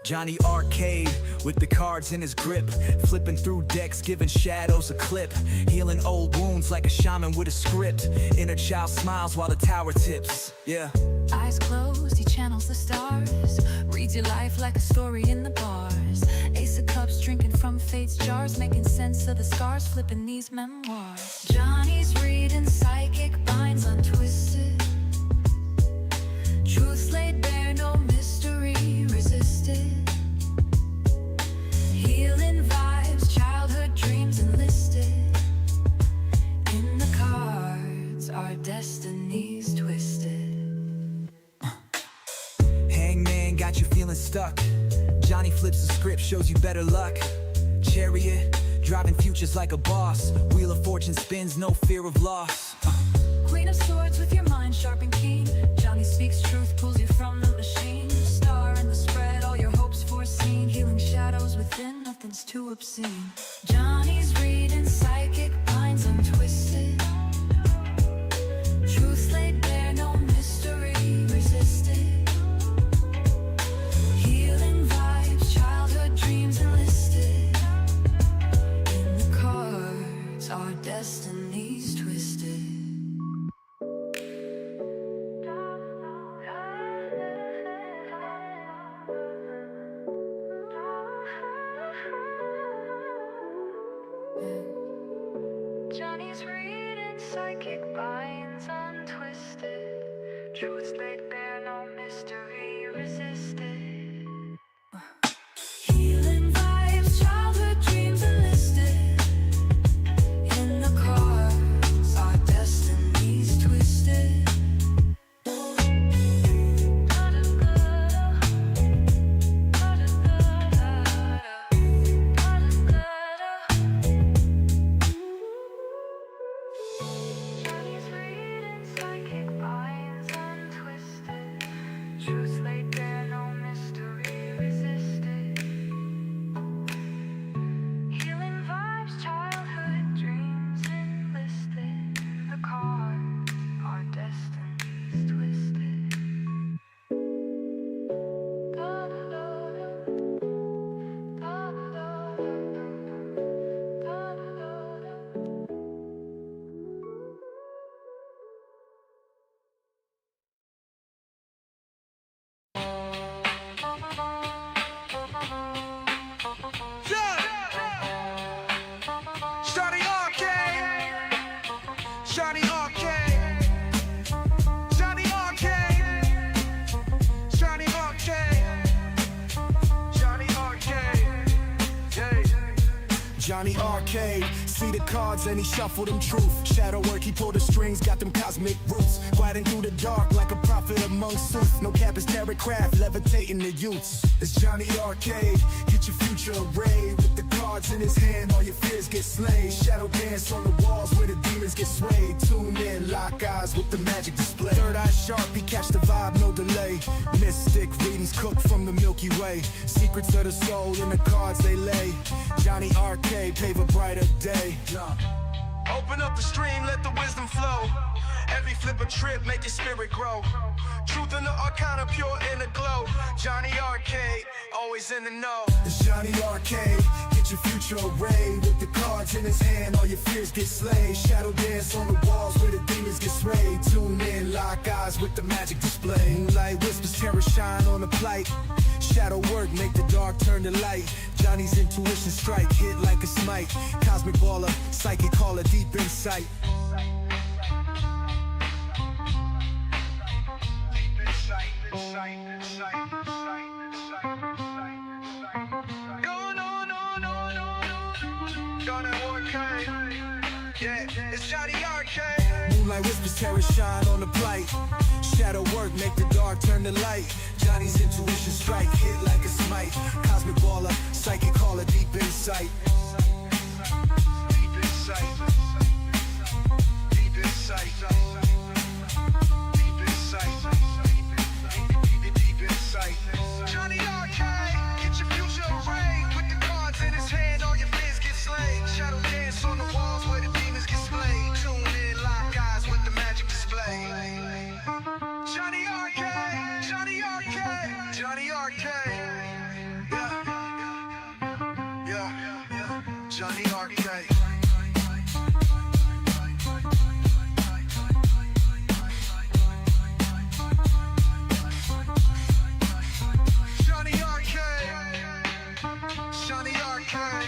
Jonny Arkade with the cards in his grip, flipping through decks, giving shadows a clip, healing old wounds like a shaman with a script. Inner child smiles while the tower tips. Yeah. Eyes closed, he channels the stars, reads your life like a story in the bars. Ace of cups, drinking from fate's jars, making sense of the scars, flipping these memoirs. Johnny's reading psychic binds untwisted, truths laid bare, no mystery resisted. Healing vibes, childhood dreams enlisted. In the cards, our destinies twisted. Hangman got you feeling stuck. Johnny flips the script, shows you better luck. Chariot, driving futures like a boss. Wheel of fortune spins, no fear of loss. Queen of swords with your mind sharp and keen. Johnny speaks truth, pulls you from the machine. Star in the spread, all your hopes foreseen. Healing shadows within, nothing's too obscene. Johnny's reading psychic binds untwisted, truth laid bare, no mystery resisted. Healing vibes, childhood dreams enlisted. In the cards, our destinies twisted. Johnny's reading psychic binds untwisted, truths laid bare, no mystery resisted. Healing vibes, childhood dreams enlisted. In the cards, our destinies twisted. Johnny's reading psychic binds untwisted, truths laid bare, no mystery resisted. Healing vibes, childhood dreams enlisted. The cards, our destinies twisted. Jonny Arkade, Jonny Arkade, Jonny Arkade, Jonny Arkade, Jonny Arkade, yeah. Jonny Arkade, see the cards and he shuffled them truth. Shadow work, he pulled the strings, got them cosmic roots. Gliding through the dark like a prophet among sooth. No cap is terror craft, levitating the youths. It's Jonny Arkade, get your future arrayed. With the cards in his hand, all your fears get slayed. Shadow dance on the walls where the demons get swayed. Tune in, lock eyes with the magic display. Third eye sharp, he catch the vibe, no delay. Mystic readings cooked from the Milky Way. Secrets of the soul in the cards they lay. Jonny Arkade, pave a brighter day. Open up the stream, let the wisdom flow. Every flip a trip, make your spirit grow. Truth in the arcana, pure in the glow. Jonny Arkade, always in the know. It's Jonny Arkade, get your future arrayed. With the cards in his hand, all your fears get slayed. Shadow dance on the walls where the demons get swayed. Tune in, lock eyes with the magic display. Moonlight whispers, terror shine on the plight. Shadow work, make the dark turn to light. Johnny's intuition strike, hit like a smite. Cosmic baller, psychic caller, deep insight. Yeah, it's Jonny Arkade. Moonlight whispers, terror shine on the plight. Shadow work, make the dark turn to light. Johnny's intuition strike, hit like a smite. Cosmic baller, psychic caller, deep insight. Deep insight. Deep insight. Deep insight. Deep insight. Jonny Arkade, get your future arrayed. With the cards in his hand, all your fears get slayed. Shadow dance on the walls where the demons get splayed. Tune in, lock eyes with the magic display. Jonny Arkade, Jonny Arkade. Jonny Arkade. Jonny Arkade. Jonny Arkade.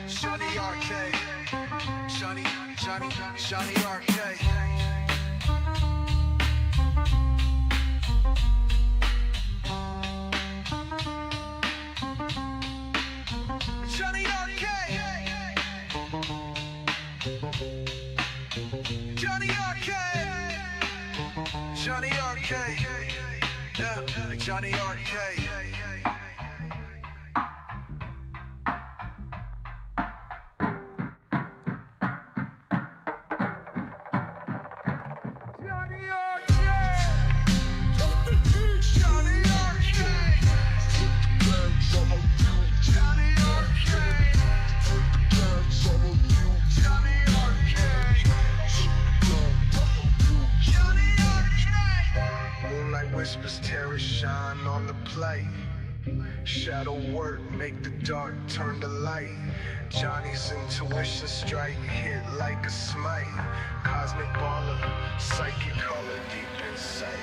Jonny Arkade. Jonny Arkade. Jonny Arkade. Jonny Arkade. Jonny Arkade. Jonny Arkade. Yeah, Jonny Arkade. Whispers terror shine on the plate. Shadow work make the dark turn to light. Johnny's intuition strike hit like a smite. Cosmic baller, psychic color deep inside.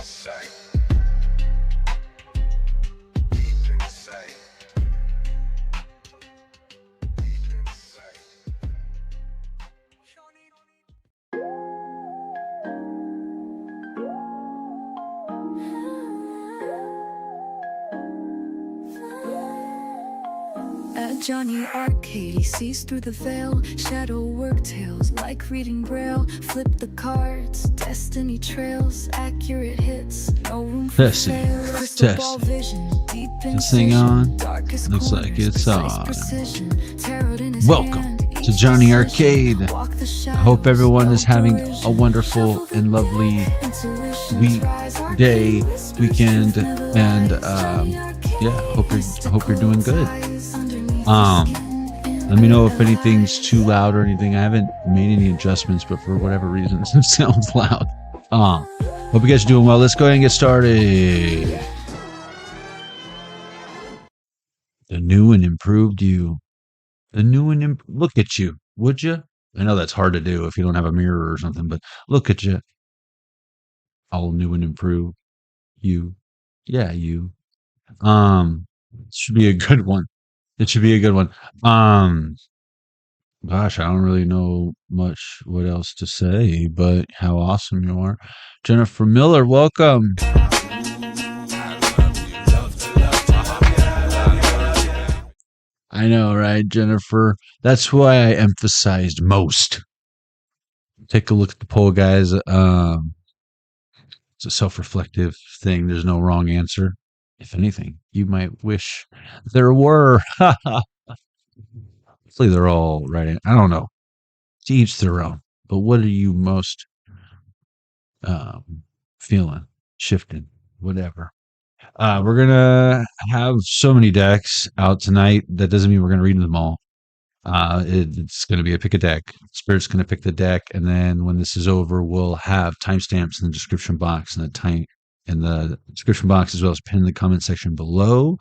Sight. Deep inside. Deep inside. At Jonny Arkade, he sees through the veil. Shadow work tales like reading braille. Flip the cards, destiny trails. Accurate hits, no room for Testing. fail. Crystal ball Testing. vision, deep This thing incision, on? darkest Looks like corners, it's precise on. precision. Tarot in his Welcome hand, to each Jonny decision. Arkade. Walk the I hope shadows, everyone is no having coercion. a wonderful Shuffle the and lovely intuition, week, tries our day, key, whispers weekend, never and lies. Jonny Arkade, yeah, hope you're doing good. eyes underneath Um, the skin. Let me know if anything's too loud or anything. I haven't made any adjustments, but for whatever reason, it sounds loud. Hope you guys are doing well. Let's go ahead and get started. The new and improved you. The new and look at you, would you? I know that's hard to do if you don't have a mirror or something, but look at you. All new and improved you. Yeah, you. Should be a good one. It should be a good one. Gosh, I don't really know much what else to say, but how awesome you are. Jennifer Miller, welcome. I know, right, Jennifer? That's why I emphasized most. Take a look at the poll, guys. It's a self-reflective thing. There's no wrong answer. If anything, you might wish there were. Hopefully they're all right. I don't know. To each their own. But what are you most feeling, shifting, whatever? We're gonna have so many decks out tonight. That doesn't mean we're gonna read them all. It's gonna be a pick a deck. Spirit's gonna pick the deck, and then when this is over, we'll have timestamps in the description box and the description box, as well as pin in the comment section below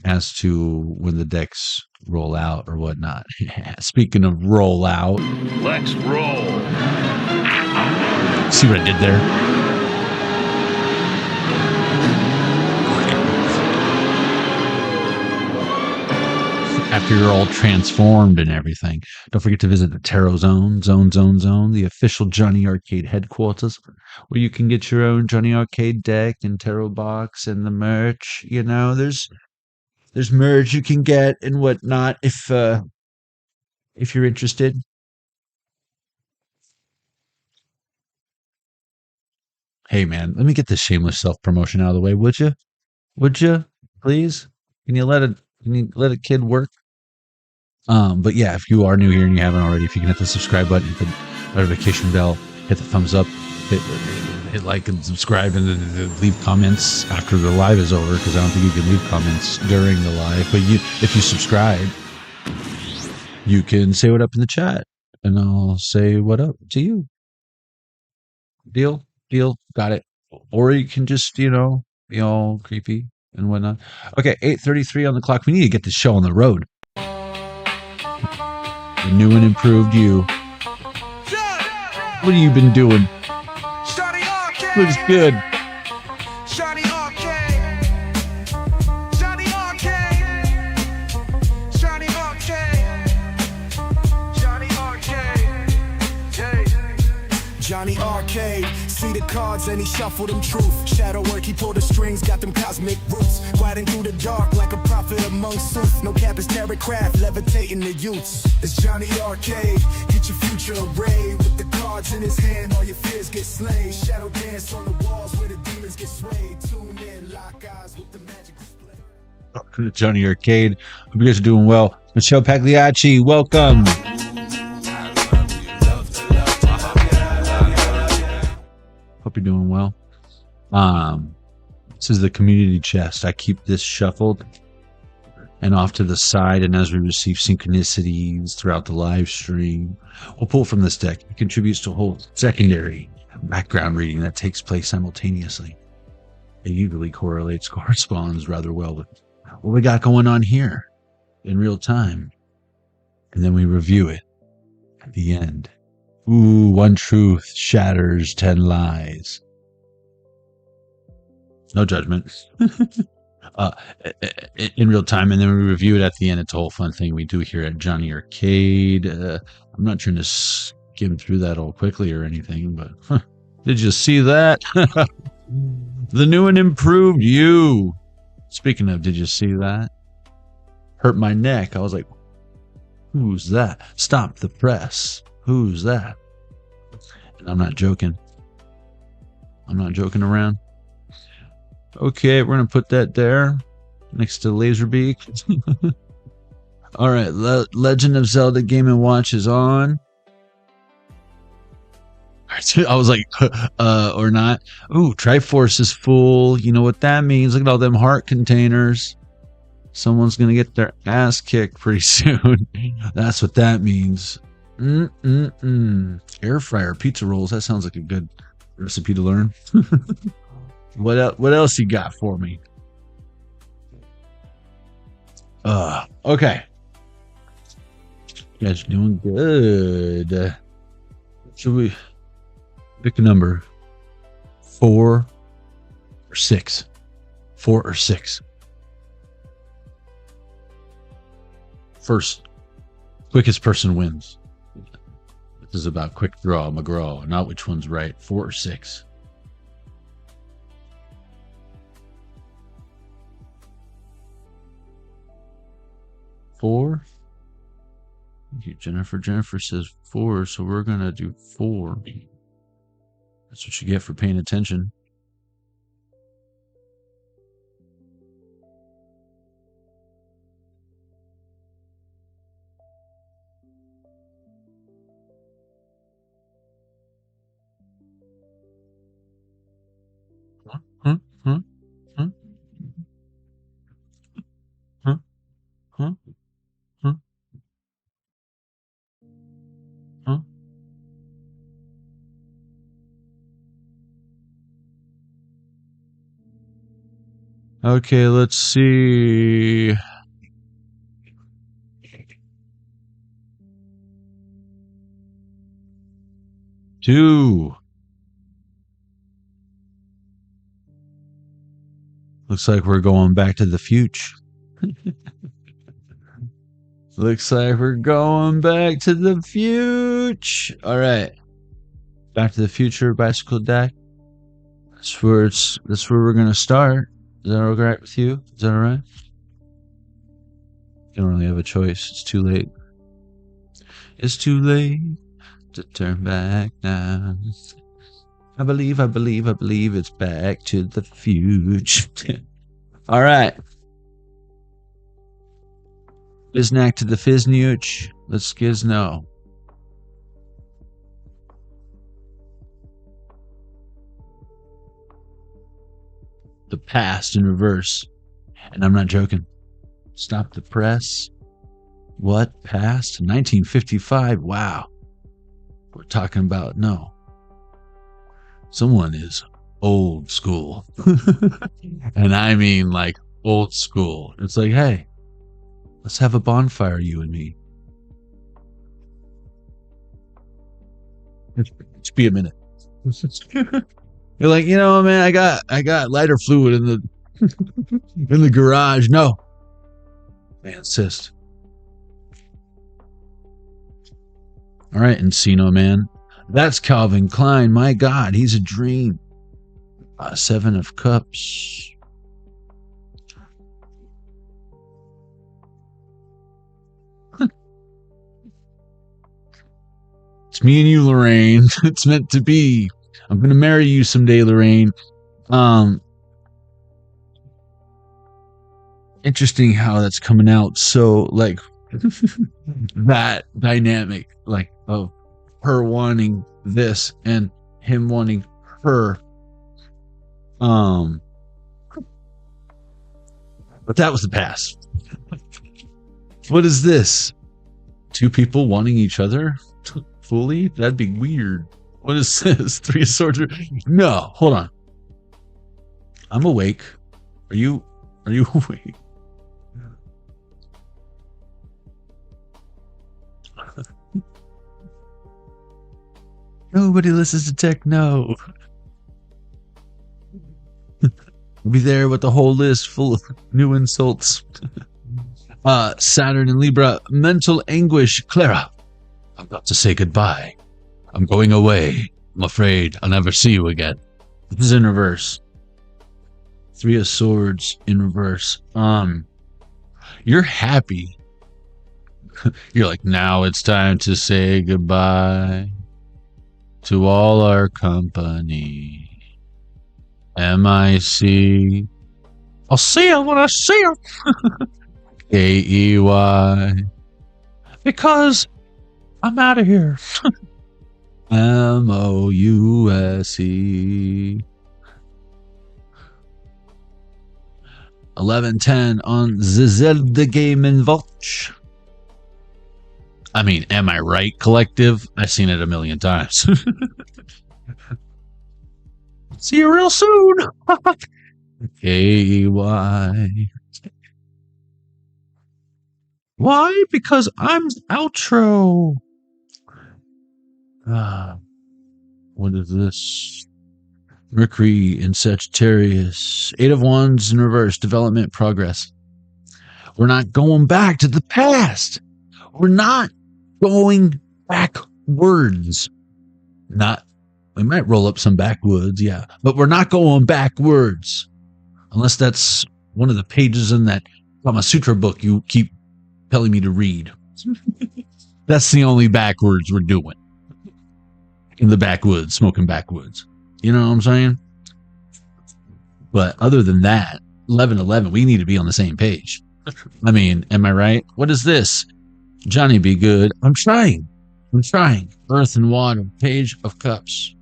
as to when the decks roll out or whatnot. Speaking of roll out, Let's roll. see what I did there? After you're all transformed and everything, don't forget to visit the Tarot Zone, the official Jonny Arkade headquarters, where you can get your own Jonny Arkade deck and tarot box and the merch. You know, there's merch you can get and whatnot if you're interested. Hey man, let me get this shameless self-promotion out of the way, would you? Would you? Please? Can you let a kid work? But yeah, if you are new here and you haven't already, if you can hit the subscribe button, hit the notification bell, hit the thumbs up, hit like and subscribe, and then leave comments after the live is over, because I don't think you can leave comments during the live. But if you subscribe, you can say what up in the chat, and I'll say what up to you. Deal, got it. Or you can just, be all creepy and whatnot. Okay, 8:33 on the clock. We need to get this show on the road. The new and improved you. What have you been doing? Jonny Arkade. Looks good. Jonny Arkade. Jonny Arkade. Jonny Arkade. Jonny Arkade. Hey. Jonny Arkade, see the cards and he shuffled them truth. Shadow work, he pulled the strings, got them cosmic roots. Gliding through the dark like a prophet among suits. No cap is tarot craft, levitating the youths. It's Jonny Arkade, get your future arrayed. With the cards in his hand, all your fears get slain. Shadow dance on the walls where the demons get swayed. Tune in, lock eyes with the magic display. Welcome to Jonny Arkade. Hope you guys are doing well. Michelle Pagliacci, welcome. Hope you're doing well. This is the community chest. I keep this shuffled and off to the side, and as we receive synchronicities throughout the live stream, we'll pull from this deck. It contributes to a whole secondary background reading that takes place simultaneously. It usually corresponds rather well with what we got going on here in real time. And then we review it at the end. Ooh, one truth shatters 10 lies. No judgment. In real time, and then we review it at the end. It's a whole fun thing we do here at Jonny Arkade. I'm not trying to skim through that all quickly or anything, but did you see that? The new and improved you. Speaking of, did you see that? Hurt my neck. I was like, who's that? Stop the press. Who's that? And I'm not joking. I'm not joking around. Okay, we're going to put that there next to Laserbeak. All right, Legend of Zelda Game & Watch is on. I was like, or not. Ooh, Triforce is full. You know what that means. Look at all them heart containers. Someone's going to get their ass kicked pretty soon. That's what that means. Air fryer pizza rolls. That sounds like a good recipe to learn. What else you got for me? Okay. You guys are doing good. Should we pick a number? 4 or 6? 4 or 6? First, quickest person wins. This is about quick draw, McGraw, not which one's right. 4 or 6? 4? Thank you, Jennifer. Jennifer says 4, so we're gonna do 4. That's what you get for paying attention. Huh? Huh? Huh? Huh? Huh? Huh? Huh? Okay, let's see. Two. Looks like we're going back to the future. Looks like we're going back to the future. All right. Back to the Future bicycle deck. That's where we're gonna start. Is that all right with you? Is that all right? You don't really have a choice. It's too late. It's too late to turn back now. I believe it's back to the future. All right. Biznak to the Fiznuch. Let's gizno. The past in reverse. And I'm not joking. Stop the press. What? Past? 1955? Wow. We're talking about, no. Someone is old school. And I mean like old school. It's like, hey, let's have a bonfire, you and me. Just be a minute. You're like, you know, man, I got lighter fluid in the garage. No. Man, insist. All right, Encino Man. That's Calvin Klein. My God, he's a dream. 7 of Cups. It's me and you, Lorraine. It's meant to be. I'm gonna marry you someday, Lorraine. Interesting how that's coming out. So, like, that dynamic, like, of her wanting this and him wanting her. But that was the past. What is this? 2 people wanting each other fully? That'd be weird. What is this? 3 of Swords. No, hold on. I'm awake. Are you awake? Nobody listens to techno. We'll be there with a whole list full of new insults. Saturn and Libra, mental anguish. Clara, I've got to say goodbye. I'm going away. I'm afraid I'll never see you again. This is in reverse. 3 of Swords in reverse. You're happy. You're like, now it's time to say goodbye to all our company. MIC. I'll see you when I see you. KEY. Because I'm out of here. MOUSE. 11:10 on the Zelda Game & Watch. I mean, am I right, collective? I've seen it a million times. See you real soon. KY. Why? Because I'm outro. What is this? Mercury in Sagittarius. 8 of Wands in reverse. Development progress. We're not going back to the past. We're not going backwards. We might roll up some backwoods, yeah, but we're not going backwards. Unless that's one of the pages in that Kama Sutra book you keep telling me to read. That's the only backwards we're doing. In the backwoods, smoking backwoods. You know what I'm saying? But other than that, 11:11, we need to be on the same page. I mean, am I right? What is this? Johnny be good. I'm trying. Earth and water. Page of Cups.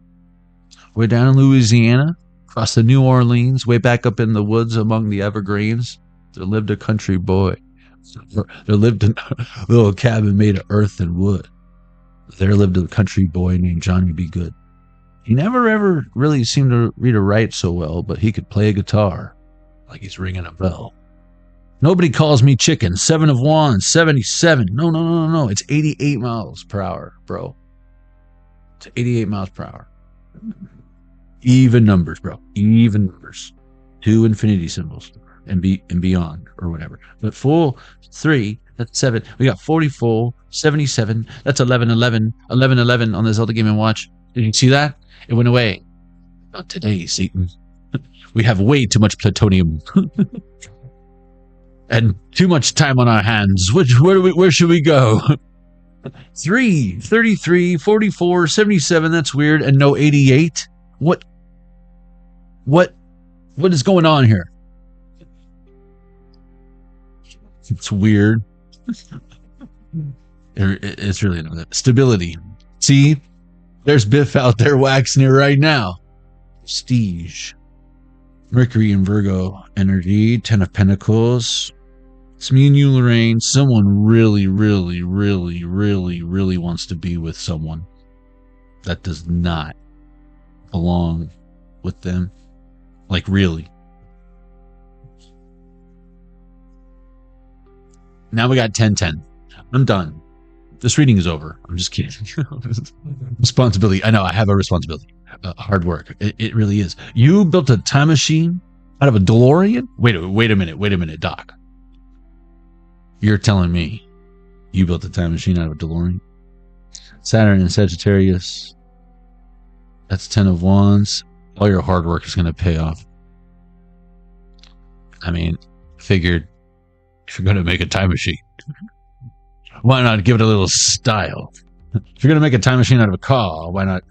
Way down in Louisiana, across the New Orleans, way back up in the woods among the evergreens, there lived a country boy. There lived a little cabin made of earth and wood. There lived a country boy named Johnny B. Good. He never ever really seemed to read or write so well, but he could play a guitar like he's ringing a bell. Nobody calls me chicken. 7 of Wands, 77. No. It's 88 miles per hour, bro. It's 88 miles per hour. Even numbers, bro. Even numbers. 2 infinity symbols and beyond or whatever. But full 3, that's 7. We got 40 full, 77. That's 11:11. 11:11 on the Zelda Game & Watch. Did you see that? It went away. Not today, Satan. We have way too much plutonium. And too much time on our hands. Where should we go? 3, 33, 44, 77. That's weird. And no 88. What is going on here? It's weird. It's really not. Stability. See, there's Biff out there waxing it right now. Prestige. Mercury in Virgo energy. 10 of Pentacles. It's me and you, Lorraine. Someone really wants to be with someone that does not belong with them. Like, really. Now we got 10-10. I'm done. This reading is over. I'm just kidding. Responsibility. I know, I have a responsibility. Hard work. It really is. You built a time machine out of a DeLorean? Wait a minute, Doc. You're telling me you built a time machine out of a DeLorean? Saturn and Sagittarius. That's 10 of Wands. All your hard work is going to pay off. I mean, figured if you're going to make a time machine, why not give it a little style? If you're going to make a time machine out of a car, why not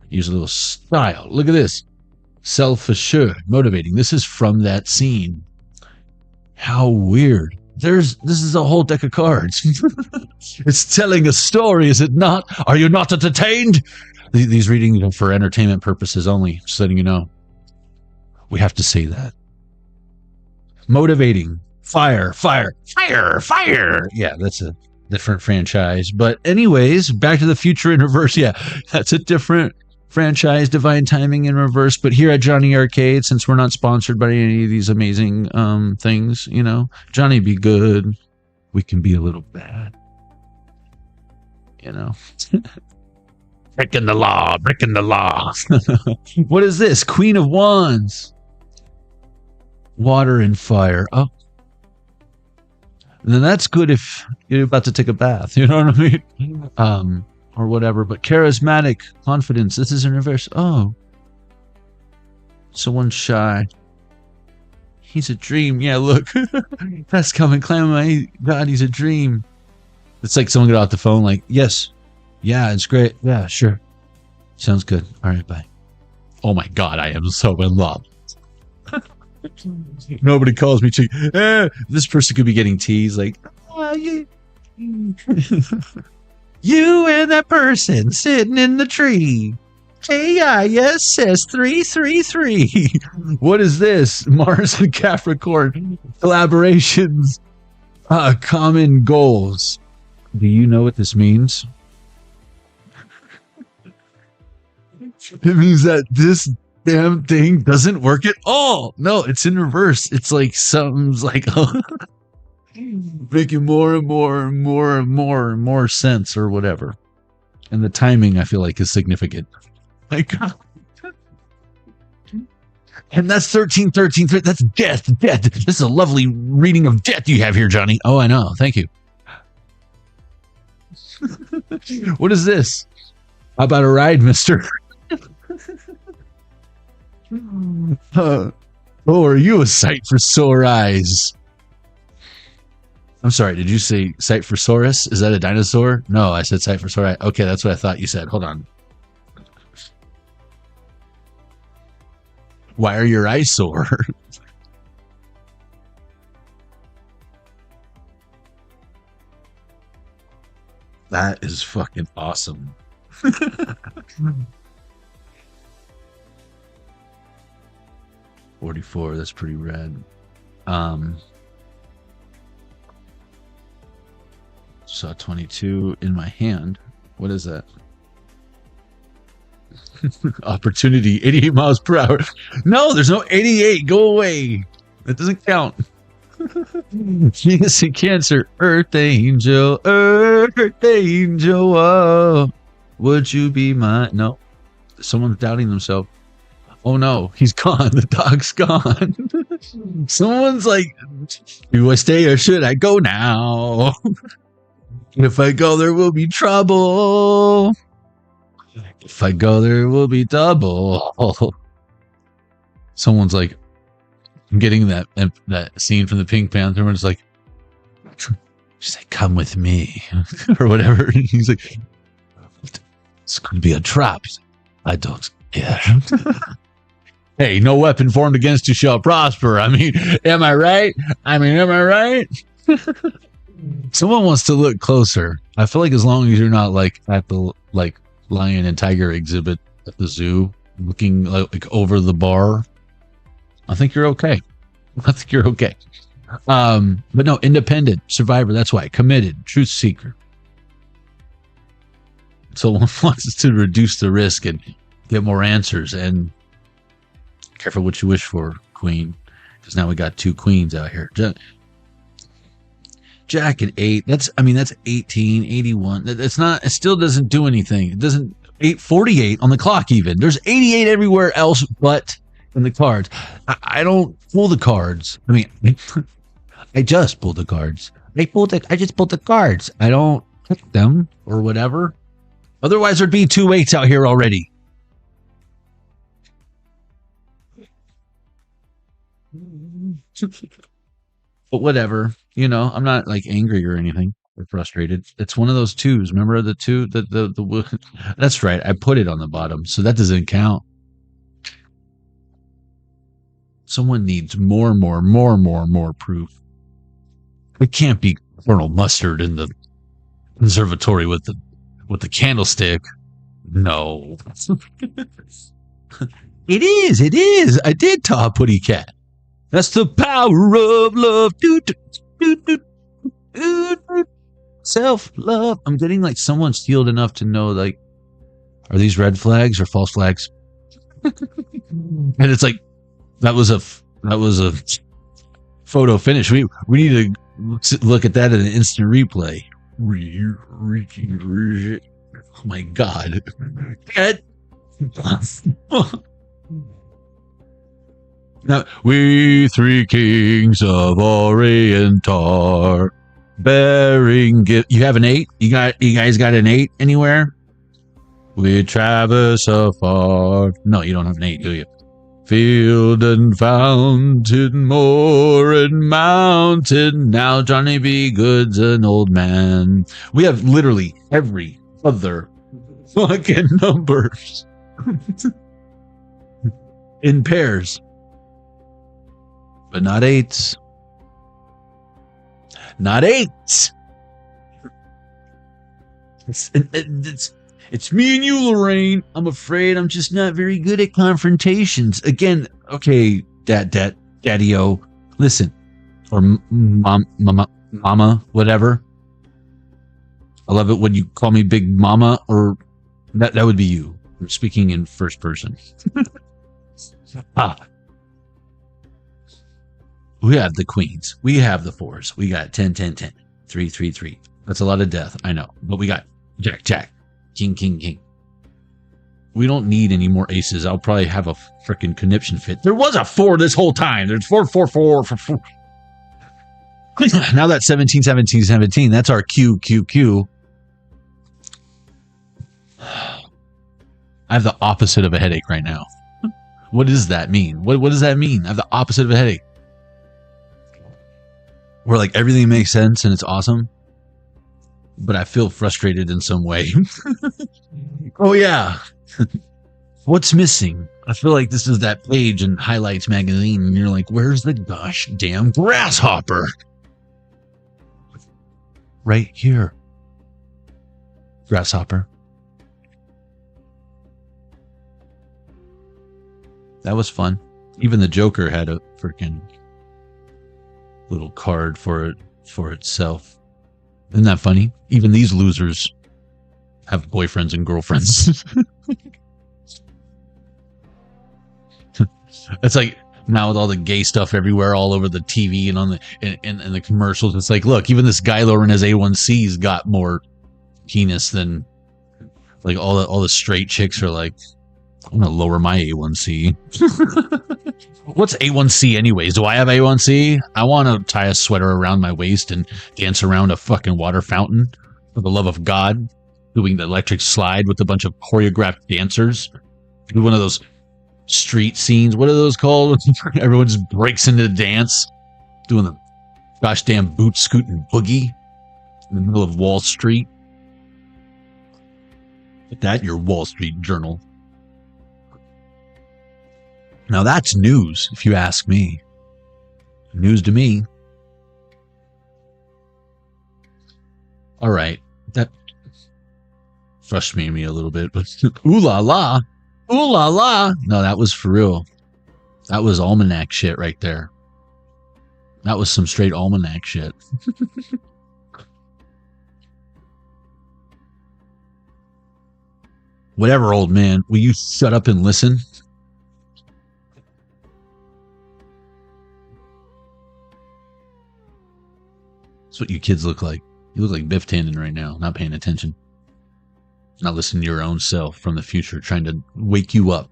use a little style? Look at this. Self-assured, motivating. This is from that scene. How weird. This is a whole deck of cards. It's telling a story, is it not? Are you not entertained? These readings are for entertainment purposes only, just letting you know. We have to say that. Motivating. Fire. Yeah, that's a different franchise. But anyways, Back to the Future in reverse. Yeah, that's a different franchise, Divine Timing in reverse. But here at Jonny Arkade, since we're not sponsored by any of these amazing things, you know, Johnny be good. We can be a little bad. You know. Breaking the law. What is this? Queen of Wands. Water and fire. Oh. Then that's good if you're about to take a bath. You know what I mean? Or whatever. But charismatic, confidence. This is in reverse. Oh. Someone's shy. He's a dream. Yeah, look. That's coming. Claiming my God, he's a dream. It's like someone got off the phone like, yes. Yeah, it's great. Yeah, sure. Sounds good. All right, bye. Oh my God, I am so in love. Nobody calls me chick. This person could be getting teased like, oh, you and that person sitting in the tree. KISS 333. What is this? Mars and Capricorn collaborations, common goals. Do you know what this means? It means that this damn thing doesn't work at all. No, it's in reverse. It's like something's like making more and more sense or whatever. And the timing, I feel like, is significant. Like, and that's 13. That's death. This is a lovely reading of death you have here, Johnny. Oh, I know. Thank you. What is this? How about a ride, mister? Oh, are you a sight for sore eyes? I'm sorry, did you say sight for Saurus? Is that a dinosaur? No, I said sight for sore eyes. Okay, that's what I thought you said. Hold on. Why are your eyes sore? That is fucking awesome. 44, that's pretty rad. Saw 22 in my hand. What is that? Opportunity, 88 miles per hour. No, there's no 88. Go away. That doesn't count. Venus and Cancer, Earth Angel, oh, would you be mine? No, someone's doubting themselves. Oh no, he's gone. The dog's gone. Someone's like, do I stay or should I go now? If I go, there will be trouble. If I go, there will be double. Someone's like, I'm getting that scene from the Pink Panther when it's like, she's like, come with me, or whatever. And he's like, it's going to be a trap. Like, I don't care. Hey, no weapon formed against you shall prosper. I mean, am I right? Am I right? Someone wants to look closer. I feel like as long as you're not like at the lion and tiger exhibit at the zoo, looking like over the bar, I think you're okay. But no, independent, survivor. That's why. Committed, truth seeker. So one wants to reduce the risk and get more answers and Careful what you wish for, queen. Because now we got 2 queens out here. Jack at 8. That's 18, 81. It's not, it still doesn't do anything. It doesn't, 848 on the clock even. There's 88 everywhere else but in the cards. I don't pull the cards. I mean, I just pulled the cards. I just pulled the cards. I don't pick them or whatever. Otherwise, there'd be 2 8s out here already. But whatever, you know, I'm not like angry or anything or frustrated. It's one of those 2s. Remember the 2? The that's right. I put it on the bottom, so that doesn't count. Someone needs more proof. It can't be Colonel Mustard in the conservatory with the candlestick. No. It is. I did Taw Putty Cat. That's the power of love. Self-love. I'm getting like someone's healed enough to know, like, are these red flags or false flags? And it's like, that was a photo finish. We need to look at that in an instant replay. Oh my God. Now, we 3 kings of Orientar, bearing gift. You have an 8? You guys got an 8 anywhere? We traverse afar. No, you don't have an 8, do you? Field and fountain, moor and mountain. Now Johnny B. Good's an old man. We have literally every other fucking numbers in pairs. But not 8s. Not 8s. It's me and you, Lorraine. I'm afraid I'm just not very good at confrontations. Again, okay, Daddy-O, listen. Or mama, whatever. I love it when you call me Big Mama, or that would be you. I'm speaking in first person. We have the queens. We have the 4s. We got 10, 10, 10. 3, 3, 3. That's a lot of death, I know. But we got Jack, Jack. King, King, King. We don't need any more aces. I'll probably have a freaking conniption fit. There was a 4 this whole time. There's 4, 4, 4, 4, 4. Now that's 17, 17, 17. That's our Q, Q, Q. I have the opposite of a headache right now. What does that mean? What does that mean? I have the opposite of a headache. Where like everything makes sense and it's awesome, but I feel frustrated in some way. Oh yeah. What's missing? I feel like this is that page in Highlights magazine and you're like, where's the gosh damn grasshopper? Right here. Grasshopper. That was fun. Even the Joker had a freaking little card for itself. Isn't that funny? Even these losers have boyfriends and girlfriends. It's like now with all the gay stuff everywhere, all over the TV and on the in the commercials. It's like, look, even this guy lowering his A1C's got more penis than like all the straight chicks are like, I'm gonna lower my A1C. What's A1C anyways? Do I have A1C? I want to tie a sweater around my waist and dance around a fucking water fountain for the love of God, doing the electric slide with a bunch of choreographed dancers. Do one of those street scenes. What are those called? Everyone just breaks into the dance, doing the gosh damn boot scooting boogie in the middle of Wall Street. Put that in your Wall Street Journal. Now that's news, if you ask me. News to me. All right. That frustrated me a little bit, but ooh la la. Ooh la la. No, that was for real. That was almanac shit right there. That was some straight almanac shit. Whatever, old man. Will you shut up and listen? That's what you kids look like. You look like Biff Tannen right now, not paying attention. Not listening to your own self from the future, trying to wake you up.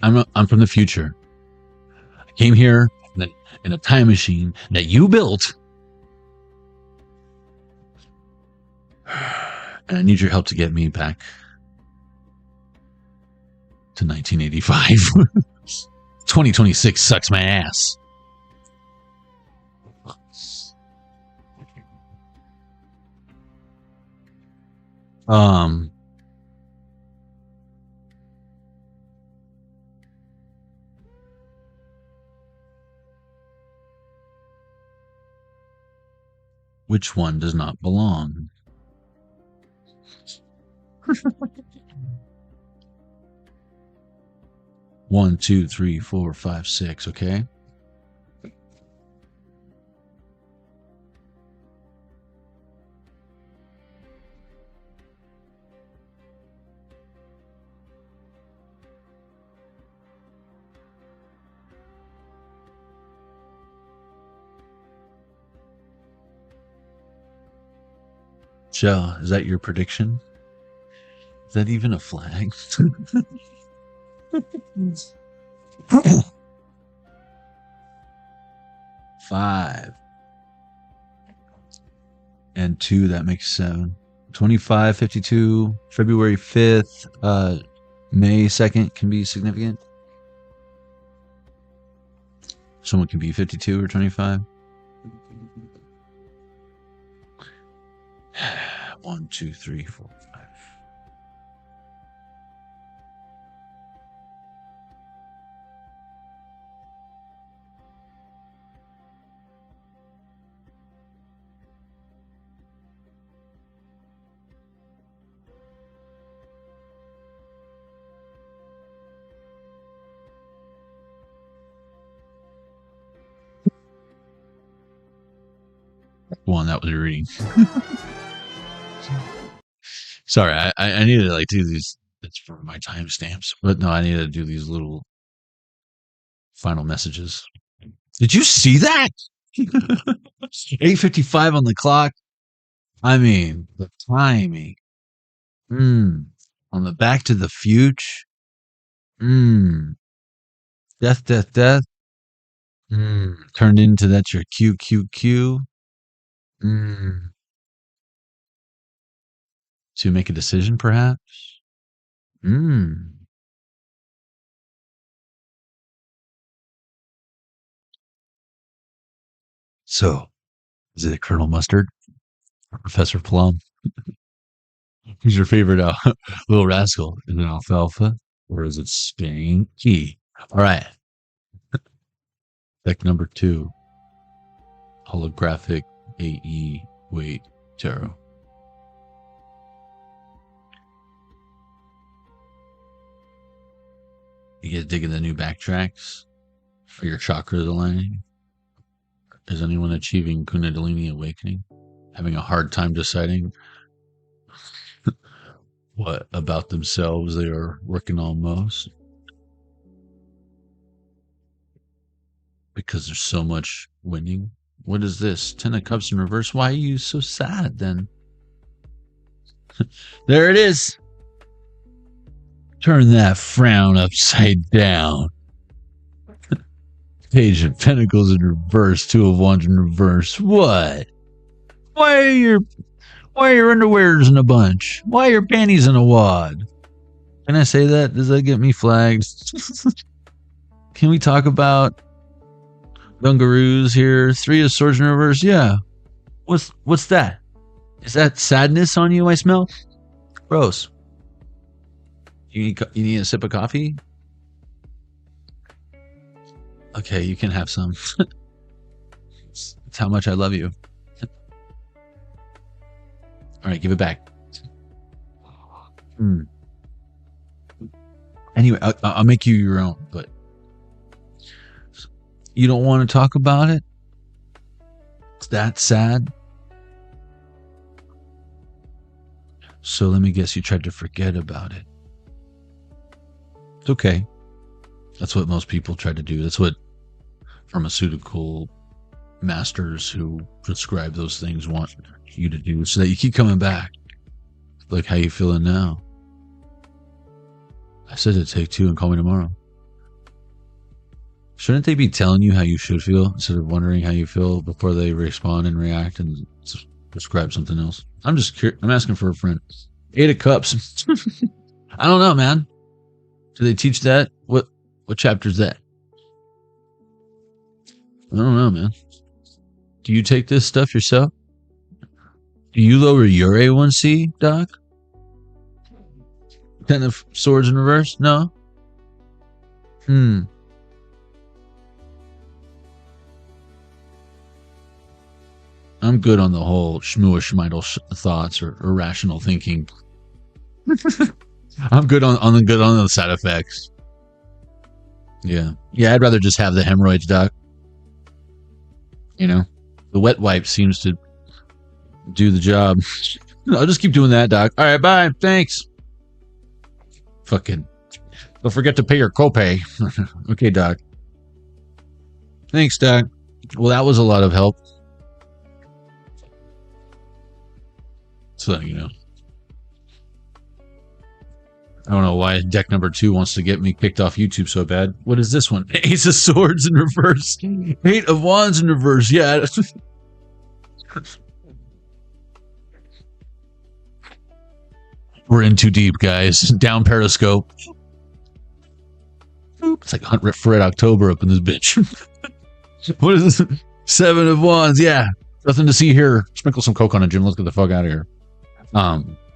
I'm from the future. I came here in a time machine that you built. And I need your help to get me back to 1985. 2026 sucks my ass. Which one does not belong? One, two, three, four, five, six. Okay. Joe, is that your prediction? Is that even a flag? 5 and 2, that makes 7. 25, 52, February 5th, May 2nd can be significant. Someone can be 52 or 25. 1, 2, 3, 4, 5. One, that was your reading. Sorry, I need to like do these. It's for my timestamps, but no, I need to do these little final messages. Did you see that? 8:55 on the clock. I mean, the timing. On the Back to the Future. Death, death, death. Turned into that's your QQQ. To make a decision, perhaps? So, is it Colonel Mustard? Or Professor Plum? Who's your favorite little rascal? Is it Alfalfa? Or is it Spanky? All right. Deck number 2. Holographic AE Wait Tarot. You get digging the new backtracks for your chakra aligning? Is anyone achieving Kundalini awakening? Having a hard time deciding what about themselves they are working on most? Because there's so much winning. What is this? 10 of Cups in reverse. Why are you so sad then? There it is. Turn that frown upside down. Page of Pentacles in reverse. 2 of Wands in reverse. What? Why are your underwears in a bunch? Why are your panties in a wad? Can I say that? Does that get me flagged? Can we talk about Dungaroos here? 3 of Swords in reverse. Yeah. What's that? Is that sadness on you I smell? Gross. You need a sip of coffee? Okay, you can have some. It's how much I love you. All right, give it back. Anyway, I'll make you your own, but you don't want to talk about it? It's that sad? So let me guess, you tried to forget about it. It's okay. That's what most people try to do. That's what pharmaceutical masters who prescribe those things want you to do so that you keep coming back. Like, how you feeling now? I said to take 2 and call me tomorrow. Shouldn't they be telling you how you should feel instead of wondering how you feel before they respond and react and prescribe something else? I'm just curious. I'm asking for a friend. 8 of Cups. I don't know, man. Do they teach that? What chapter is that? I don't know, man. Do you take this stuff yourself? Do you lower your A1C, Doc? 10 of Swords in reverse? No? I'm good on the whole schmoosh-schmeidel thoughts or irrational thinking. I'm good on the side effects. Yeah. Yeah, I'd rather just have the hemorrhoids, Doc. You know, the wet wipe seems to do the job. I'll just keep doing that, Doc. All right, bye. Thanks. Fucking don't forget to pay your copay. Okay, Doc. Thanks, Doc. Well, that was a lot of help. So, you know. I don't know why deck number 2 wants to get me kicked off YouTube so bad. What is this one? Ace of Swords in reverse. 8 of Wands in reverse. Yeah. We're in too deep, guys. Down Periscope. It's like Hunt for Red October up in this bitch. What is this? 7 of Wands. Yeah. Nothing to see here. Sprinkle some Coke on it, Jim. Let's get the fuck out of here.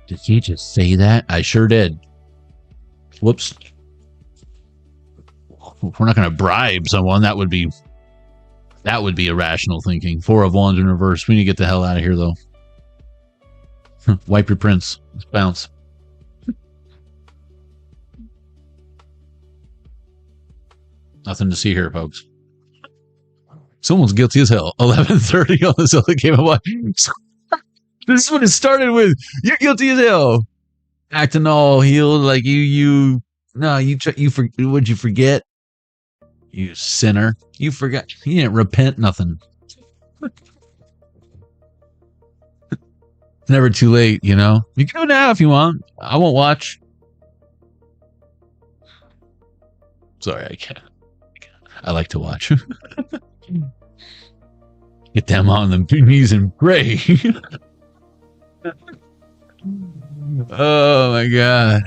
Did he just say that? I sure did. Whoops. We're not going to bribe someone. That would be irrational thinking. 4 of Wands in reverse. We need to get the hell out of here, though. Wipe your prints. Let's bounce. Nothing to see here, folks. Someone's guilty as hell. 11:30 on this other game of life. This is what it started with. You're guilty as hell. Acting all healed like you. What'd you forget? You sinner. You forgot. You didn't repent nothing. Never too late, you know. You can do it now if you want. I won't watch. Sorry, I can't. I like to watch. Get them on the knees and pray. Oh my God.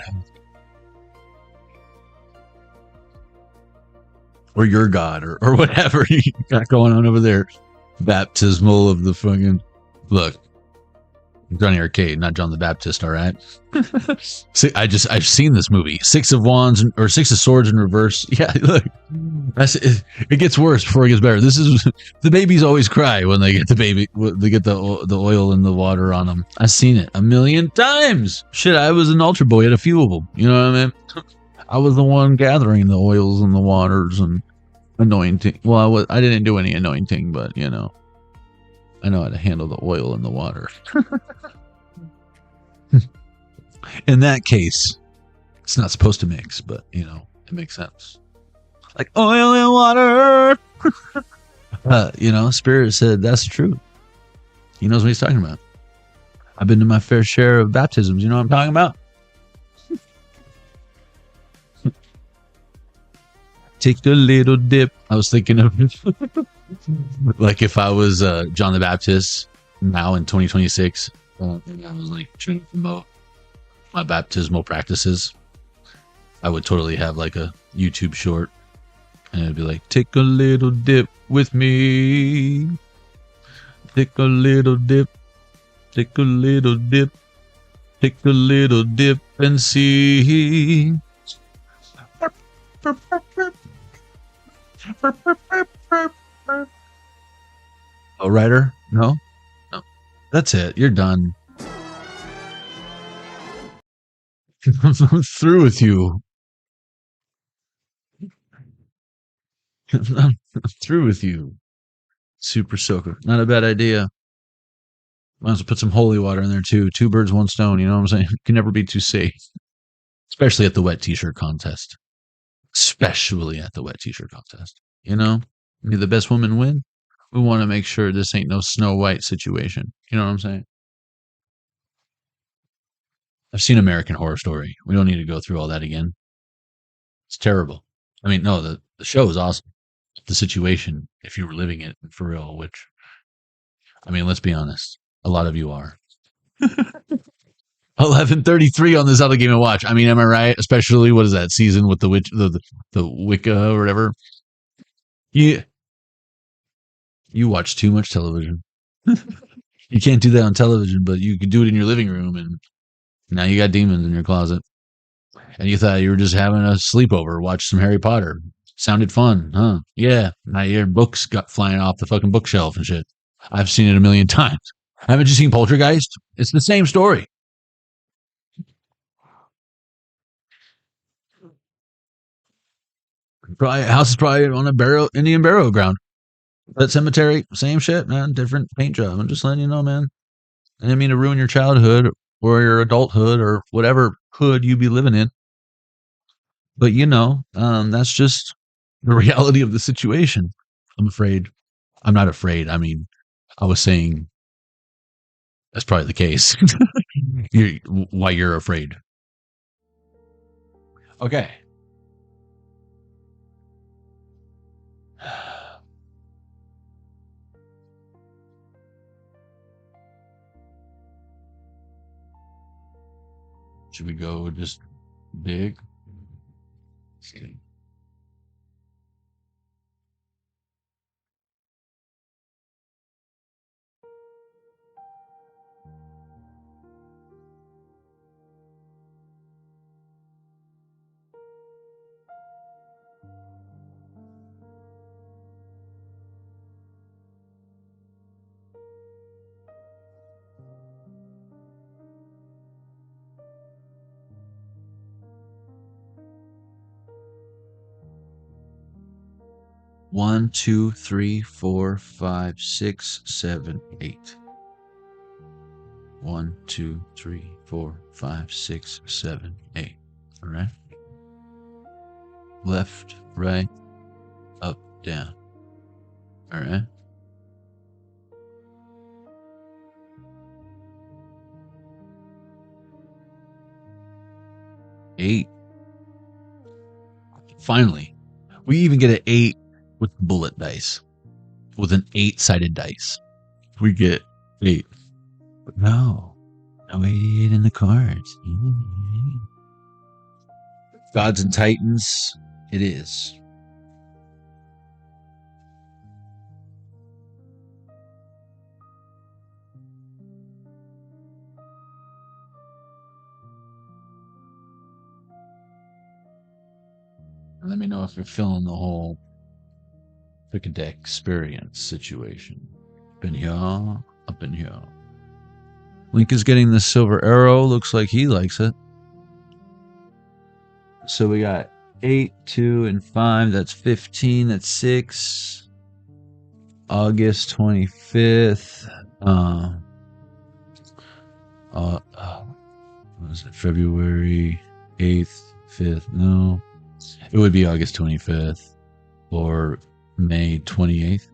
Or your God, or whatever you got going on over there. Baptismal of the fucking. Look. Jonny Arkade, not John the Baptist, all right? See, I've seen this movie. 6 of Wands or 6 of Swords in reverse. Yeah, look. It gets worse before it gets better. This is the babies always cry when they get the oil and the water on them. I've seen it 1,000,000 times. Shit, I was an altar boy at a few of them. You know what I mean? I was the one gathering the oils and the waters and anointing. Well, I didn't do any anointing, but you know. I know how to handle the oil and the water. In that case, it's not supposed to mix, but, you know, it makes sense. Like oil and water. You know, Spirit said that's true. He knows what he's talking about. I've been to my fair share of baptisms. You know what I'm talking about? Take a little dip. I was thinking of like if I was John the Baptist now in 2026, and I was like trying to promote my baptismal practices, I would totally have like a YouTube short, and it'd be like, take a little dip with me. Take a little dip. Take a little dip. Take a little dip and see. A writer? No? No. That's it. You're done. I'm through with you. I'm through with you. Super soaker. Not a bad idea. Might as well put some holy water in there too. 2 birds, 1 stone. You know what I'm saying? Can never be too safe. Especially at the wet t-shirt contest. Especially at the wet t-shirt contest. You know? May the best woman win. We want to make sure this ain't no Snow White situation. You know what I'm saying? I've seen American Horror Story. We don't need to go through all that again. It's terrible. I mean, no, the show is awesome. The situation, if you were living it for real, which, I mean, let's be honest, a lot of you are. 11:33 on this other Game and Watch. I mean, am I right? Especially, what is that season with the witch, the Wicca or whatever? You watch too much television. You can't do that on television, but you can do it in your living room, and now you got demons in your closet. And you thought you were just having a sleepover, watch some Harry Potter. Sounded fun, huh? Yeah. Now your books got flying off the fucking bookshelf and shit. I've seen it a million times. Haven't you seen Poltergeist? It's the same story. Probably house is probably on a Indian burial ground. That cemetery, same shit, man. Different paint job. I'm just letting you know, man. I didn't mean to ruin your childhood or your adulthood or whatever hood you be living in. But you know, that's just the reality of the situation. I'm afraid. I'm not afraid. I mean, I was saying that's probably the case. Why you're afraid. Okay. Should we go just big? See. One, two, three, four, five, six, 7, 8. 1, 2, 3, 4, 5, 6, 7, 8. All right. Left, right, up, down. All right. Eight. Finally, we even get an 8 with bullet dice. With an 8-sided dice. We get 8. But no 88 in the cards. Gods and Titans, it is. Let me know if you're feeling the whole pick a deck experience situation. Up in here, up in here. Link is getting the silver arrow. Looks like he likes it. So we got 8, 2, and 5. That's 15. That's 6. August 25th. What was it? February 8th, 5th? No. It would be August 25th or May 28th.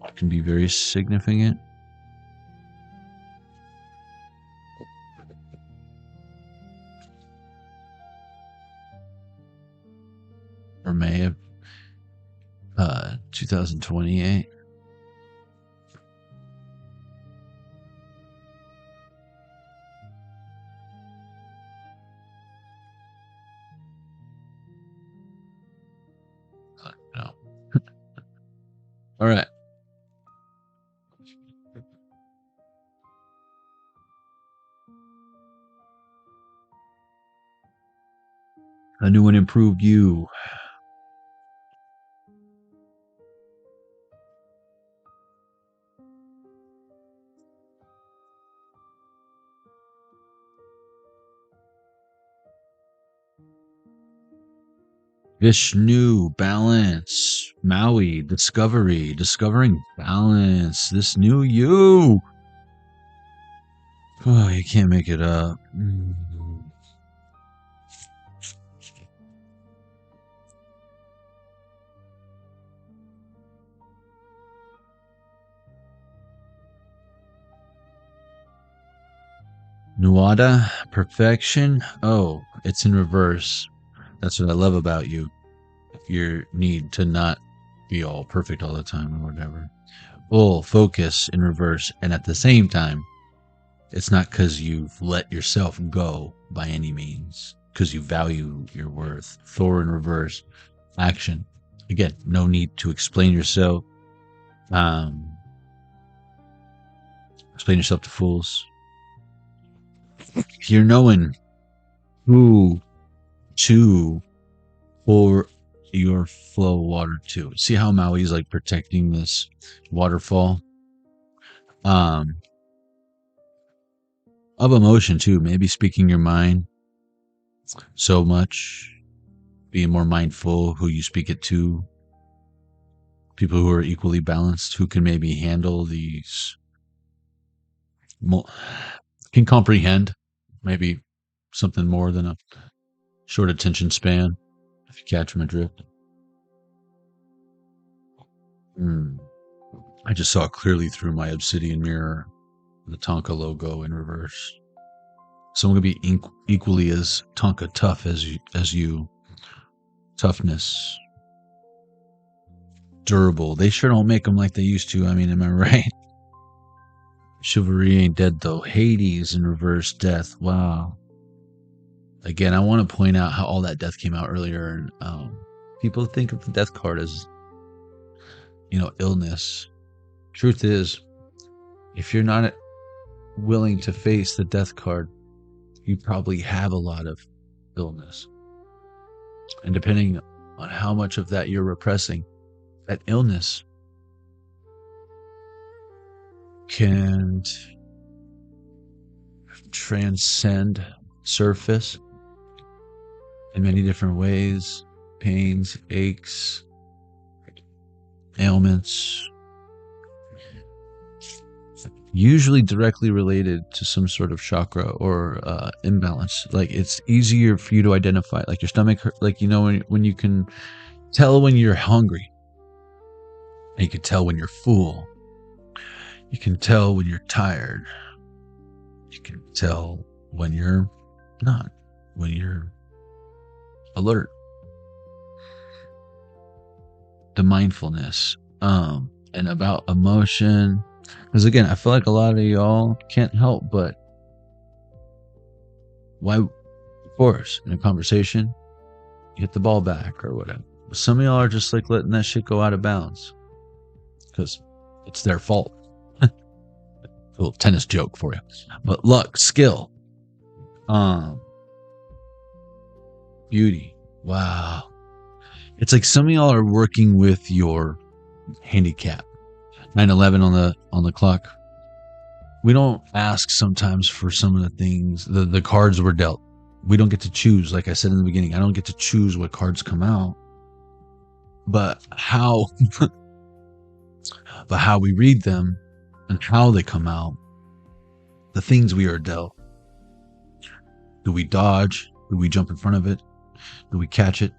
It can be very significant. Or May of 2028. No. All right. A new and improved you. Vishnu, balance. Maui, discovery, discovering balance. This new you. Oh, you can't make it up. Nuada, perfection. Oh, it's in reverse. That's what I love about you. Your need to not be all perfect all the time or whatever. Full focus in reverse. And at the same time, it's not because you've let yourself go by any means, because you value your worth. Thor in reverse. Action. Again, no need to explain yourself. Explain yourself to fools. You're knowing who to pour your flow water to. See how Maui's like protecting this waterfall? Of emotion too. Maybe speaking your mind so much. Being more mindful who you speak it to. People who are equally balanced, who can maybe handle these, can comprehend maybe something more than a short attention span, if you catch my drift. I just saw clearly through my obsidian mirror the Tonka logo in reverse. So I'm going to be equally as Tonka tough as you. Toughness. Durable. They sure don't make them like they used to. I mean, am I right? Chivalry ain't dead though. Hades in reverse. Death. Wow. Again, I want to point out how all that death came out earlier. And people think of the death card as, illness. Truth is, if you're not willing to face the death card, you probably have a lot of illness. And depending on how much of that you're repressing, that illness can transcend surface in many different ways. Pains, aches, ailments, usually directly related to some sort of chakra or imbalance. Like, it's easier for you to identify, like your stomach hurt, like, when you can tell when you're hungry, and you can tell when you're full, you can tell when you're tired, you can tell when you're not, when you're alert. The mindfulness, and about emotion. Because again, I feel like a lot of y'all can't help but, why, of course, in a conversation, you hit the ball back or whatever. But some of y'all are just like letting that shit go out of bounds because it's their fault. A little tennis joke for you. But luck, skill, beauty. Wow. It's like some of y'all are working with your handicap. 9/11 on the clock. We don't ask sometimes for some of the things, the cards we're dealt. We don't get to choose. Like I said in the beginning, I don't get to choose what cards come out. But how we read them and how they come out, the things we are dealt. Do we dodge? Do we jump in front of it? Do we catch it?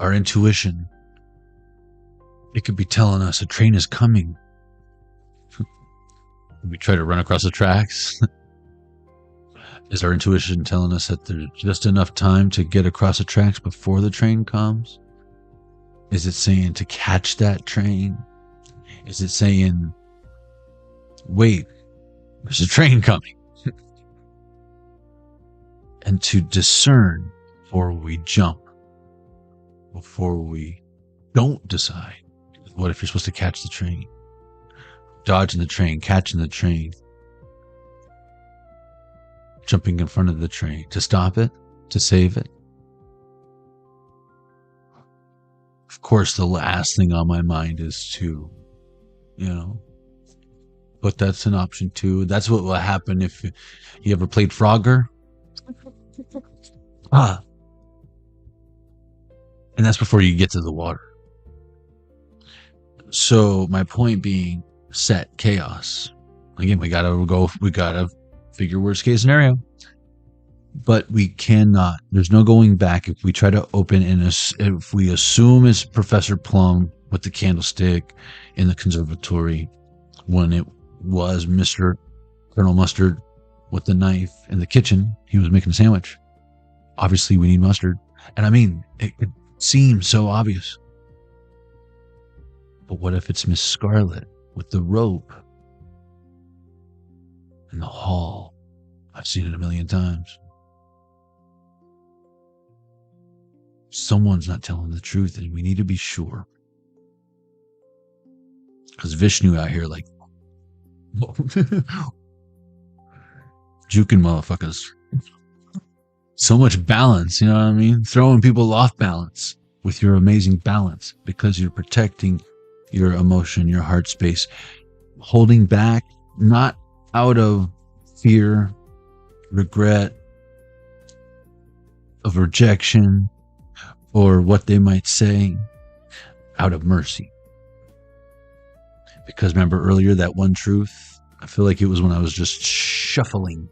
Our intuition. It could be telling us a train is coming. We try to run across the tracks. Is our intuition telling us that there's just enough time to get across the tracks before the train comes? Is it saying to catch that train? Is it saying, wait, there's a train coming? And to discern before we jump, before we don't decide. What if you're supposed to catch the train? Dodging the train, catching the train. Jumping in front of the train. To stop it? To save it? Of course, the last thing on my mind is to, but that's an option too. That's what will happen if you ever played Frogger. And that's before you get to the water. So my point being, set chaos. Again, we gotta figure worst case scenario. But we cannot, there's no going back if we try to open if we assume it's Professor Plum with the candlestick in the conservatory when it was Mr. Colonel Mustard with the knife in the kitchen. He was making a sandwich. Obviously, we need mustard. And I mean, it seems so obvious. But what if it's Miss Scarlet with the rope in the hall? I've seen it a million times. Someone's not telling the truth, and we need to be sure. Because Vishnu out here, like, juking motherfuckers. So much balance, you know what I mean? Throwing people off balance with your amazing balance because you're protecting your emotion, your heart space, holding back, not out of fear, regret, of rejection, or what they might say, out of mercy. Because remember earlier, that one truth, I feel like it was when I was just shuffling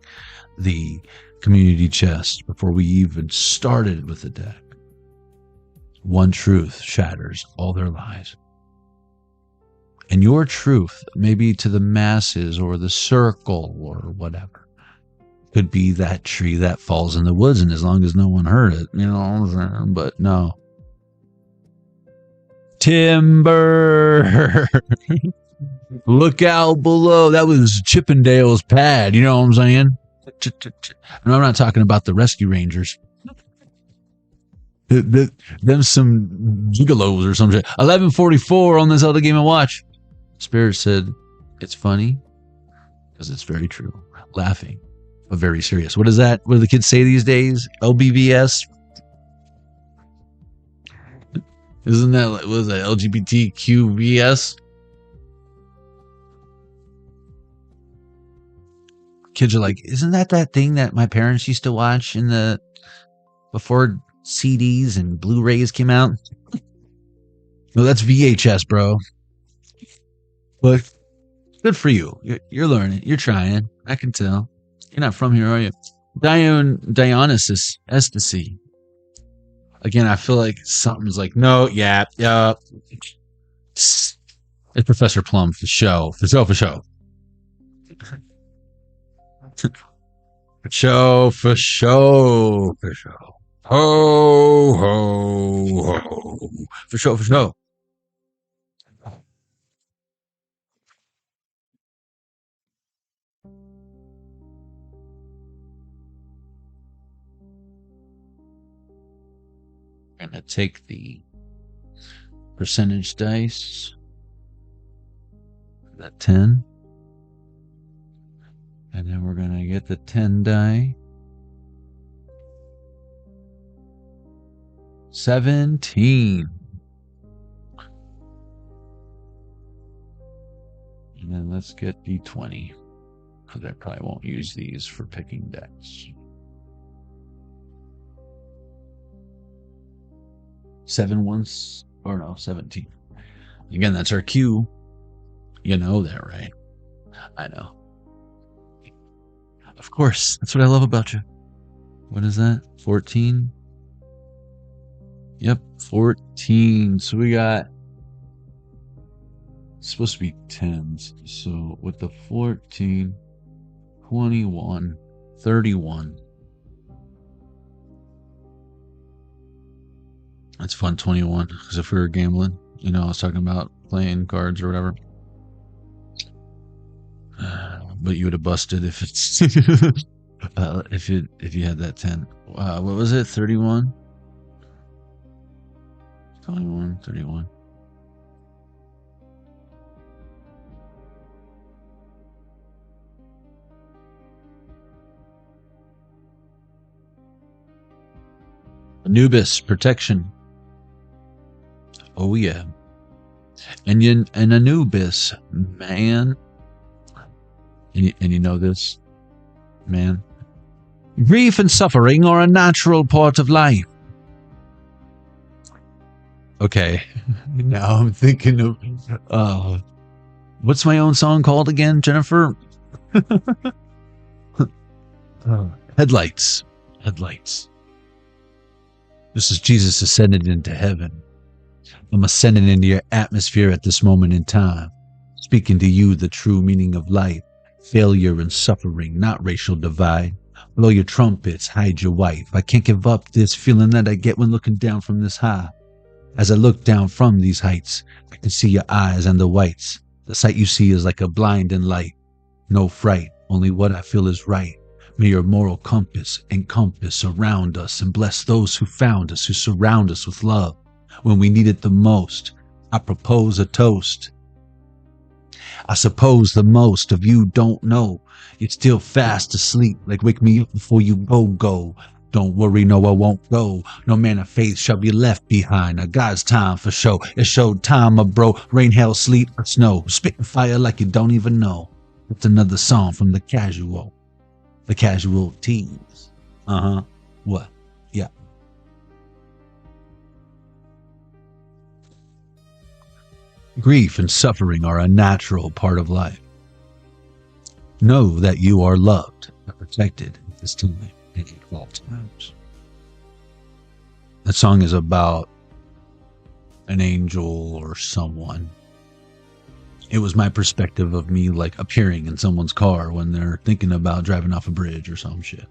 the community chest before we even started with the deck. One truth shatters all their lies. And your truth, maybe to the masses or the circle or whatever, could be that tree that falls in the woods, and as long as no one heard it, you know, but no. Timber! Look out below. That was Chippendale's pad, you know what I'm saying? And I'm not talking about the Rescue Rangers. Them some gigolos or some shit. 11:44 on this other Game & Watch. Spirit said, it's funny because it's very true. Laughing, but very serious. What is that? What do the kids say these days? LBVS? Isn't that, what is that? LGBTQVS? Kids are like, isn't that thing that my parents used to watch in the, before CDs and Blu-rays came out? No, that's VHS, bro. But good for you. You're learning. You're trying. I can tell. You're not from here, are you? Dionysus Ecstasy. Again, I feel like something's like, no, yeah. It's Professor Plum for show. For show. For show. Ho, ho, ho. For show. I'm going to take the percentage dice, that 10, and then we're going to get the 10 die. 17. And then let's get D20, because I probably won't use these for picking decks. 17. Again, that's our cue. You know that, right? I know. Of course. That's what I love about you. What is that? 14? Yep, 14. So we got, it's supposed to be 10s. So with the 14, 21, 31. That's fun, 21. Because if we were gambling, you know, I was talking about playing cards or whatever. But you would have busted if it's if you had that 10. What was it? 31? 21, 31. Anubis protection. Oh yeah. And Anubis, man. And you know this, man. Grief and suffering are a natural part of life. Okay, now I'm thinking of, what's my own song called again, Jennifer? Headlights. This is Jesus ascended into heaven. I'm ascending into your atmosphere at this moment in time, speaking to you the true meaning of life. Failure and suffering, not racial divide. Blow your trumpets, hide your wife. I can't give up this feeling that I get when looking down from this high. As I look down from these heights, I can see your eyes and the whites. The sight you see is like a blinding light. No fright, only what I feel is right. May your moral compass encompass around us and bless those who found us, who surround us with love. When we need it the most, I propose a toast. I suppose the most of you don't know. You're still fast asleep, like wake me up before you go. Don't worry, no, I won't go. No man of faith shall be left behind. A God's time for show. It's show time, my bro. Rain, hail, sleet, or snow. Spitting fire like you don't even know. It's another song from the casualties. What? Yeah. Grief and suffering are a natural part of life. Know that you are loved and protected at this time and at all times. That song is about an angel or someone. It was my perspective of me like appearing in someone's car when they're thinking about driving off a bridge or some shit.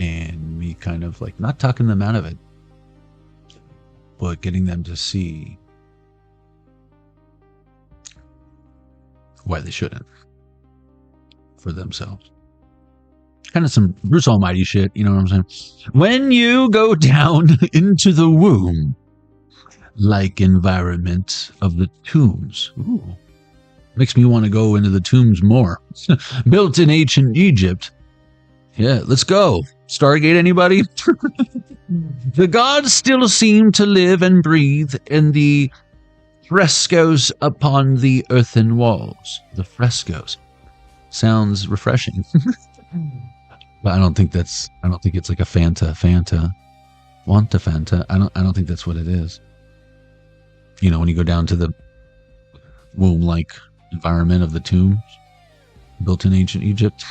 And me kind of like not talking them out of it, but getting them to see why they shouldn't for themselves. Kind of some Bruce Almighty shit, you know what I'm saying? When you go down into the womb, like environment of the tombs. Ooh. Makes me want to go into the tombs more. Built in ancient Egypt. Yeah, let's go. Stargate, anybody? The gods still seem to live and breathe in the frescoes upon the earthen walls. The frescoes. Sounds refreshing. But I don't think it's like a Fanta. I don't think that's what it is. You know, when you go down to the womb-like environment of the tombs built in ancient Egypt.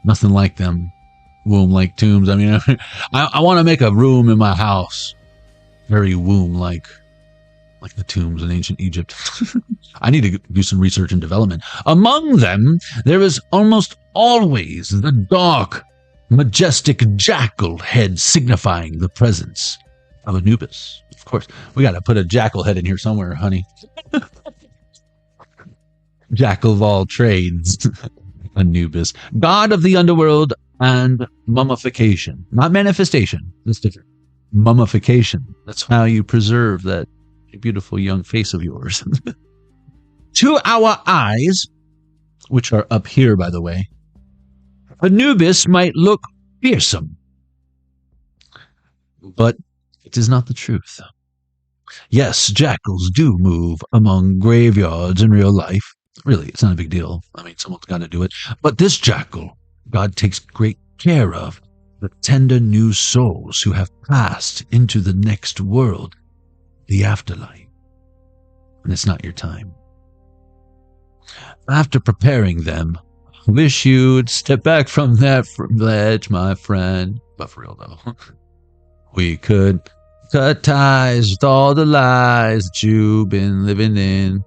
Nothing like them womb-like tombs. I mean, I want to make a room in my house very womb-like, like the tombs in ancient Egypt. I need to do some research and development. Among them, there is almost always the dark, majestic jackal head signifying the presence of Anubis. Of course, we got to put a jackal head in here somewhere, honey. Jackal of all trades. Anubis. God of the underworld and mummification. Not manifestation. That's different. Mummification. That's how you preserve that beautiful young face of yours. To our eyes, which are up here, by the way, Anubis might look fearsome. But it is not the truth. Yes, jackals do move among graveyards in real life. Really, it's not a big deal. I mean, someone's got to do it. But this jackal, God takes great care of the tender new souls who have passed into the next world, the afterlife. And it's not your time. After preparing them, I wish you'd step back from that ledge, my friend. But for real, though, we could cut ties with all the lies that you've been living in.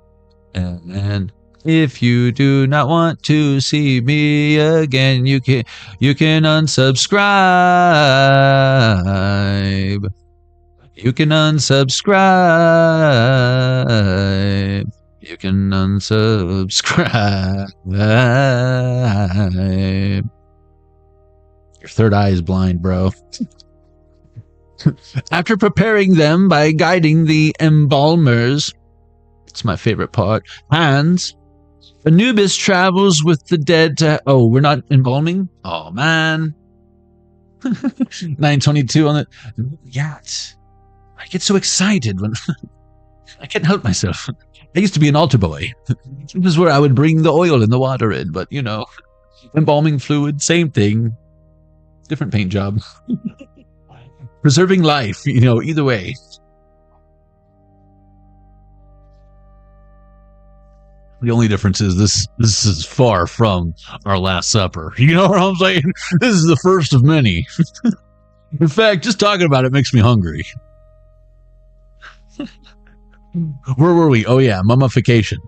And if you do not want to see me again, you can unsubscribe. You can unsubscribe. You can unsubscribe. Your third eye is blind, bro. After preparing them by guiding the embalmers, it's my favorite part, hands, Anubis travels with the dead to... Oh, we're not embalming? Oh, man. 922 on the... Yacht. I get so excited when... I can't help myself. I used to be an altar boy. This is where I would bring the oil and the water in, but, you know, embalming fluid, same thing. Different paint job. Preserving life, you know, either way. The only difference is this is far from our Last Supper. You know what I'm saying? This is the first of many. In fact, just talking about it makes me hungry. Where were we? Oh yeah, mummification.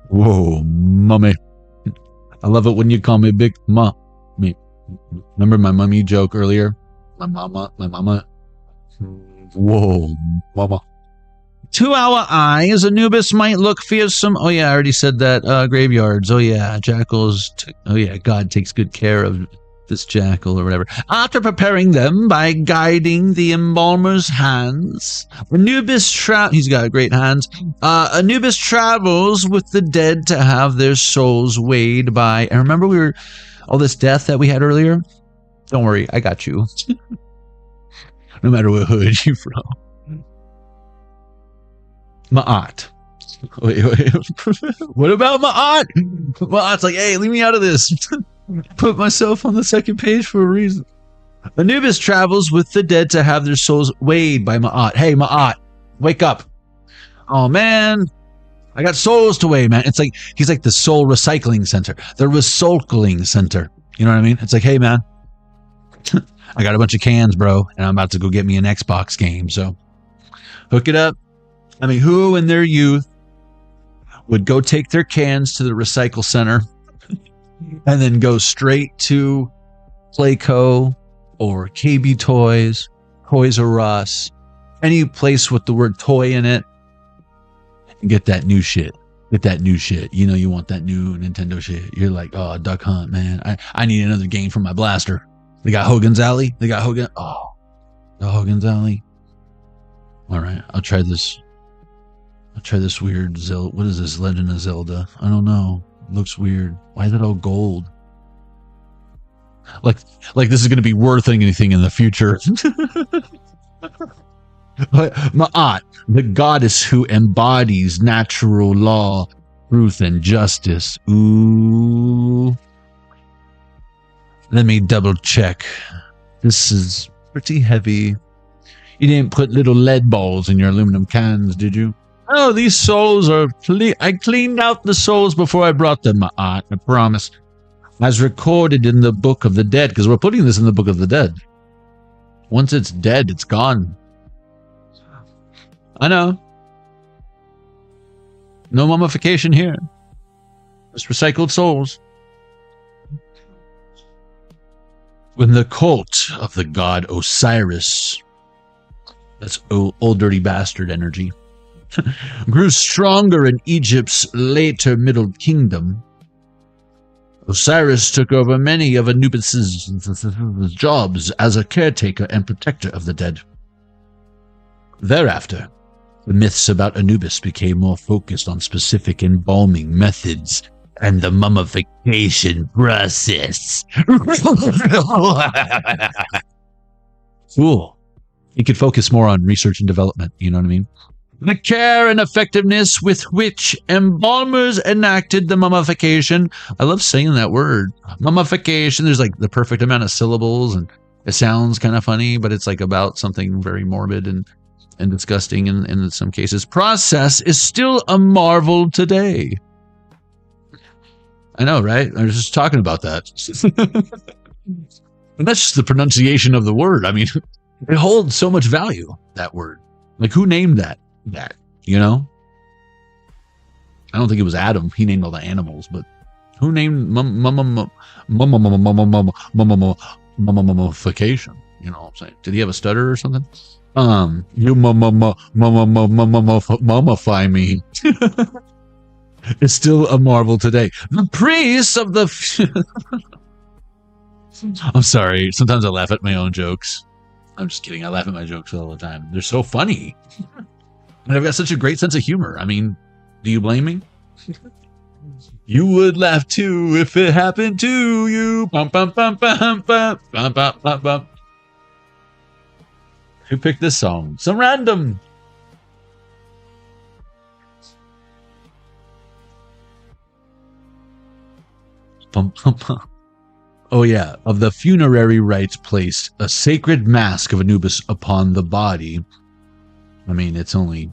Whoa, mommy. I love it when you call me Big Ma. Me. Remember my mummy joke earlier? My mama. Whoa, mama. 2-hour eyes. Anubis might look fearsome. Oh yeah, I already said that. Graveyards. Oh yeah, jackals. Oh yeah, God takes good care of this jackal or whatever. After preparing them by guiding the embalmer's hands, Anubis he's got great hands. Anubis travels with the dead to have their souls weighed by. And remember, all this death that we had earlier. Don't worry, I got you. No matter what hood you're from. Ma'at. Wait. What about Ma'at? Ma'at's like, hey, leave me out of this. Put myself on the second page for a reason. Anubis travels with the dead to have their souls weighed by Ma'at. Hey, Ma'at, wake up. Oh, man. I got souls to weigh, man. It's like, he's like the soul recycling center. The recycling center. You know what I mean? It's like, hey, man. I got a bunch of cans, bro, and I'm about to go get me an Xbox game, so hook it up. I mean, who in their youth would go take their cans to the recycle center and then go straight to Playco or KB Toys, Toys R Us, any place with the word toy in it, and get that new shit. Get that new shit. You know you want that new Nintendo shit. You're like, oh, Duck Hunt, man. I need another game for my blaster. They got Hogan's Alley. They got Hogan. Oh, the Hogan's Alley. All right, I'll try this. I'll try this weird Zelda. What is this? Legend of Zelda. I don't know. It looks weird. Why is it all gold? Like this is going to be worth anything in the future. Ma'at, the goddess who embodies natural law, truth, and justice. Ooh. Let me double check. This is pretty heavy. You didn't put little lead balls in your aluminum cans, did you? Oh, these souls are I cleaned out the souls before I brought them, Ma'at, I promise. As recorded in the Book of the Dead, because we're putting this in the Book of the Dead. Once it's dead, it's gone. I know. No mummification here. Just recycled souls. When the cult of the god Osiris, that's old dirty bastard energy, grew stronger in Egypt's later Middle Kingdom, Osiris took over many of Anubis's jobs as a caretaker and protector of the dead. Thereafter, the myths about Anubis became more focused on specific embalming methods and the mummification process. Cool. He could focus more on research and development, you know what I mean? The care and effectiveness with which embalmers enacted the mummification. I love saying that word. Mummification, there's like the perfect amount of syllables, and it sounds kind of funny, but it's like about something very morbid and disgusting in some cases. Process is still a marvel today. I know, right? I was just talking about that. And that's just the pronunciation of the word. I mean, it holds so much value, that word. Like, who named that, you know? I don't think it was Adam. He named all the animals, but who named mummification? You know what I'm saying? Did he have a stutter or something? You mummify me. It's still a marvel today. The priests of the... I'm sorry. Sometimes I laugh at my own jokes. I'm just kidding. I laugh at my jokes all the time. They're so funny. And I've got such a great sense of humor. I mean, do you blame me? You would laugh too if it happened to you. Bum, bum, bum, bum, bum, bum, bum, bum, bum. Who picked this song? Some random. Bum, bum, bum. Oh yeah, of the funerary rites placed a sacred mask of Anubis upon the body. I mean, it's only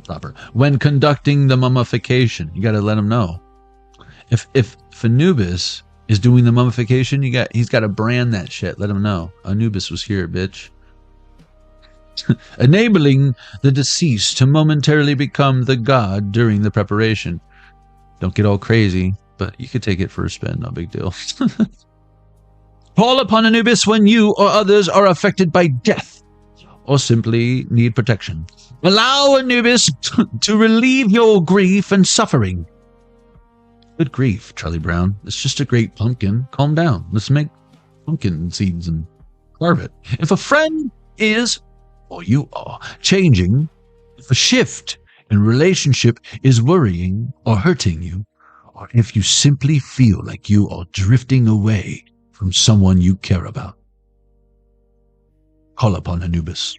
proper when conducting the mummification. You got to let him know. If Anubis is doing the mummification, he's got to brand that shit. Let him know. Anubis was here, bitch. enabling the deceased to momentarily become the god during the preparation. Don't get all crazy, but you could take it for a spin, no big deal. Call upon Anubis when you or others are affected by death or simply need protection. Allow Anubis to relieve your grief and suffering. Good grief, Charlie Brown. It's just a great pumpkin. Calm down. Let's make pumpkin seeds and carve it. If a friend is, or you are, changing, if a shift in relationship is worrying or hurting you, or if you simply feel like you are drifting away from someone you care about, call upon Anubis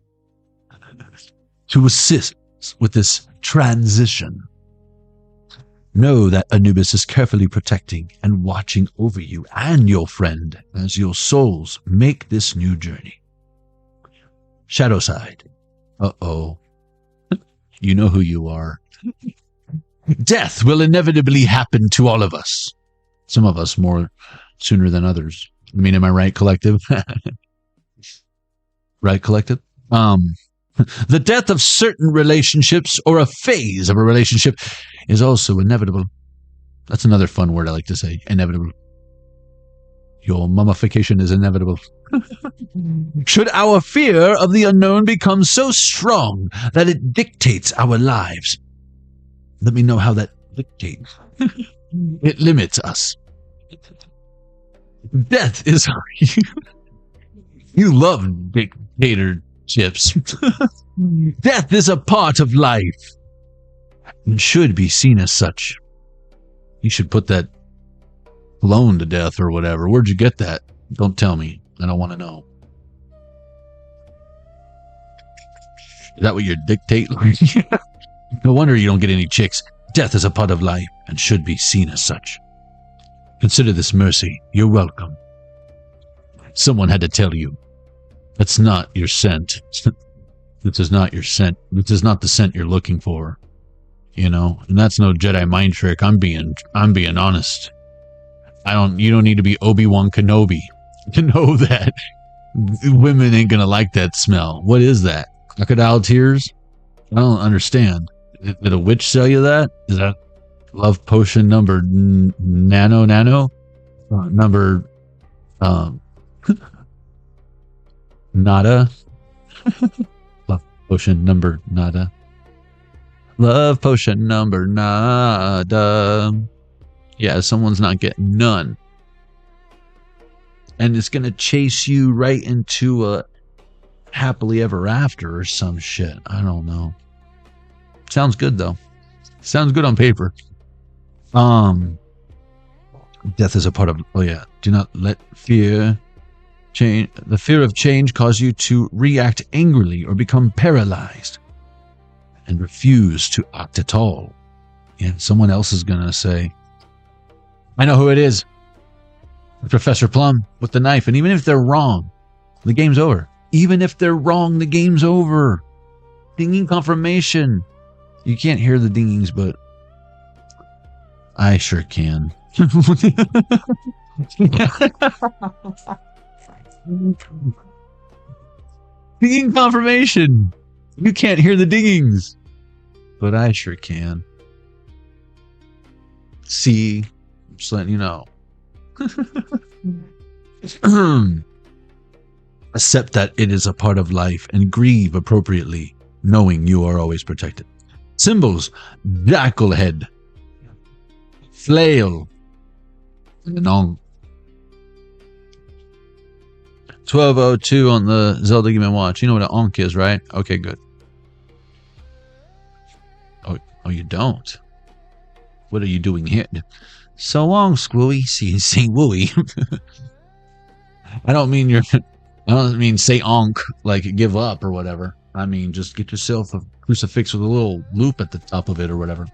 to assist with this transition. Know that Anubis is carefully protecting and watching over you and your friend as your souls make this new journey. Shadow side. Uh-oh. You know who you are. Death will inevitably happen to all of us. Some of us more sooner than others. I mean, am I right, collective? Right, collective? The death of certain relationships or a phase of a relationship is also inevitable. That's another fun word I like to say. Inevitable. Your mummification is inevitable. Should our fear of the unknown become so strong that it dictates our lives, let me know how that dictates. It limits us. Death is... You love dictatorships. Death is a part of life and should be seen as such. You should put that blown to death or whatever. Where'd you get that? Don't tell me. I don't want to know. Is that what your dictate? No wonder you don't get any chicks. Death is a part of life and should be seen as such. Consider this mercy. You're welcome. Someone had to tell you. That's not your scent. This is not your scent. This is not the scent you're looking for. You know, and that's no Jedi mind trick. I'm being honest. You don't need to be Obi-Wan Kenobi to know that women ain't gonna like that smell. What is that? Crocodile tears? I don't understand. Did a witch sell you that? Is that love potion number nano? Number nada? Love potion number nada. Love potion number nada. Yeah, someone's not getting none. And it's going to chase you right into a happily ever after or some shit. I don't know. Sounds good, though. Sounds good on paper. Death is a part of... Oh, yeah. Do not let fear change. The fear of change cause you to react angrily or become paralyzed and refuse to act at all. Yeah, someone else is going to say, I know who it is. Professor Plum with the knife. And even if they're wrong, the game's over. Even if they're wrong, the game's over. Dinging confirmation. You can't hear the dingings, but I sure can. Dinging confirmation. You can't hear the dingings, but I sure can. See, I'm just letting you know. Accept that it is a part of life and grieve appropriately, knowing you are always protected. Symbols: jackal head, flail, and an onk. 1202 on the Zelda Game & Watch. You know what an onk is, right? Okay, good. Oh, you don't? What are you doing here? So long, Squooey. See wooey. I don't mean say onk, like give up or whatever. I mean, just get yourself a crucifix with a little loop at the top of it or whatever.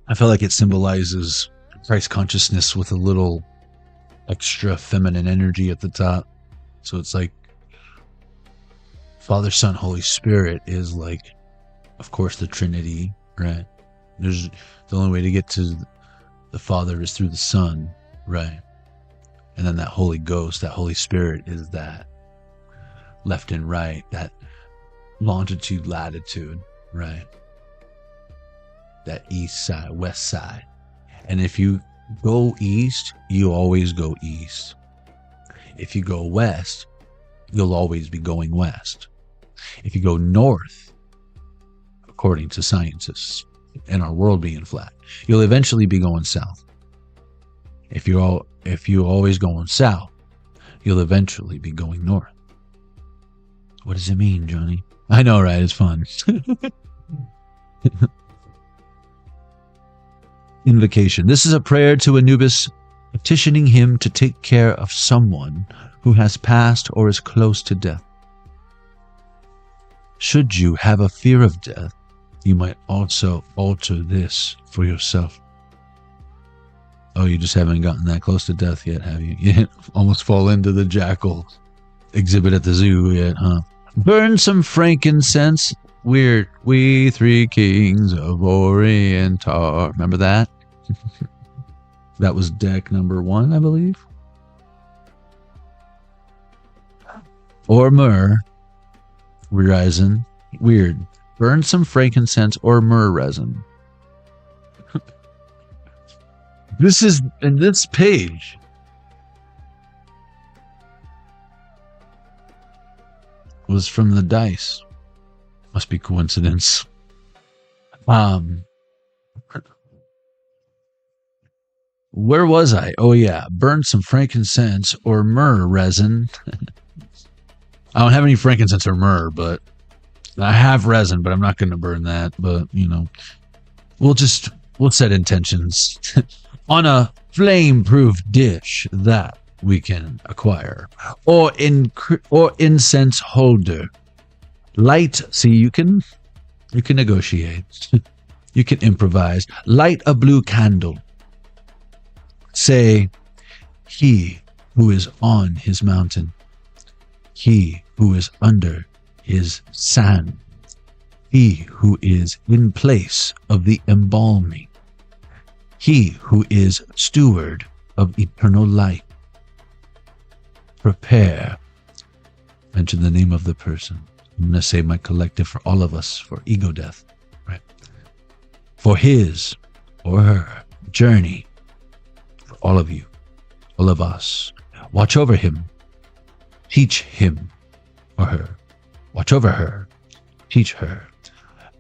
I feel like it symbolizes Christ consciousness with a little extra feminine energy at the top. So it's like Father, Son, Holy Spirit is like, of course, the Trinity, right? There's the only way to get to the Father is through the Son, right? And then that Holy Ghost, that Holy Spirit is that left and right, that longitude, latitude, right? That east side, west side. And if you go east, you always go east. If you go west, you'll always be going west. If you go north, according to scientists and our world being flat, you'll eventually be going south. If you're always going south, you'll eventually be going north. What does it mean, Johnny? I know, right? It's fun. Invocation. This is a prayer to Anubis, petitioning him to take care of someone who has passed or is close to death. Should you have a fear of death, you might also alter this for yourself. Oh, you just haven't gotten that close to death yet, have you? You almost fall into the jackal exhibit at the zoo yet, huh? Burn some frankincense. We're we three kings of Orient are. Remember that? That was deck number 1, I believe. Or myrrh resin. Weird. Burn some frankincense or myrrh resin. This is in this page. Was from the dice. Must be coincidence. Where was I? Oh yeah, burn some frankincense or myrrh resin. I don't have any frankincense or myrrh, but I have resin, but I'm not going to burn that. But you know, we'll set intentions on a flame-proof dish that we can acquire, or incense holder. Light. See, you can negotiate. You can improvise. Light a blue candle. Say, he who is on his mountain, he who is under his sand, he who is in place of the embalming, he who is steward of eternal light. Prepare. Mention the name of the person. I'm going to say my collective for all of us, for ego death, right? For his or her journey, for all of you, all of us. Watch over him. Teach him or her. Watch over her. Teach her.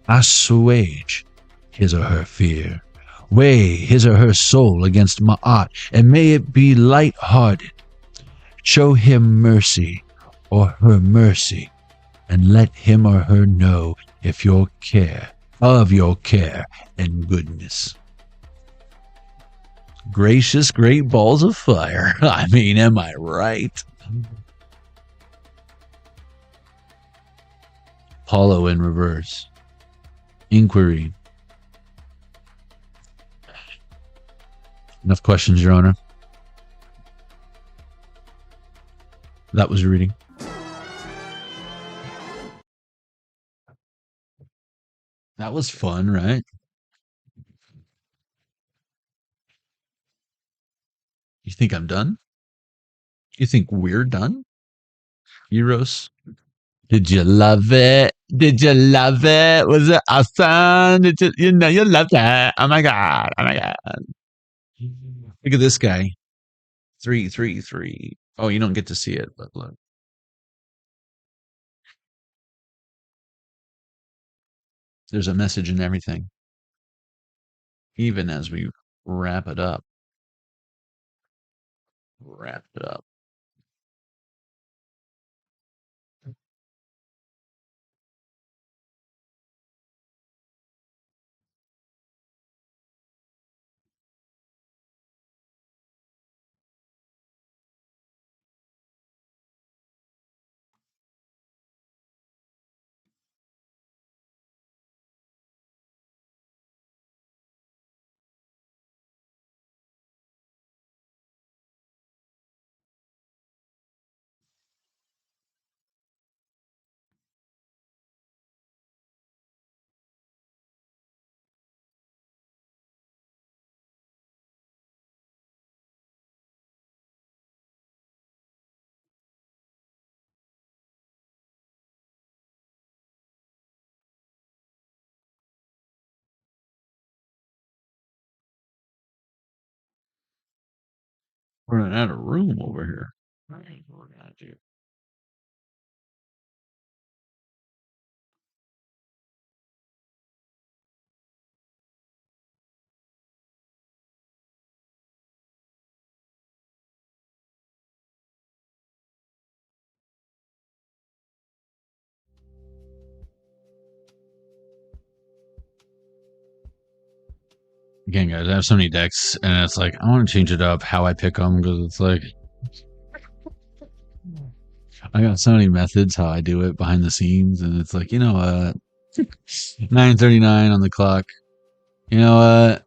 Assuage his or her fear. Weigh his or her soul against Ma'at, and may it be light-hearted. Show him mercy or her mercy, and let him or her know of your care and goodness. Gracious great balls of fire. I mean, am I right? Apollo in reverse. Inquiry. Enough questions, Your Honor. That was your reading. That was fun, right? You think I'm done? You think we're done? Euros. Did you love it? Did you love it? Was it awesome? Did you loved it? Oh my god. Oh my god. Look at this guy. 333. Oh, you don't get to see it, but look. There's a message in everything. Even as we wrap it up. Wrap it up. Running out of room over here. All right, what we're gonna do. Again, guys, I have so many decks, and it's like I want to change it up how I pick them because it's like I got so many methods how I do it behind the scenes, and it's like 9:39 on the clock. You know what?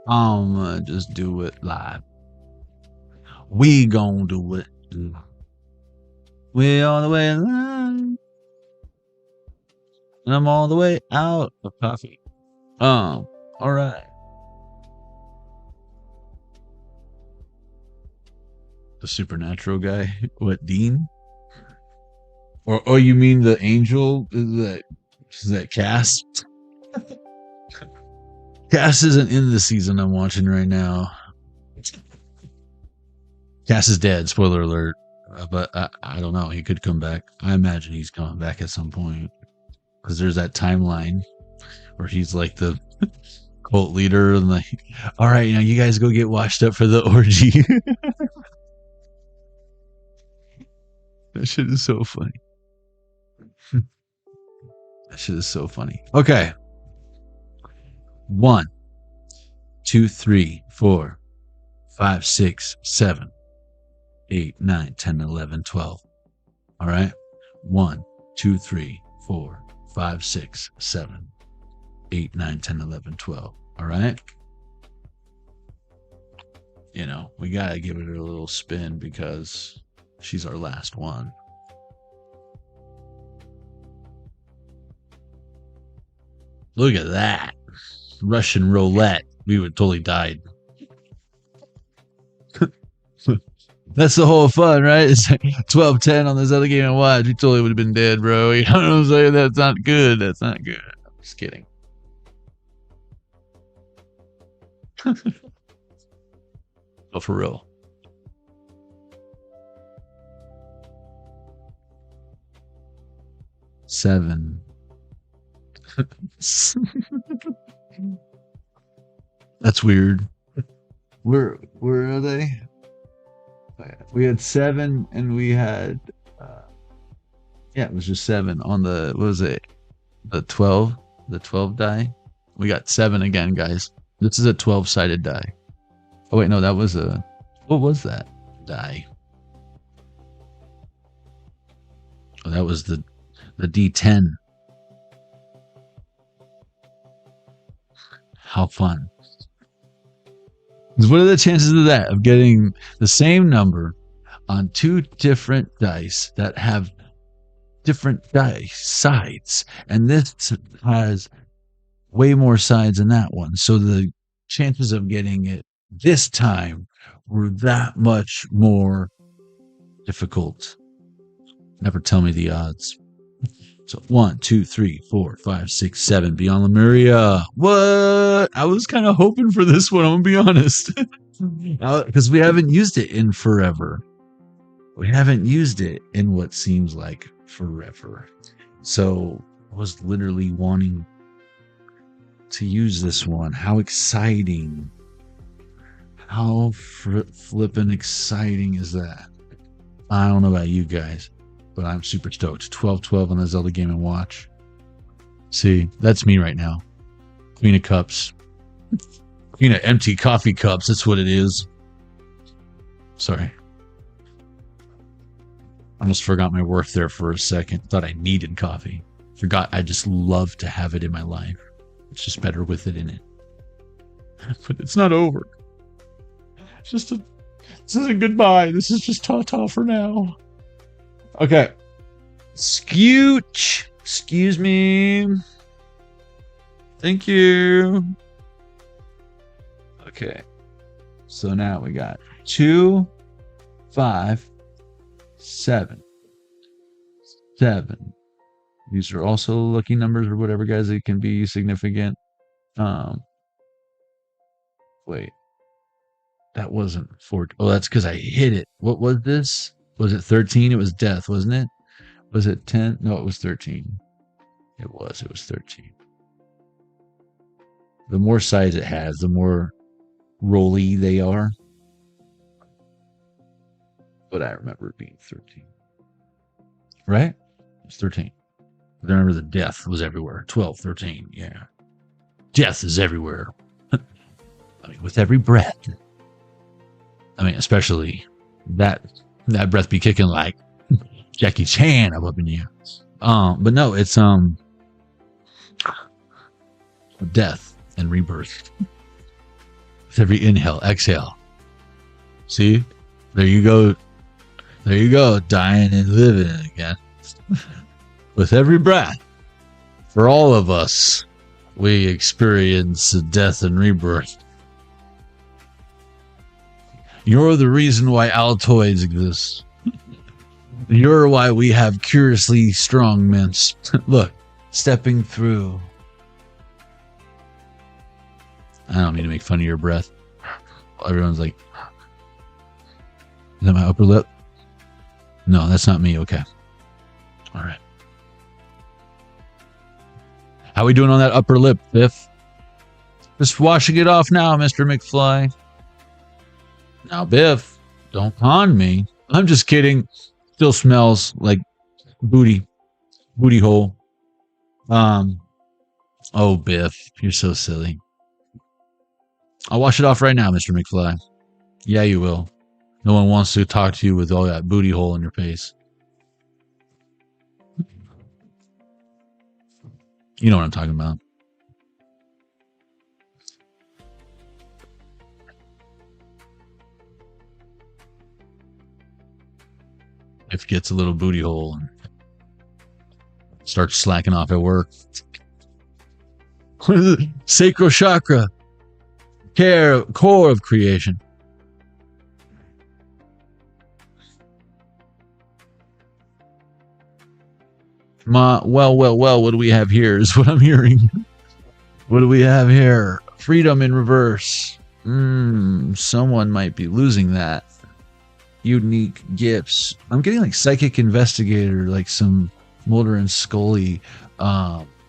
I'm gonna just do it live. We gonna do it. We all the way live, and I'm all the way out of coffee. All right. The supernatural guy. What, Dean? Or oh, you mean the angel? Is that Cass? Cass isn't in the season I'm watching right now. Cass is dead. Spoiler alert. But I don't know. He could come back. I imagine he's coming back at some point because there's that timeline where he's like the cult leader and like, all right, now you guys go get washed up for the orgy. That shit is so funny. That shit is so funny. Okay. 1, 2, 3, 4, 5, 6, 7, 8, 9, 10, 11, 12. All right. 1, 2, 3, 4, 5, 6, 7, 8, 9, 10, 11, 12. All right. We got to give it a little spin because she's our last one. Look at that. Russian roulette. We would totally died. That's the whole fun, right? It's like 12-10 on this other game and watch. We totally would have been dead, bro. You know what I'm saying? That's not good. That's not good. I'm just kidding. Oh, for real. Seven. That's weird. Where are they? We had 7 and we had it was just 7 on the what was it? The 12 die. We got 7 again, guys. This is a 12-sided die. Oh wait, no, that was what was that die? Oh, that was the D10. How fun. What are the chances of that? Of getting the same number on 2 different dice that have different dice sides. And this has way more sides than that one. So the chances of getting it this time were that much more difficult. Never tell me the odds. So 1, 2, 3, 4, 5, 6, 7. Beyond Lemuria. What? I was kind of hoping for this one. I'm gonna be honest, because we haven't used it in forever. We haven't used it in what seems like forever. So I was literally wanting to use this one. How exciting! How flippin' exciting is that? I don't know about you guys, but I'm super stoked. 12-12 on the Zelda Game & Watch. See, that's me right now. Queen of Cups. Queen of empty coffee cups. That's what it is. Sorry. Almost forgot my worth there for a second. Thought I needed coffee. Forgot I just love to have it in my life. It's just better with it in it. But it's not over. This isn't goodbye. This is just ta-ta for now. Okay. Scooch. Excuse me. Thank you. Okay. So now we got 2, 5, 7. 7. These are also lucky numbers or whatever, guys. It can be significant. Wait. That wasn't 14. Oh, that's because I hit it. What was this? Was it 13? It was death, wasn't it? Was it 10? No, it was 13. It was 13. The more sides it has, the more rolly they are. But I remember it being 13. Right? It was 13. I remember the death was everywhere. 12, 13, yeah. Death is everywhere. I mean, with every breath. I mean, especially that breath be kicking like Jackie Chan up in you. But no, it's death and rebirth. With every inhale, exhale. See? There you go. There you go. Dying and living again. With every breath. For all of us, we experience death and rebirth. You're the reason why Altoids exist. You're why we have curiously strong mints. Look, stepping through. I don't mean to make fun of your breath. Everyone's like, is that my upper lip? No, that's not me. Okay. All right. How we doing on that upper lip, Biff? Just washing it off now, Mr. McFly. Now, Biff, don't con me. I'm just kidding. Still smells like booty hole. Oh, Biff, you're so silly. I'll wash it off right now, Mr. McFly. Yeah, you will. No one wants to talk to you with all that booty hole in your face. You know what I'm talking about. If gets a little booty hole and starts slacking off at work. Sacral chakra. Core of creation. Well, what do we have here is what I'm hearing. What do we have here? Freedom in reverse. Someone might be losing that. Unique gifts. I'm getting like Psychic Investigator, like some Mulder and Scully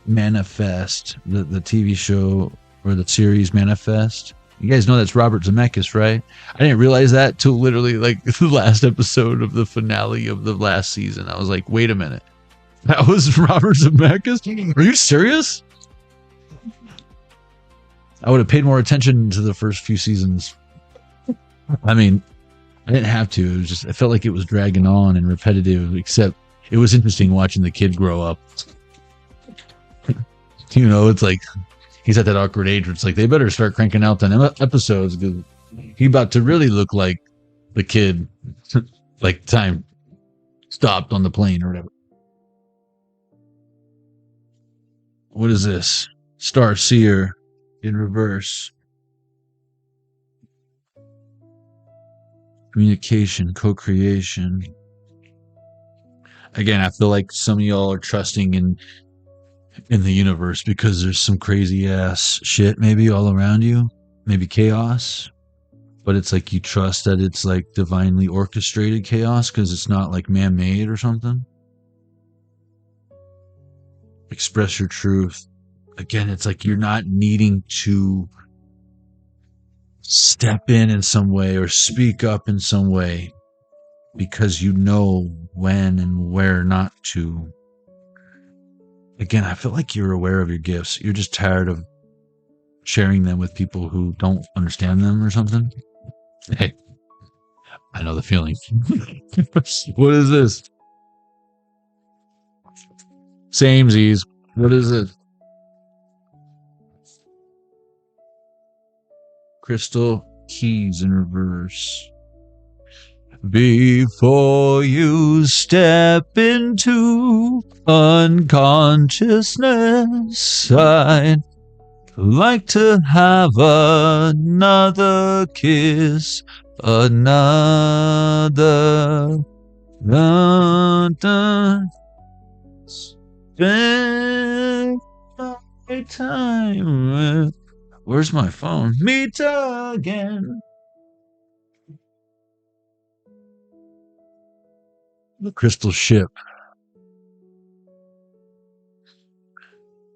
Manifest, the TV show or the series Manifest. You guys know that's Robert Zemeckis, right? I didn't realize that till literally like the last episode of the finale of the last season. I was like, wait a minute. That was Robert Zemeckis? Are you serious? I would have paid more attention to the first few seasons. I mean, I didn't have to. It was just, I felt like it was dragging on and repetitive, except it was interesting watching the kid grow up. You know, it's like he's at that awkward age where it's like they better start cranking out them episodes because he's about to really look like the kid, like time stopped on the plane or whatever. What is this? Star Seer in reverse. Communication, co-creation. Again, I feel like some of y'all are trusting in the universe because there's some crazy ass shit maybe all around you. Maybe chaos. But it's like you trust that it's like divinely orchestrated chaos because it's not like man-made or something. Express your truth. Again, it's like you're not needing to step in some way or speak up in some way because you know when and where not to. Again, I feel like you're aware of your gifts. You're just tired of sharing them with people who don't understand them or something. Hey, I know the feeling. What is this? Samesies. What is it? Crystal keys in reverse. Before you step into unconsciousness, I'd like to have another kiss, another spend my time with. Where's my phone? Meet again. The Crystal Ship.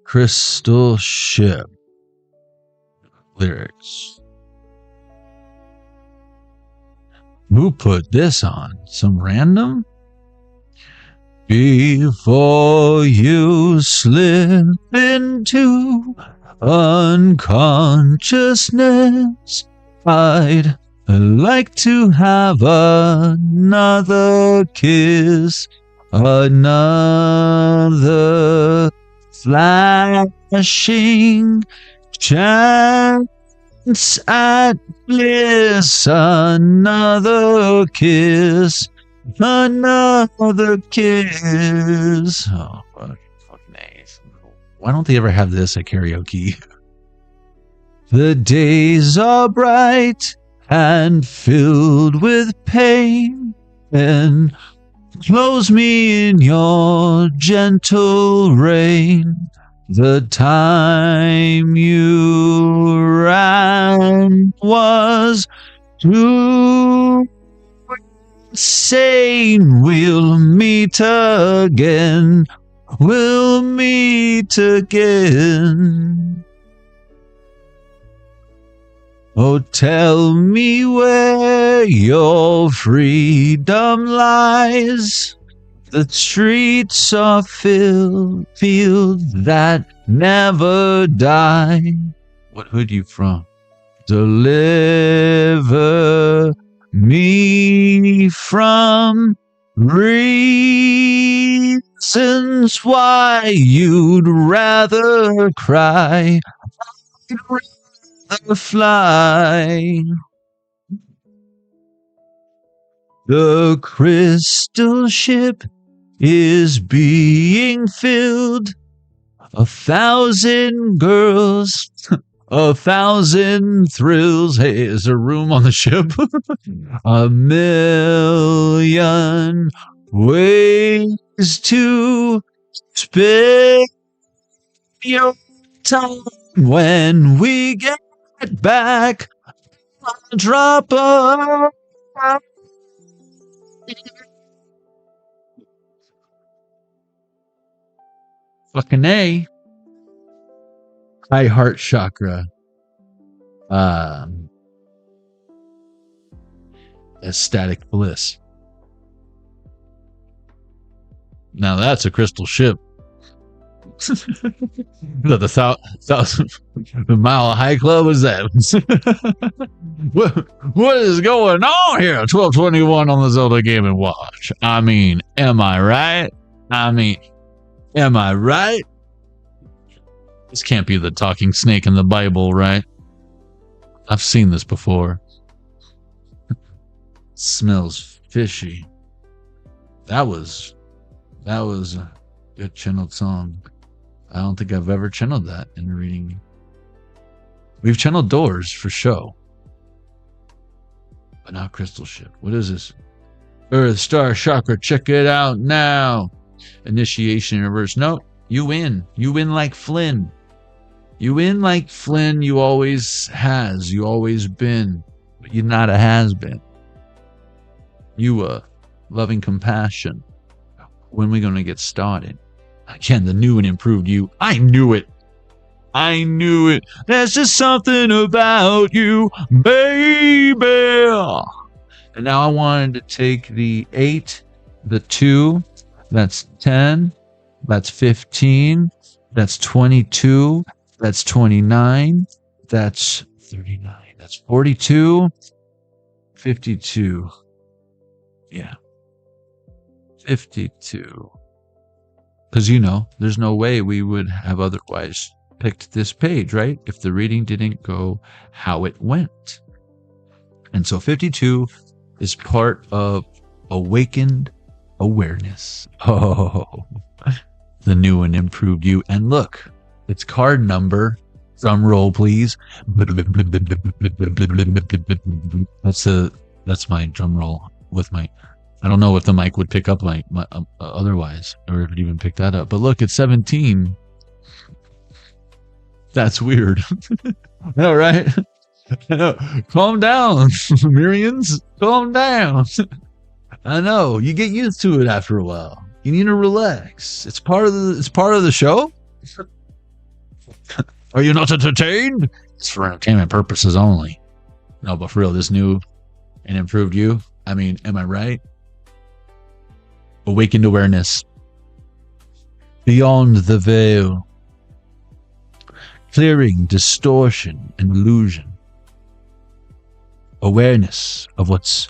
Crystal Ship. Lyrics. Who put this on? Some random? Before you slip into unconsciousness, I'd like to have another kiss, another flashing chance at bliss, another kiss, another kiss. Oh, fucking nice. Why don't they ever have this at karaoke? The days are bright and filled with pain, and close me in your gentle rain. The time you ran was too insane. We'll meet again. We'll meet again. Oh, tell me where your freedom lies. The streets are filled, fields that never die. What hood you from? Deliver me from reasons why you'd rather cry. I'd rather fly. The crystal ship is being filled. 1,000 girls, 1,000 thrills. Hey, is there room on the ship? 1,000,000 ways to spend your time. When we get back, I'll drop a fucking A. High heart chakra. Ecstatic bliss. Now that's a crystal ship. The 1,000 high club was that? what is going on here? 1221 on the Zelda Game & Watch. I mean, am I right? Am I right? This can't be the talking snake in the Bible, right? I've seen this before. Smells fishy. That was a good channeled song. I don't think I've ever channeled that in a reading. We've channeled Doors for show, but not Crystal Ship. What is this? Earth Star Chakra. Check it out now. Initiation in reverse. No, you win. You win like Flynn. You win like Flynn. You always has. You always been. But you're not a has been. You loving compassion. When we gonna get started? Again, the new and improved you. I knew it. I knew it. There's just something about you, baby. And now I wanted to take the 8, the 2, that's 10, that's 15, that's 22, that's 29, that's 39, that's 42, 52. Yeah. 52. Because, there's no way we would have otherwise picked this page, right? If the reading didn't go how it went. And so 52 is part of awakened awareness. Oh, the new and improved you. And look, it's card number. Drum roll, please. That's my drum roll with my... I don't know if the mic would pick up my otherwise, or if it even picked that up. But look, it's 17. That's weird. No, right? Calm down, Mirians. Calm down. I know. You get used to it after a while. You need to relax. It's part of the show. Are you not entertained? It's for entertainment purposes only. No, but for real, this new and improved you. I mean, am I right? Awakened awareness. Beyond the veil. Clearing distortion and illusion. Awareness of what's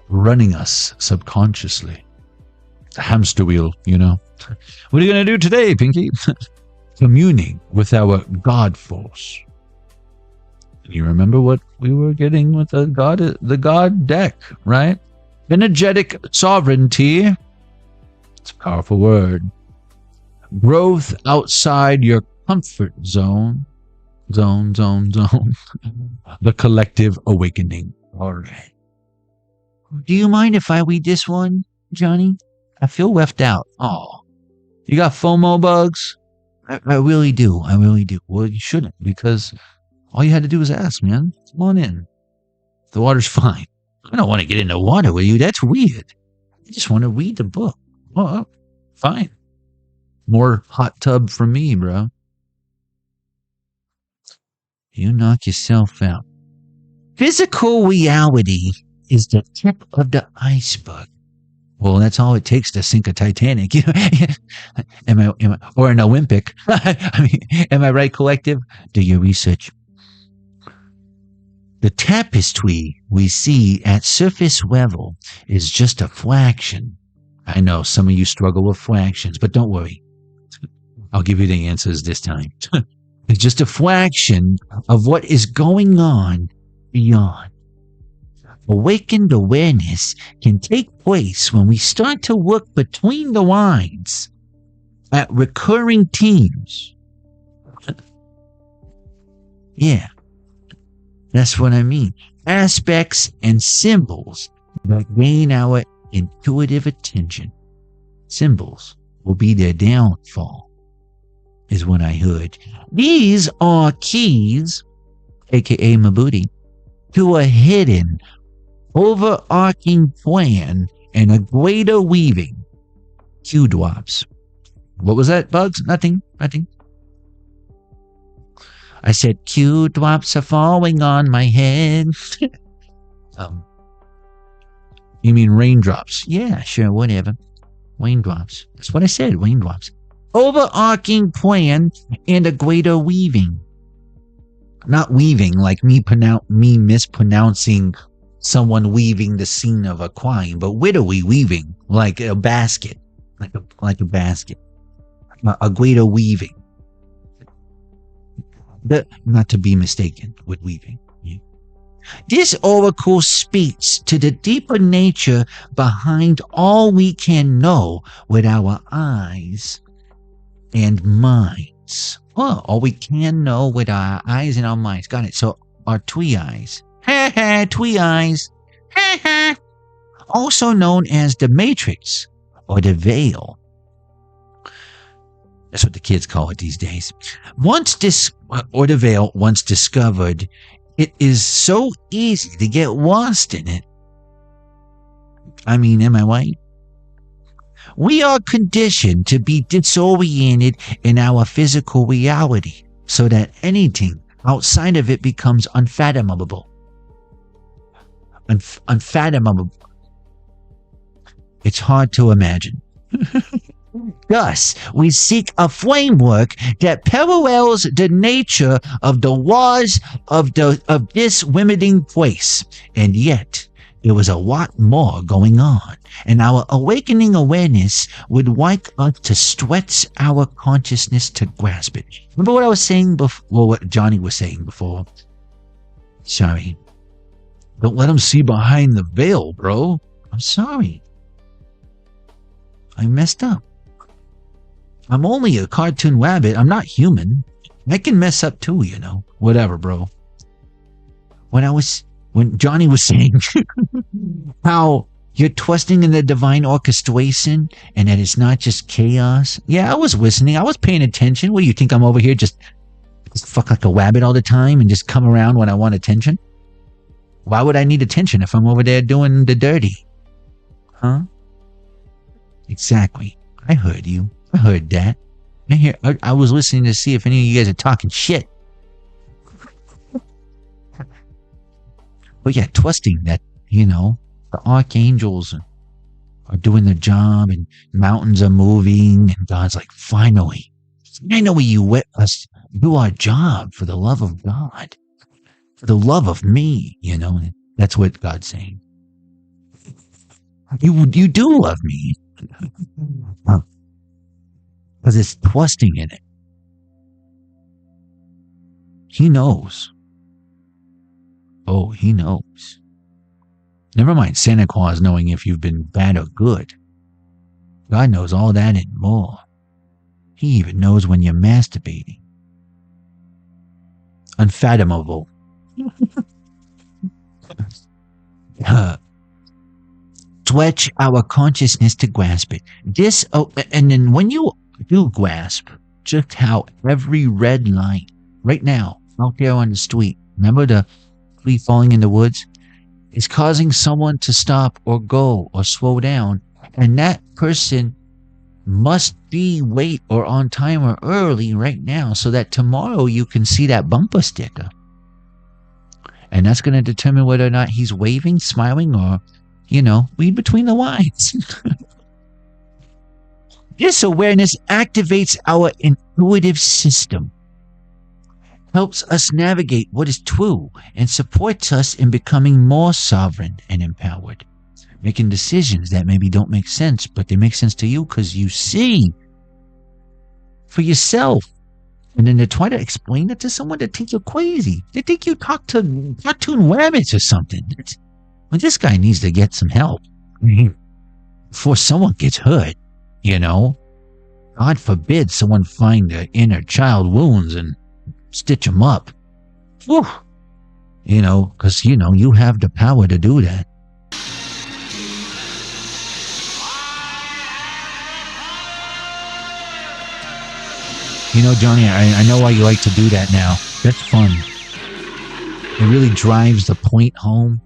running us subconsciously. The hamster wheel, you know. What are you going to do today, Pinky? Communing with our God force. You remember what we were getting with the God deck, right? Energetic sovereignty. It's a powerful word. Growth outside your comfort zone. Zone. The collective awakening. All right. Do you mind if I read this one, Johnny? I feel left out. Oh, you got FOMO bugs? I really do. Well, you shouldn't, because all you had to do was ask, man. Come on in. The water's fine. I don't want to get in the water with you. That's weird. I just want to read the book. Oh, fine. More hot tub for me, bro. You knock yourself out. Physical reality is the tip of the iceberg. Well, that's all it takes to sink a Titanic. You know? Am I, or an Olympic. I mean, am I right, collective? Do your research. The tapestry we see at surface level is just a fraction. I know some of you struggle with fractions, but don't worry. I'll give you the answers this time. It's just a fraction of what is going on beyond. Awakened awareness can take place when we start to look between the lines at recurring themes. Yeah, that's what I mean. Aspects and symbols that gain our intuitive attention. Symbols will be their downfall, is what I heard. These are keys, aka my booty, to a hidden, overarching plan and a greater weaving. Q drops. What was that, Bugs? Nothing. I said Q drops are falling on my head. You mean raindrops? Yeah, sure, whatever. Raindrops. That's what I said, raindrops. Overarching plan and a greater weaving. Not weaving like me mispronouncing someone weaving the scene of a crime, but widowy weaving, like a basket, like a basket, a greater weaving. Not to be mistaken with weaving. Yeah. This oracle speaks to the deeper nature behind all we can know with our eyes and minds. Well, all we can know with our eyes and our minds. Got it. So our twee eyes. Twee eyes. Also known as the matrix or the veil. That's what the kids call it these days. Once discovered, it is so easy to get lost in it. I mean, am I right? We are conditioned to be disoriented in our physical reality so that anything outside of it becomes unfathomable. Unfathomable. It's hard to imagine. Thus, we seek a framework that parallels the nature of the laws of this limiting place. And yet, there was a lot more going on. And our awakening awareness would like us to stretch our consciousness to grasp it. Remember what I was saying before? Well, what Johnny was saying before. Sorry. Don't let them see behind the veil, bro. I'm sorry. I messed up. I'm only a cartoon rabbit. I'm not human. I can mess up too, you know. Whatever, bro. When Johnny was saying how you're trusting in the divine orchestration and that it's not just chaos. Yeah, I was listening. I was paying attention. What do you think? I'm over here just fuck like a rabbit all the time and just come around when I want attention? Why would I need attention if I'm over there doing the dirty? Huh? Exactly. I heard you. I heard that. I was listening to see if any of you guys are talking shit. But yeah, trusting that, the archangels are doing their job and mountains are moving and God's like, finally you let us do our job for the love of God, for the love of me, That's what God's saying. You do love me. Because it's trusting in it. He knows. Oh, he knows. Never mind Santa Claus knowing if you've been bad or good. God knows all that and more. He even knows when you're masturbating. Unfathomable. Stretch our consciousness to grasp it. And then when you do grasp just how every red light right now out there on the street, remember the tree falling in the woods, is causing someone to stop or go or slow down, and that person must be late or on time or early right now so that tomorrow you can see that bumper sticker. And that's going to determine whether or not he's waving, smiling, or, read between the lines. This awareness activates our intuitive system, helps us navigate what is true, and supports us in becoming more sovereign and empowered, making decisions that maybe don't make sense, but they make sense to you because you see for yourself. And then they try to explain it to someone that think you're crazy. They think you talk to cartoon rabbits or something. Well, this guy needs to get some help before someone gets hurt, God forbid someone find their inner child wounds and stitch them up. Whew. Because, you have the power to do that. Johnny, I know why you like to do that now. That's fun. It really drives the point home.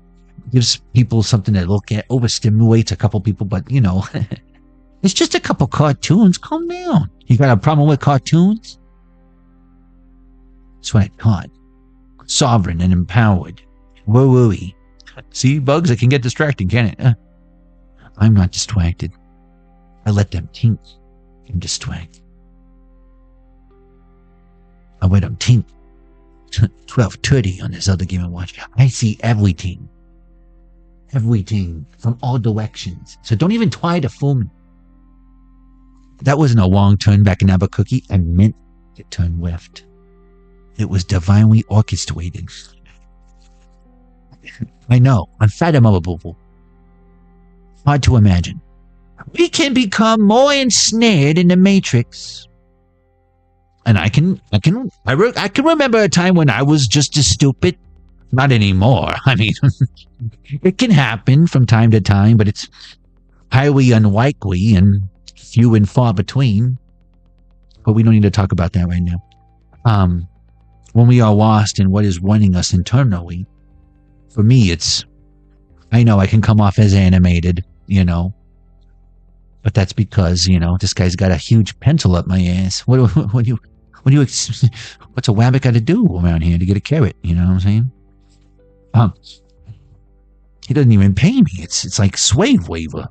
Gives people something to look at. Overstimulates a couple people, but, it's just a couple cartoons. Calm down. You got a problem with cartoons? That's what I taught. Sovereign and empowered. Woo-woo-y. See, Bugs, it can get distracting, can it? I'm not distracted. I let them think and distract. I let them think. 12:30 on this other Game & Watch. I see everything. Everything from all directions. So don't even try to fool me. That wasn't a long turn back in Albuquerque. I meant to turn left. It was divinely orchestrated. I know. Unfathomable. Hard to imagine. We can become more ensnared in the Matrix. And I can remember a time when I was just as stupid. Not anymore. I mean, it can happen from time to time, but it's highly unlikely and few and far between. But we don't need to talk about that right now. When we are lost in what is running us internally, for me, I know I can come off as animated, but that's because, this guy's got a huge pencil up my ass. What's a rabbit got to do around here to get a carrot? You know what I'm saying? He doesn't even pay me. It's like slave waiver.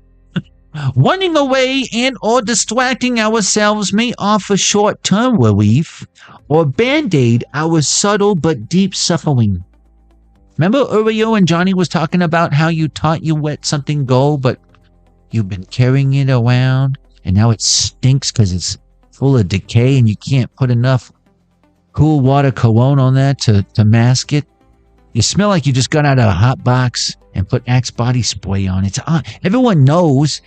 Running away and or distracting ourselves may offer short-term relief or band-aid our subtle but deep suffering. Remember Uriel and Johnny was talking about how you thought you let something go, but you've been carrying it around and now it stinks because it's full of decay and you can't put enough cool water cologne on that to mask it. You smell like you just got out of a hot box and put Axe body spray on. It's on. Everyone knows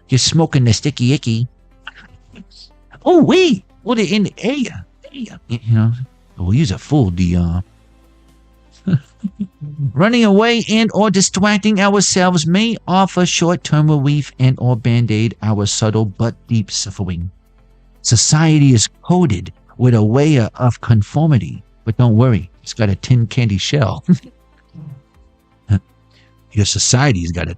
you're smoking the sticky icky. Oh wait, what in the air? We'll use a full DR. Running away and or distracting ourselves may offer short-term relief and or band-aid our subtle but deep suffering. Society is coded with a layer of conformity, but don't worry, it's got a tin candy shell. Your society's got a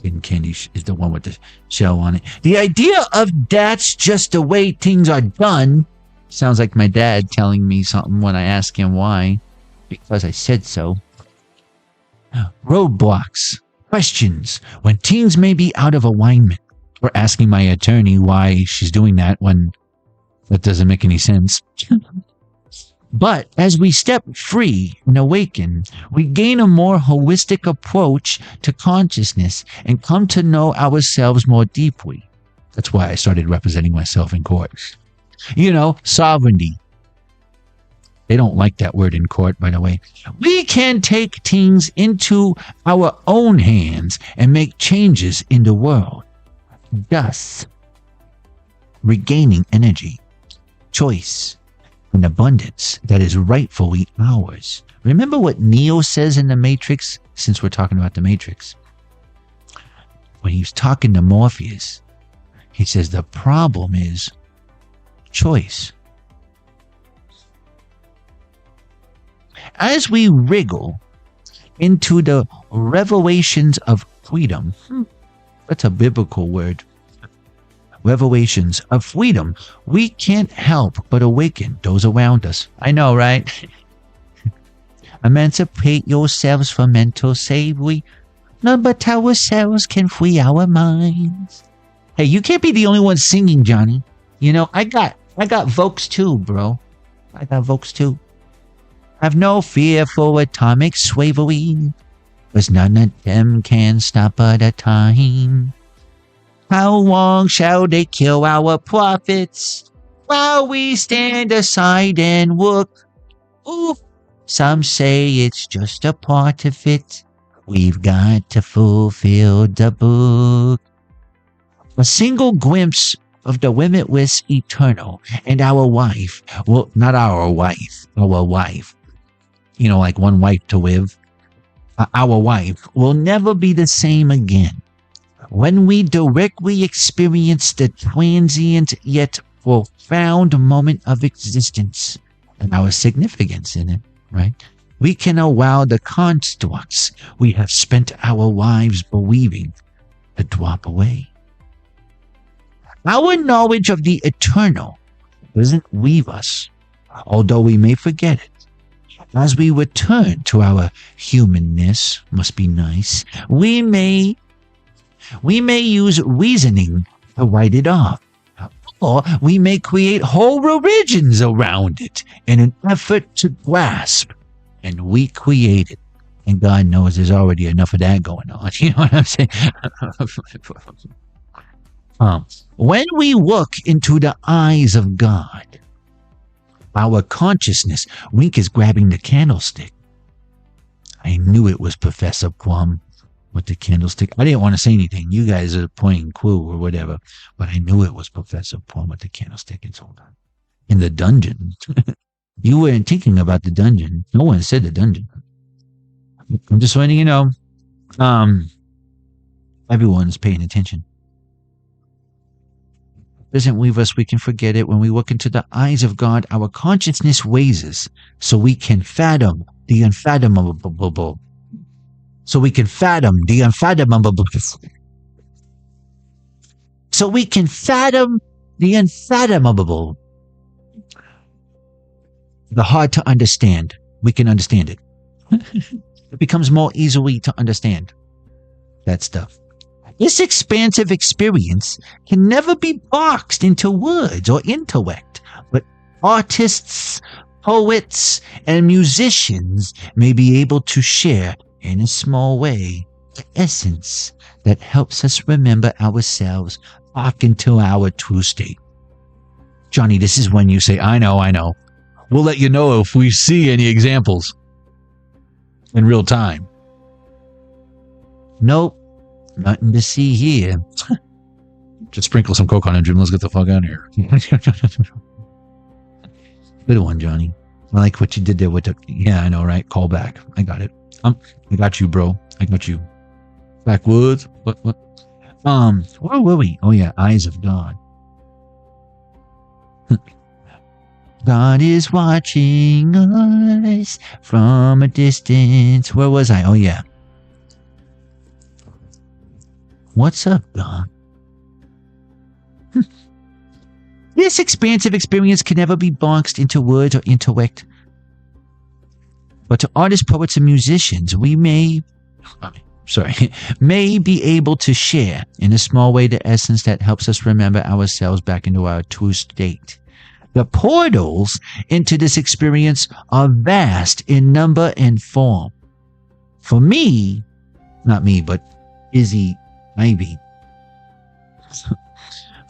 Kid Candy is the one with the shell on it. The idea of that's just the way things are done sounds like my dad telling me something when I ask him why. Because I said so. Roadblocks. Questions. When teens may be out of alignment. Or asking my attorney why she's doing that when that doesn't make any sense. But as we step free and awaken, we gain a more holistic approach to consciousness and come to know ourselves more deeply. That's why I started representing myself in court. You know, sovereignty. They don't like that word in court, by the way. We can take things into our own hands and make changes in the world. Thus, regaining energy, choice, and abundance that is rightfully ours. Remember what Neo says in The Matrix, since we're talking about The Matrix? When he was talking to Morpheus, he says the problem is choice. As we wriggle into the revelations of freedom, that's a biblical word, revelations of freedom, we can't help but awaken those around us. I know, right? Emancipate yourselves from mental slavery. None but ourselves can free our minds. Hey, you can't be the only one singing, Johnny. You know, I got Vokes too, bro. I got Vokes too. Have no fear for atomic slavery, 'cause none of them can stop at a time. How long shall they kill our prophets while we stand aside and look? Ooh, some say it's just a part of it. We've got to fulfill the book. A single glimpse of the limitless eternal and our wife, well, not our wife, our wife. You know, like one wife to live. Our wife will never be the same again. When we directly experience the transient yet profound moment of existence and our significance in it, right? We can allow the constructs we have spent our lives believing to drop away. Our knowledge of the eternal doesn't leave us, although we may forget it. As we return to our humanness, must be nice, we may use reasoning to write it off. Or we may create whole religions around it in an effort to grasp and recreate it. And God knows there's already enough of that going on. You know what I'm saying? When we look into the eyes of God, our consciousness, Wink is grabbing the candlestick. I knew it was Professor Plum with the candlestick. I didn't want to say anything. You guys are playing Clue or whatever, but I knew it was Professor Plum with the candlestick. It's all done. In the dungeon. You weren't thinking about the dungeon. No one said the dungeon. I'm just letting you know. Everyone's paying attention. Doesn't leave us, we can forget it. When we look into the eyes of God, our consciousness raises so we can fathom the unfathomable. So we can fathom the unfathomable. So we can fathom the unfathomable. The hard to understand, we can understand it. It becomes more easily to understand that stuff. This expansive experience can never be boxed into words or intellect, but artists, poets, and musicians may be able to share, in a small way, the essence that helps us remember ourselves back into our true state. Johnny, this is when you say, I know. We'll let you know if we see any examples in real time. Nope. Nothing to see here. Just sprinkle some Coke on it, Jim. Let's get the fuck out of here. Good one, Johnny. I like what you did there with the... Yeah, I know, right? Call back. I got it. I got you, bro. I got you. Backwoods? What? Where were we? Oh, yeah. Eyes of God. God is watching us from a distance. Where was I? Oh, yeah. What's up, Doc? This expansive experience can never be boxed into words or intellect. But to artists, poets, and musicians, we may be able to share in a small way the essence that helps us remember ourselves back into our true state. The portals into this experience are vast in number and form. For me, not me, but Izzy, maybe.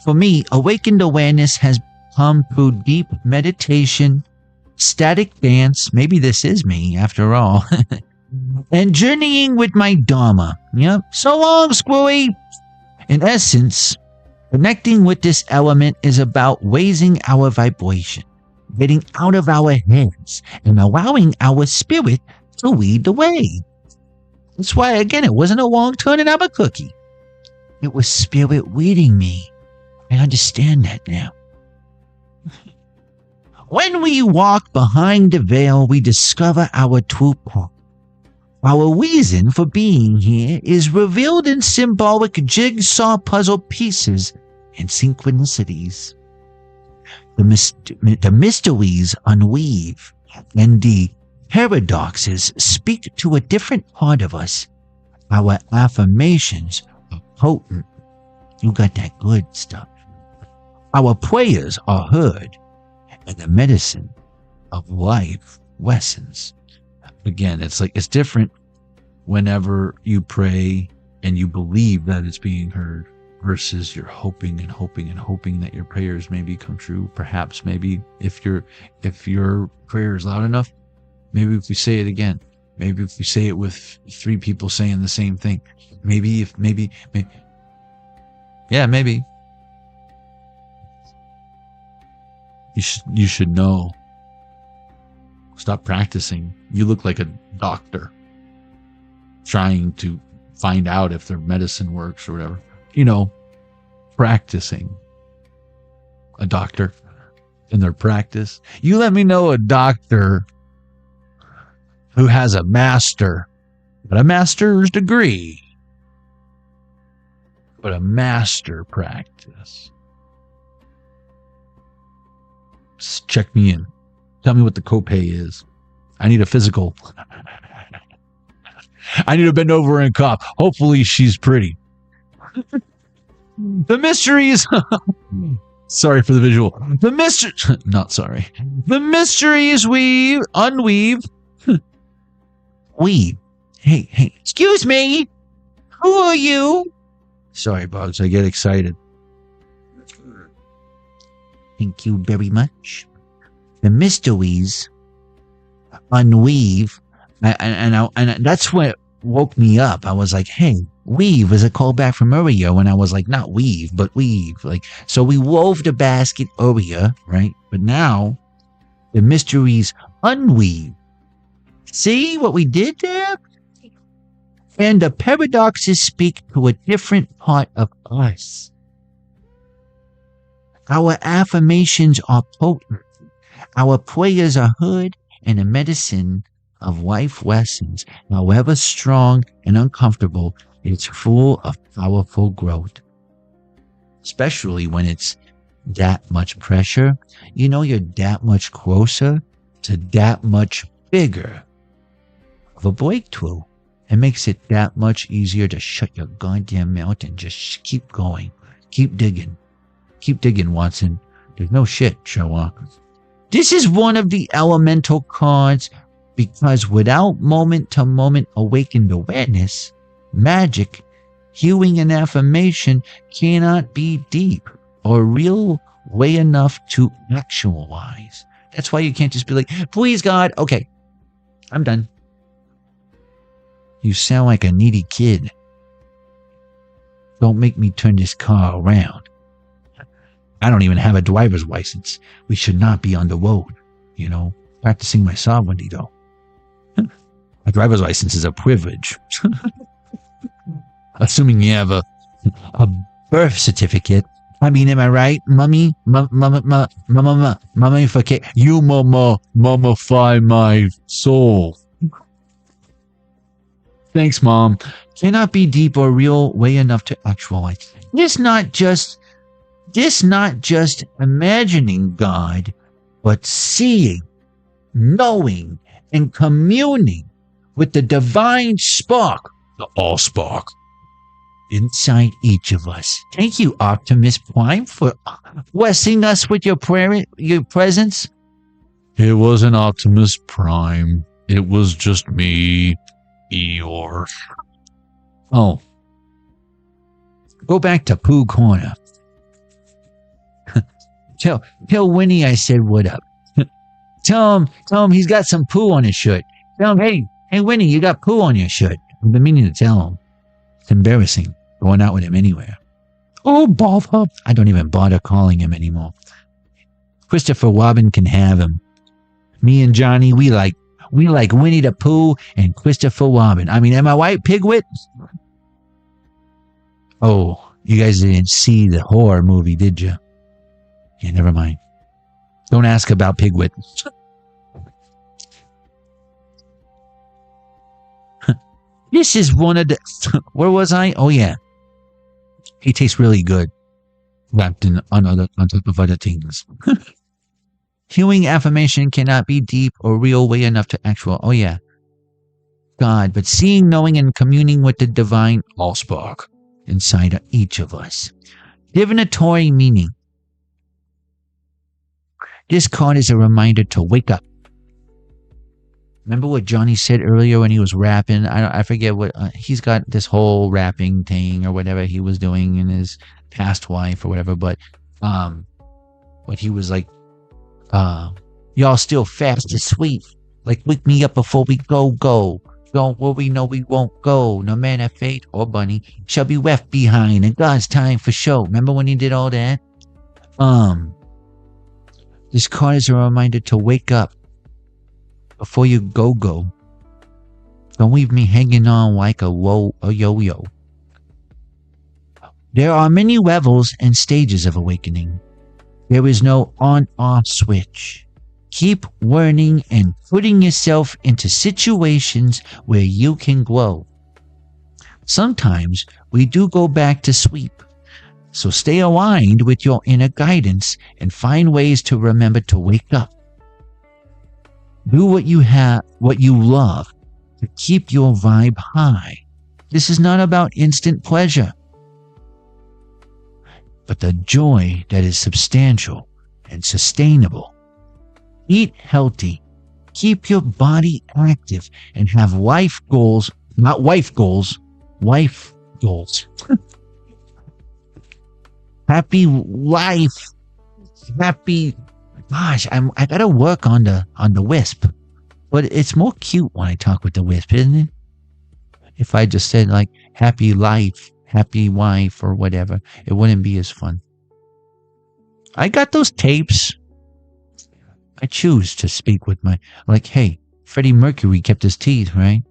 For me, awakened awareness has come through deep meditation, static dance, maybe this is me after all, and journeying with my Dharma. Yep, so long, Squirry. In essence, connecting with this element is about raising our vibration, getting out of our heads, and allowing our spirit to lead the way. That's why, again, it wasn't a long turning of a cookie. It was spirit leading me. I understand that now. When we walk behind the veil, we discover our true path. Our reason for being here is revealed in symbolic jigsaw puzzle pieces and synchronicities. The mysteries unweave, and the paradoxes speak to a different part of us. Our affirmations are potent. You got that good stuff. Our prayers are heard, and the medicine of life lessens. Again, it's different whenever you pray and you believe that it's being heard versus you're hoping and hoping and hoping that your prayers maybe come true. Perhaps maybe if your prayer is loud enough, maybe if we say it again, maybe if we say it with 3 people saying the same thing, maybe. You should know. Stop practicing. You look like a doctor trying to find out if their medicine works or whatever. Practicing. A doctor in their practice. You let me know a doctor who has a master's degree, but a master practice. Just check me in. Tell me what the copay is. I need a physical. I need to bend over and cough. Hopefully she's pretty. The mysteries. Sorry for the visual. Not sorry. The mysteries we unweave. Weave. Hey. Excuse me. Who are you? Sorry, Bugs. I get excited. Thank you very much. The mysteries unweave, and that's what woke me up. I was like, hey, weave is a callback from earlier when I was like, not weave, but weave. So we wove the basket earlier, right? But now the mysteries unweave. See what we did there? And the paradoxes speak to a different part of us. Our affirmations are potent. Our prayers are heard, and the medicine of life lessons, however strong and uncomfortable, is full of powerful growth. Especially when it's that much pressure, you're that much closer to that much bigger of a breakthrough. It makes it that much easier to shut your goddamn mouth and just keep going. Keep digging. Keep digging, Watson. There's no shit, Sherlock. This is one of the elemental cards because without moment-to-moment awakened awareness, magic, healing, and affirmation cannot be deep or real way enough to actualize. That's why you can't just be like, please, God. Okay, I'm done. You sound like a needy kid. Don't make me turn this car around. I don't even have a driver's license. We should not be on the road, practicing my sovereignty, though. A driver's license is a privilege. Assuming you have a birth certificate. I mean, am I right? Mummy, mummify, you mummify my soul. Thanks, Mom. cannot be deep or real way enough to actualize. This not just imagining God, but seeing, knowing, and communing with the divine spark, the all spark, inside each of us. Thank you, Optimus Prime, for blessing us with your presence. It wasn't Optimus Prime. It was just me, Eeyore. Oh. Go back to Pooh Corner. Tell Winnie I said what up. Tell him he's got some poo on his shirt. Tell him, hey Winnie, you got poo on your shirt. I've been meaning to tell him. It's embarrassing going out with him anywhere. Oh, bother. I don't even bother calling him anymore. Christopher Robin can have him. Me and Johnny, we like Winnie the Pooh and Christopher Robin. I mean, am I right, Pigwit? Oh, you guys didn't see the horror movie, did you? Yeah, never mind. Don't ask about Pigwit. This is one of the... Where was I? Oh, yeah. He tastes really good. Wrapped in on top of other things. Healing affirmation cannot be deep or real way enough to actual... Oh, yeah. God, but seeing, knowing, and communing with the divine allspark inside of each of us. Divinatory meaning. This card is a reminder to wake up. Remember what Johnny said earlier when he was rapping? I forget what... he's got this whole rapping thing or whatever he was doing in his past wife or whatever, but he was like, y'all still fast asleep. Like, wake me up before we go. Don't worry, no, we won't go. No man of fate or bunny shall be left behind in God's time for show. Remember when he did all that? This card is a reminder to wake up before you go. Don't leave me hanging on like a yo-yo. There are many levels and stages of awakening. There is no on-off switch. Keep learning and putting yourself into situations where you can grow. Sometimes we do go back to sleep. So stay aligned with your inner guidance and find ways to remember to wake up. Do what you love to keep your vibe high. This is not about instant pleasure, but the joy that is substantial and sustainable. Eat healthy, keep your body active, and have life goals, not wife goals, life goals. Happy life. Happy. Gosh, I gotta work on the wisp. But it's more cute when I talk with the wisp, isn't it? If I just said like happy life, happy wife, or whatever, it wouldn't be as fun. I got those tapes. I choose to speak with my, like, hey, Freddie Mercury kept his teeth, right?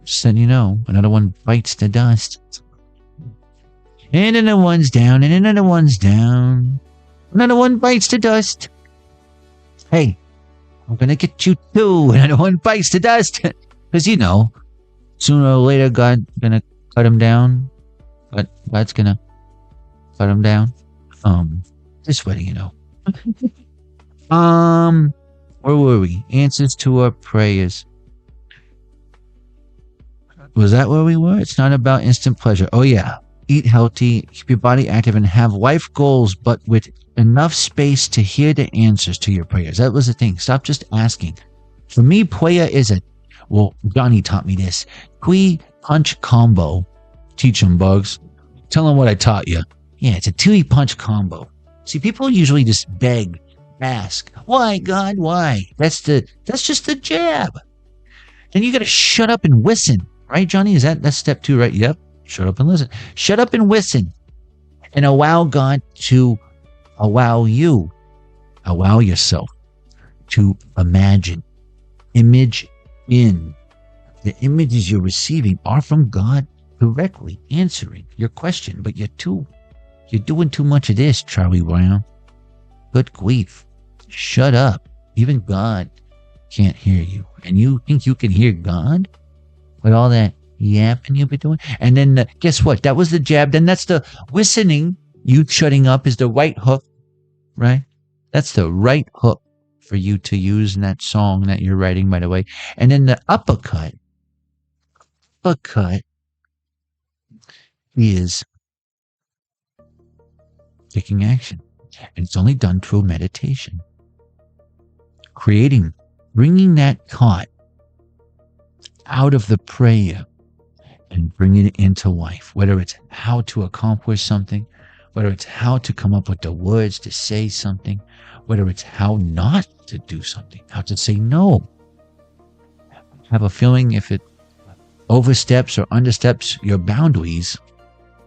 Just letting you know, another one bites the dust. And another one's down, and another one's down. Another one bites the dust. Hey, I'm gonna get you too. Another one bites the dust. Because, you know, sooner or later, God's gonna cut him down. But God's gonna cut him down. Just letting you know. Where were we? Answers to our prayers. Was that where we were? It's not about instant pleasure. Oh, yeah. Eat healthy, keep your body active, and have life goals, but with enough space to hear the answers to your prayers. That was the thing. Stop just asking. For me, prayer is Johnny taught me this. 3-punch combo. Teach them, Bugs. Tell them what I taught you. Yeah, it's a 2-punch combo. See, people usually just beg, ask, why, God, why? That's just the jab. Then you got to shut up and listen. Right, Johnny? That's step 2, right? Yep. Shut up and listen. Shut up and listen. And allow God to allow you. Allow yourself to imagine. Image in. The images you're receiving are from God directly answering your question. But you're doing too much of this, Charlie Brown. Good grief. Shut up. Even God can't hear you. And you think you can hear God? With all that yapping you'll be doing. And then guess what? That was the jab. Then that's the whistling. You shutting up is the right hook, right? That's the right hook for you to use in that song that you're writing, by the way. And then the uppercut is taking action. And it's only done through meditation. Bringing that thought out of the prayer and bringing it into life, whether it's how to accomplish something, whether it's how to come up with the words to say something, whether it's how not to do something, how to say no. I have a feeling if it oversteps or understeps your boundaries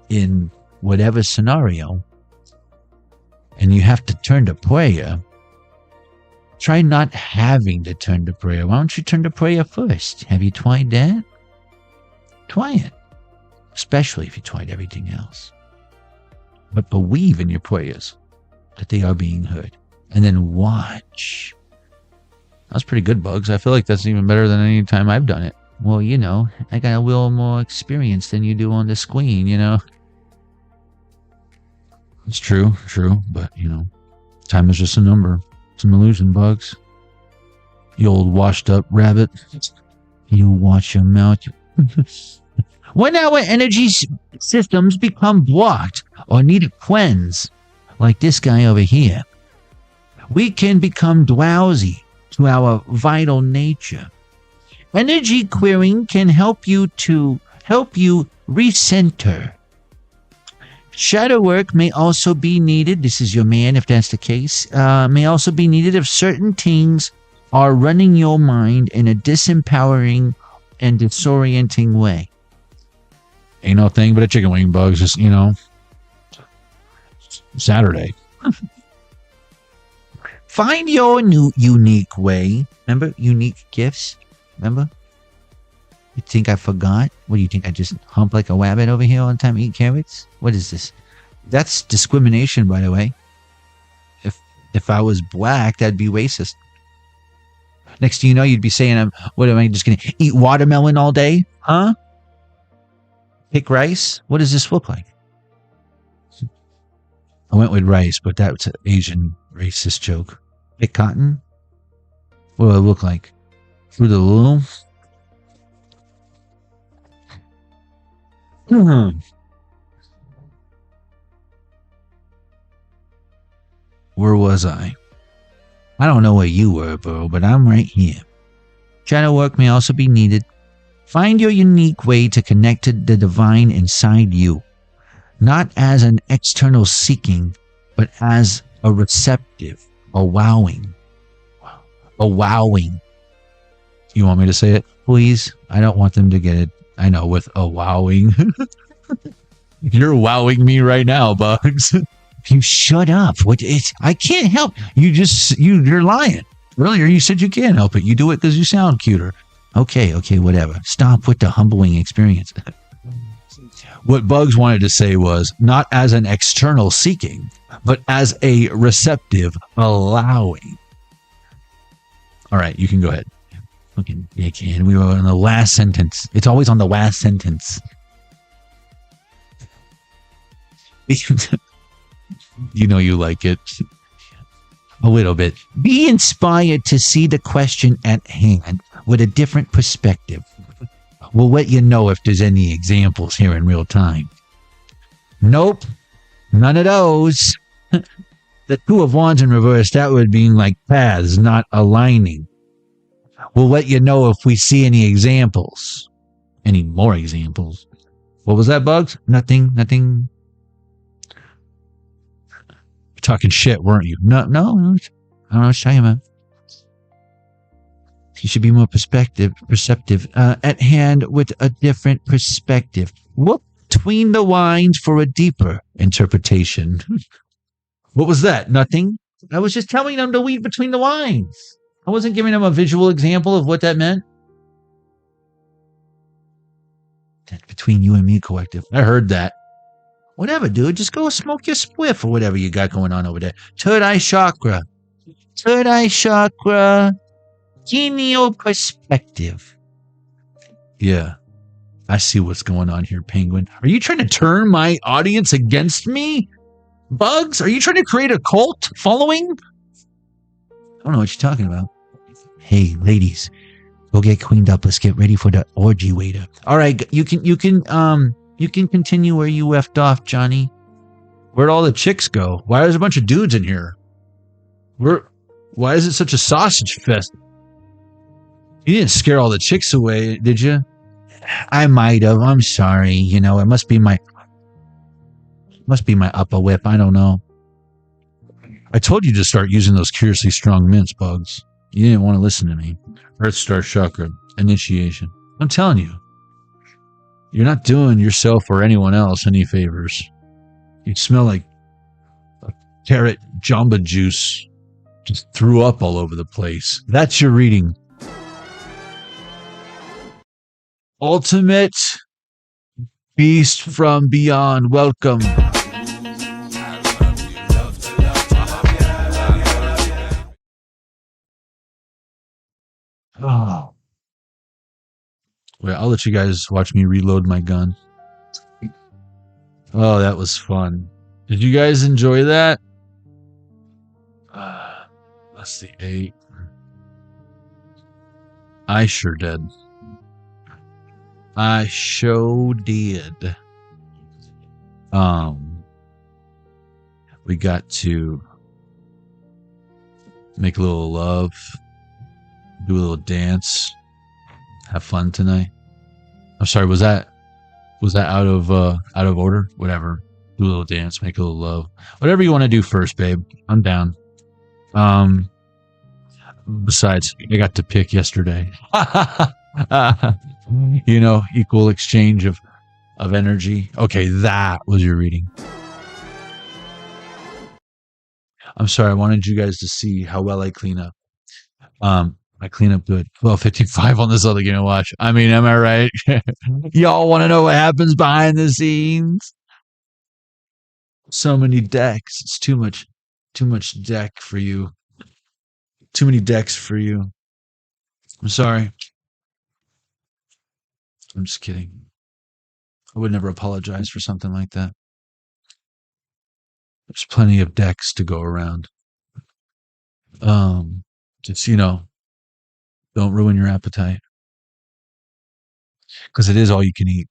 in whatever scenario, and you have to turn to prayer, try not having to turn to prayer. Why don't you turn to prayer first? Have you tried that? Try it. Especially if you tried everything else. But believe in your prayers that they are being heard. And then watch. That's pretty good, Bugs. I feel like that's even better than any time I've done it. Well, you know, I got a little more experience than you do on the screen, you know. It's true, but, you know, time is just a number. It's an illusion, Bugs. You old washed up rabbit. You watch your mouth. When our energy systems become blocked or need a cleanse, like this guy over here, we can become drowsy to our vital nature. Energy clearing can help you recenter. Shadow work may also be needed. This is your man, if that's the case. May also be needed if certain things are running your mind in a disempowering and disorienting way. Ain't no thing but a chicken wing, Bugs. Just, you know, Saturday. Find your new unique way. Remember, unique gifts? Remember? You think I forgot? What do you think? I just hump like a rabbit over here all the time, eat carrots? What is this? That's discrimination, by the way. If I was black, that'd be racist. Next thing you know, you'd be saying, what am I just going to eat watermelon all day? Huh? Pick rice? What does this look like? I went with rice, but that's an Asian racist joke. Pick cotton? What do I look like? Through the loom? Where was I? I don't know where you were, bro, but I'm right here. Shadow work may also be needed. Find your unique way to connect to the divine inside you, not as an external seeking, but as a receptive, a wowing. You want me to say it? Please? I don't want them to get it. I know, with a wowing. You're wowing me right now, Bugs. You shut up. I can't help. You're lying. Earlier you said you can't help it. You do it because you sound cuter. Okay, whatever. Stop with the humbling experience. What Bugs wanted to say was not as an external seeking, but as a receptive allowing. All right, you can go ahead. Fucking dickhead. We were on the last sentence. It's always on the last sentence. You know you like it. A little bit. Be inspired to see the question at hand with a different perspective. We'll let you know if there's any examples here in real time. Nope. None of those. The Two of Wands in reverse, that would be like paths, not aligning. We'll let you know if we see any examples. Any more examples. What was that, Bugs? Nothing. You're talking shit, weren't you? No. I don't know what you're talking about. You should be more perceptive. At hand with a different perspective. Look between the lines for a deeper interpretation. What was that? Nothing? I was just telling them to read between the lines. I wasn't giving them a visual example of what that meant. That's between you and me, collective. I heard that. Whatever, dude. Just go smoke your spliff or whatever you got going on over there. Third eye chakra. Genial perspective. Yeah. I see what's going on here, Penguin. Are you trying to turn my audience against me? Bugs, are you trying to create a cult following? I don't know what you're talking about. Hey, ladies, go get cleaned up. Let's get ready for the orgy waiter. All right, you can continue where you left off, Johnny. Where'd all the chicks go? Why is there a bunch of dudes in here? Why is it such a sausage fest? You didn't scare all the chicks away, did you? I might have. I'm sorry. You know, it must be my upper lip. I don't know. I told you to start using those curiously strong mints, Bugs. You didn't want to listen to me. Earth Star Chakra. Initiation. I'm telling you. You're not doing yourself or anyone else any favors. You smell like a carrot jamba juice. Just threw up all over the place. That's your reading. Ultimate Beast from Beyond. Welcome. Oh. Wait, I'll let you guys watch me reload my gun. Oh, that was fun. Did you guys enjoy that? That's the 8. I sure did. I sure did. We got to make a little love, do a little dance, have fun tonight. I'm sorry, was that out of order? Whatever. Do a little dance, make a little love. Whatever you want to do first, babe. I'm down. Besides, I got to pick yesterday. You know, equal exchange of energy. Okay, that was your reading. I'm sorry, I wanted you guys to see how well I clean up. I clean up good. 12:55 on this other Game & Watch. I mean, am I right? Y'all want to know what happens behind the scenes? So many decks. It's too much deck for you. Too many decks for you. I'm sorry. I'm just kidding. I would never apologize for something like that. There's plenty of decks to go around. Just, you know, don't ruin your appetite. Because it is all you can eat.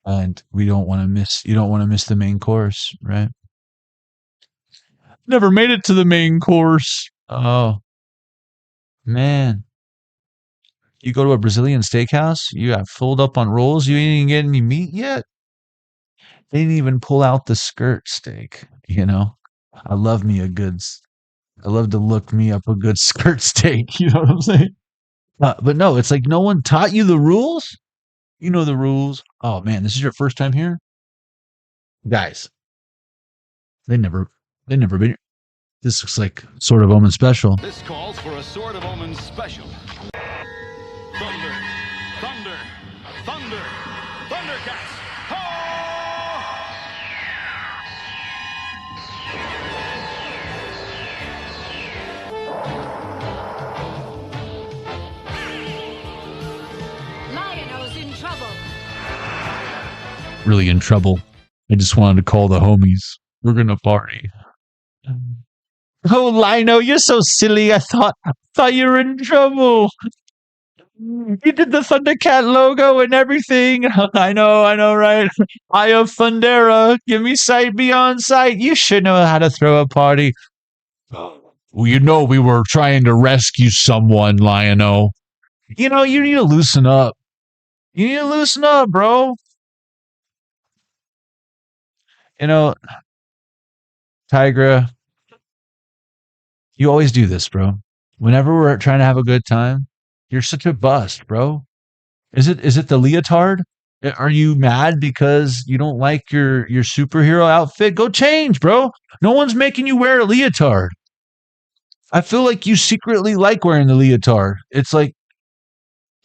And you don't want to miss the main course, right? Never made it to the main course. Oh, man. You go to a Brazilian steakhouse, you got filled up on rolls, you ain't even get any meat yet. They didn't even pull out the skirt steak, you know? I love to look me up a good skirt steak, you know what I'm saying? But no, it's like no one taught you the rules. You know the rules. Oh man, this is your first time here? Guys, they never been. This looks like Sword of Omen special. This calls for a Sword of Omen special. Thunder, thunder, thunder, Thundercats. Lion-O's in trouble. Really in trouble. I just wanted to call the homies. We're gonna party. Oh, Lino, you're so silly. I thought you were in trouble. You did the Thundercat logo and everything. I know, right? Eye of Thundera. Give me sight beyond sight. You should know how to throw a party. Well, you know we were trying to rescue someone, Lion-O. You know, you need to loosen up. You need to loosen up, bro. You know, Tigra, you always do this, bro. Whenever we're trying to have a good time, you're such a bust, bro. Is it the leotard? Are you mad because you don't like your superhero outfit? Go change, bro. No one's making you wear a leotard. I feel like you secretly like wearing the leotard. It's like,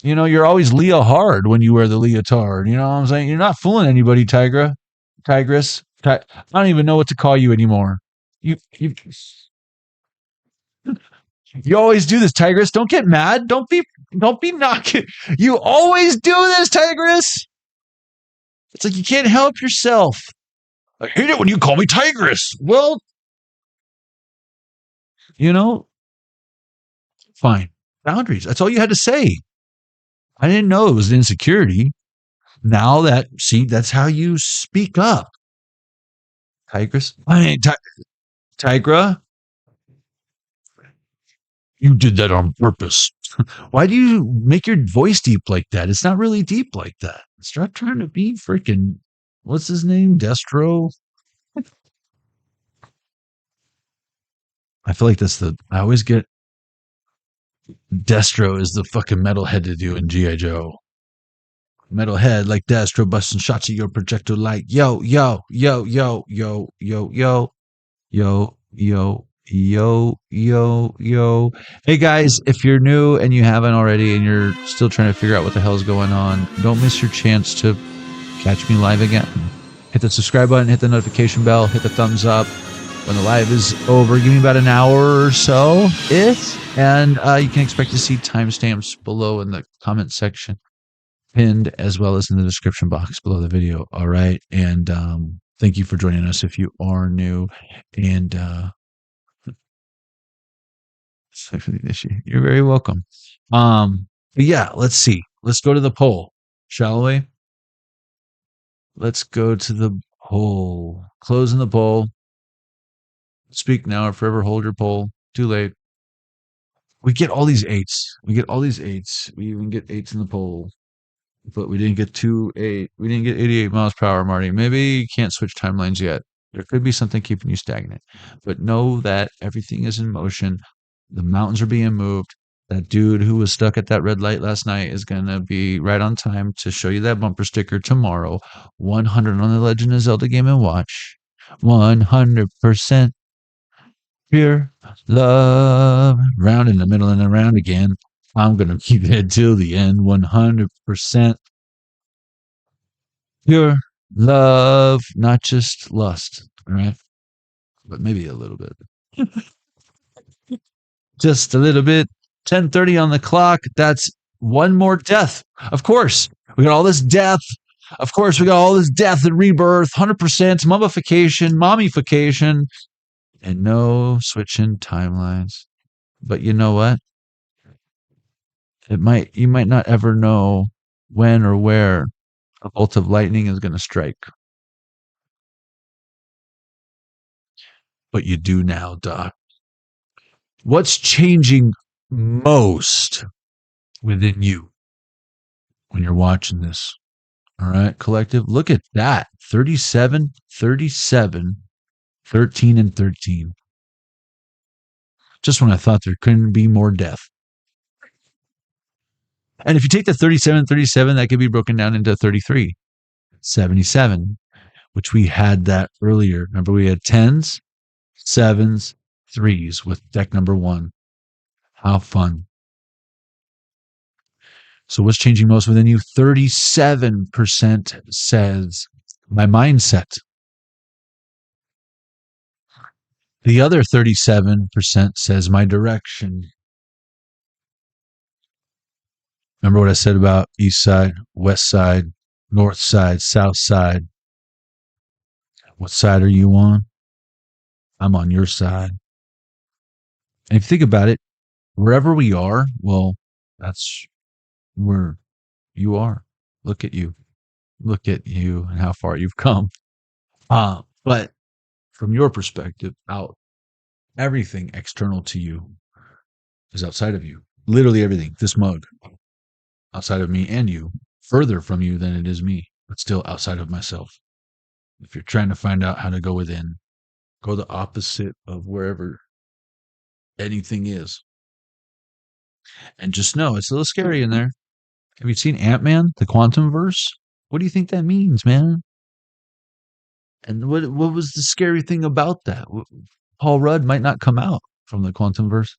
you know, you're always Leah hard when you wear the leotard. You know what I'm saying? You're not fooling anybody, Tigress. I don't even know what to call you anymore. You You always do this, Tigress. Don't get mad. Don't be knocking. You always do this, Tigress. It's like you can't help yourself. I hate it when you call me Tigress. Well, fine. Boundaries. That's all you had to say. I didn't know it was insecurity. Now that's how you speak up. Tigress. Tigra. You did that on purpose. Why do you make your voice deep like that? It's not really deep like that. Stop trying to be freaking, what's his name? Destro? I feel like I always get Destro is the fucking metalhead to do in G.I. Joe. Metalhead like Destro busting shots at your projector like, yo, yo, yo, yo, yo, yo, yo, yo, yo, yo, yo, yo. Hey guys, if you're new and you haven't already and you're still trying to figure out what the hell is going on, don't miss your chance to catch me live again. Hit the subscribe button, hit the notification bell, hit the thumbs up. When the live is over, give me about an hour or so. And you can expect to see timestamps below in the comment section, pinned as well as in the description box below the video. All right. And thank you for joining us if you are new. And you're very welcome. But yeah, let's see. Let's go to the poll, shall we? Let's go to the poll. Closing the poll. Speak now or forever hold your poll. Too late. We get all these 8s. We even get 8s in the poll. But we didn't get 8. We didn't get 88 miles per hour, Marty. Maybe you can't switch timelines yet. There could be something keeping you stagnant. But know that everything is in motion. The mountains are being moved. That dude who was stuck at that red light last night is going to be right on time to show you that bumper sticker tomorrow. 100 on the Legend of Zelda Game & Watch. 100% pure love. Round in the middle and around again. I'm going to keep it till the end. 100% pure love. Not just lust. All right? But maybe a little bit. Just a little bit. 10:30 on the clock. That's one more death. Of course. We got all this death. Of course, we got all this death and rebirth. 100% mummification, mommyfication. And no switching timelines. But you know what? You might not ever know when or where a bolt of lightning is going to strike. But you do now, Doc. What's changing most within you when you're watching this? All right, collective. Look at that. 37, 13, and 13. Just when I thought there couldn't be more death. And if you take the 37, that could be broken down into 33, 77, which we had that earlier. Remember, we had 10s, 7s, 3s with deck number 1. How fun. So what's changing most within you? 37% says my mindset. The other 37% says my direction. Remember what I said about east side, west side, north side, south side? What side are you on? I'm on your side. And if you think about it, wherever we are, well, that's where you are. Look at you. Look at you and how far you've come. But from your perspective, everything external to you is outside of you. Literally everything. This mug, outside of me and you, further from you than it is me, but still outside of myself. If you're trying to find out how to go within, go the opposite of wherever anything is. And just know it's a little scary in there. Have you seen Ant-Man, the quantum verse? What do you think that means, man? And what was the scary thing about that? Paul Rudd might not come out from the quantum verse,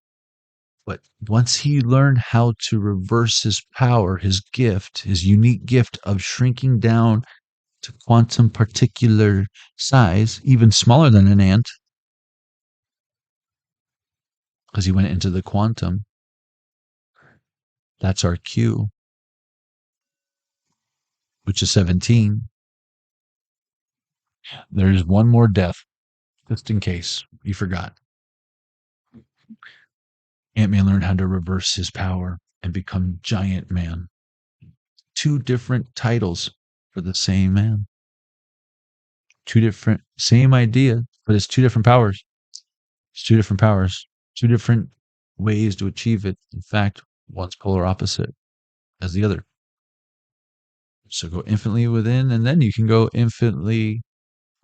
but once he learned how to reverse his power, his gift, his unique gift of shrinking down to quantum particular size, even smaller than an ant, because he went into the quantum. That's our Q, which is 17. There's one more death, just in case you forgot. Ant-Man learned how to reverse his power and become Giant Man. 2 different titles for the same man. 2 different, same idea, but it's 2 different powers. It's 2 different powers, 2 different ways to achieve it. In fact, one's polar opposite as the other. So go infinitely within, and then you can go infinitely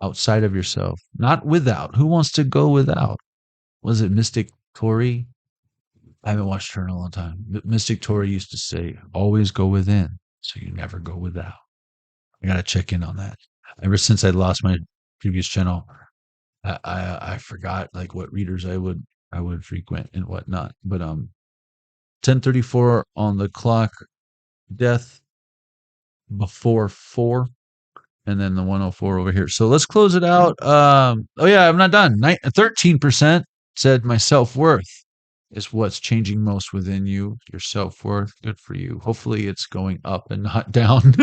outside of yourself. Not without. Who wants to go without? Was it Mystic Tori? I haven't watched her in a long time. But Mystic Tori used to say, always go within, so you never go without. I gotta check in on that. Ever since I lost my previous channel, I forgot like what readers I would frequent and whatnot. But 10:34 on the clock, death before 4, and then the 104 over here. So let's close it out. Oh yeah, I'm not done. 13% said my self-worth is what's changing most within you. Your self-worth. Good for you. Hopefully it's going up and not down.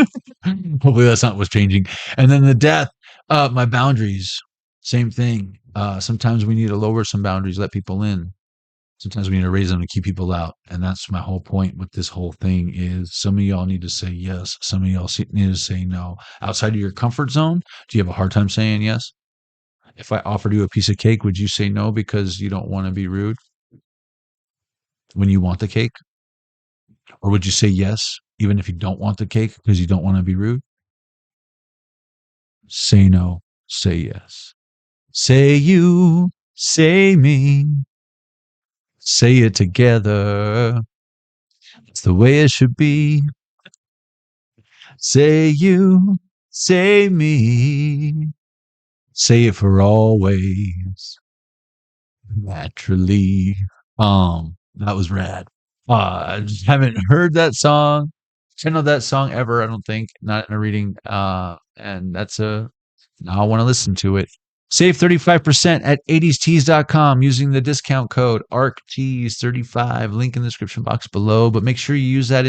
Hopefully that's not what's changing. And then the death, my boundaries. Same thing. Sometimes we need to lower some boundaries, let people in. Sometimes we need to raise them to keep people out. And that's my whole point with this whole thing is some of y'all need to say yes. Some of y'all need to say no. Outside of your comfort zone, do you have a hard time saying yes? If I offered you a piece of cake, would you say no because you don't want to be rude when you want the cake? Or would you say yes even if you don't want the cake because you don't want to be rude? Say no. Say yes. Say you. Say me. Say it together. It's the way it should be. Say you, say me. Say it for always. Naturally. That was rad. I just haven't heard that song. I know that song ever, I don't think. Not in a reading. And that's now I want to listen to it. Save 35% at 80stees.com using the discount code ARCTEES35. Link in the description box below. But make sure you use that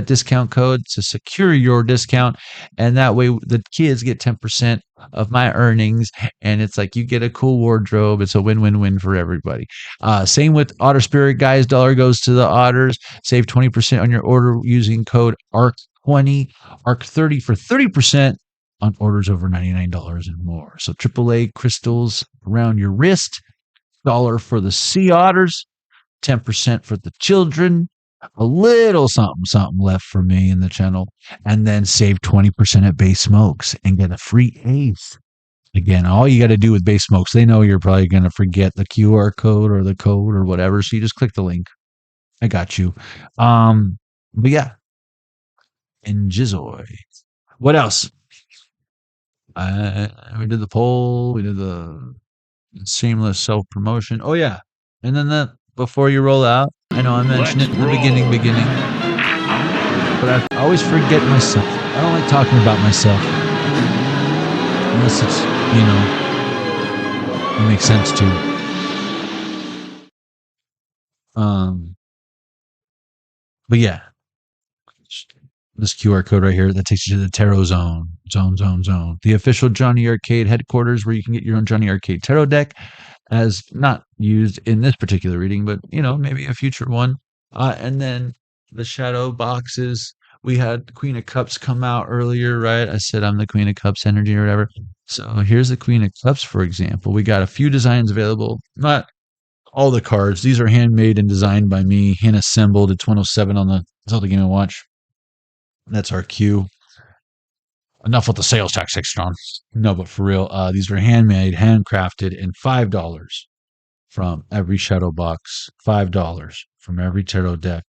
discount code to secure your discount. And that way the kids get 10% of my earnings. And it's like you get a cool wardrobe. It's a win-win-win for everybody. Same with Otter Spirit, guys. Dollar goes to the Otters. Save 20% on your order using code ARC20, ARC30 for 30% on orders over $99 and more. So AAA crystals around your wrist, $1 for the sea otters, 10% for the children, a little something left for me in the channel, and then save 20% at Base Smokes and get a free eighth. Again, all you got to do with Base Smokes, they know you're probably going to forget the QR code or the code or whatever, so you just click the link. I got you. But yeah, enjoy. What else? We did the poll. We did the shameless self-promotion. Oh, yeah. And then before you roll out, I know I mentioned it in the beginning, but I always forget myself. I don't like talking about myself. Unless it's, it makes sense to. But yeah. This QR code right here that takes you to the Tarot Zone. The official Jonny Arkade headquarters where you can get your own Jonny Arkade tarot deck, as not used in this particular reading, but maybe a future one. And then the shadow boxes. We had Queen of Cups come out earlier, right? I said I'm the Queen of Cups energy or whatever. So here's the Queen of Cups, for example. We got a few designs available. Not all the cards. These are handmade and designed by me, hand assembled. It's 107 on the Zelda Game & Watch. That's our cue. Enough with the sales tax extra. No, but for real, these are handmade, handcrafted, and $5 from every shadow box. $5 from every tarot deck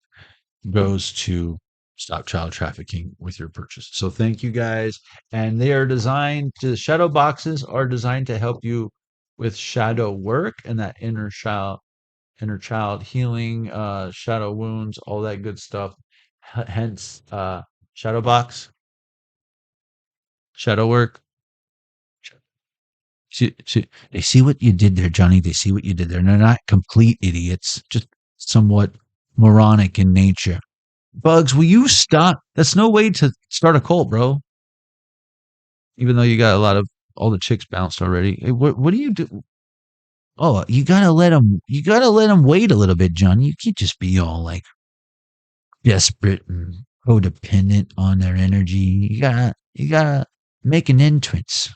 goes to stop child trafficking with your purchase. So thank you guys. And they are designed the shadow boxes are designed to help you with shadow work and that inner child healing, shadow wounds, all that good stuff. Hence, shadow box, shadow work, They see what you did there, Johnny. They see what you did there. And they're not complete idiots, just somewhat moronic in nature. Bugs, will you stop? That's no way to start a cult, bro. Even though you got a lot of all the chicks bounced already. Hey, what do you do? Oh, you gotta let them. You gotta let them wait a little bit, Johnny. You can't just be all like desperate and codependent on their energy. You gotta make an entrance.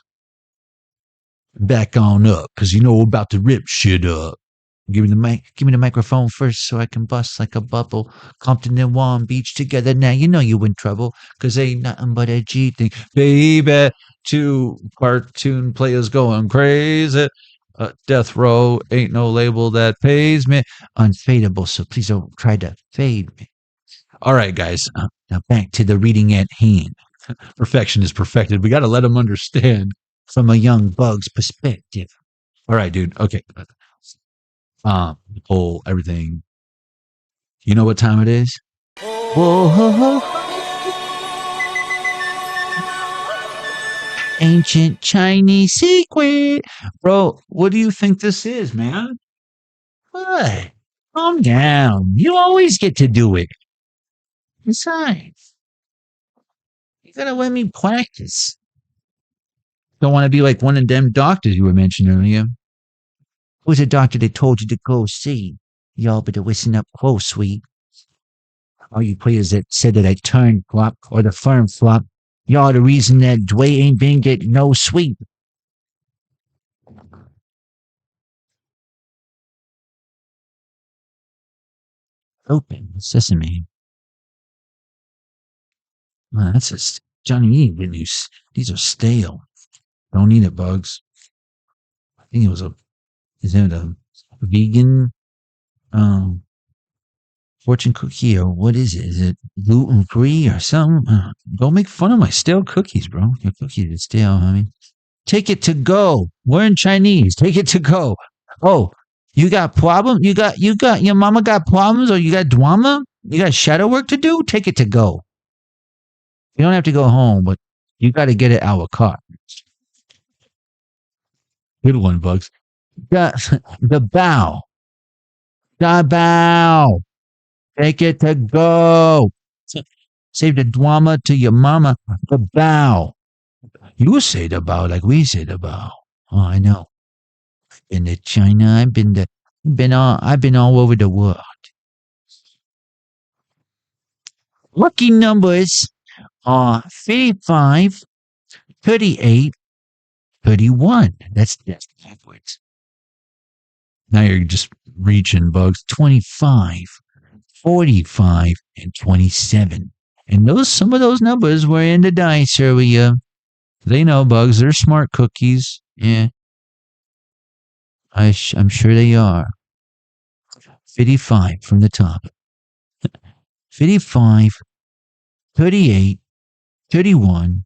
Back on up, because you know we're about to rip shit up. Give me the mic. Give me the microphone first, so I can bust like a bubble. Compton and Palm Beach together. Now you know you in trouble, cause ain't nothing but a G thing, baby. Two cartoon players going crazy. Death row ain't no label that pays me. Unfadable, so please don't try to fade me. All right, guys. Now back to the reading at hand. Perfection is perfected. We got to let them understand from a young bug's perspective. All right, dude. Okay. Whole everything. You know what time it is? Whoa, ho, ho. Ancient Chinese secret. Bro, what do you think this is, man? What? Calm down. You always get to do it. Besides, you gotta let me practice. Don't want to be like one of them doctors you were mentioning earlier. Who's a doctor that told you to go see? Y'all better listen up close, sweet. All you players that said that I turned flop or the firm flop, y'all are the reason that Dwayne ain't been getting no sweep. Open sesame. Man, that's just Johnny E. These are stale. Don't need it, Bugs. I think it was is it a vegan fortune cookie or what is it? Is it gluten free or something? Don't make fun of my stale cookies, bro. Your cookies are stale, honey. Take it to go. We're in Chinese. Take it to go. Oh, you got problem? You got your mama got problems or you got drama? You got shadow work to do? Take it to go. You don't have to go home, but you got to get it our car. Good one, Bugs. The bow. The bow. Take it to go. Save the drama to your mama. The bow. You say the bow like we say the bow. Oh, I know. Been to China. I've been all over the world. Lucky numbers are 55, 38, 31. That's backwards. Now you're just reaching, Bugs. 25, 45, and 27. And some of those numbers were in the dice earlier. They know, Bugs. They're smart cookies. Yeah. I'm sure they are. 55 from the top. 55, 38, 31,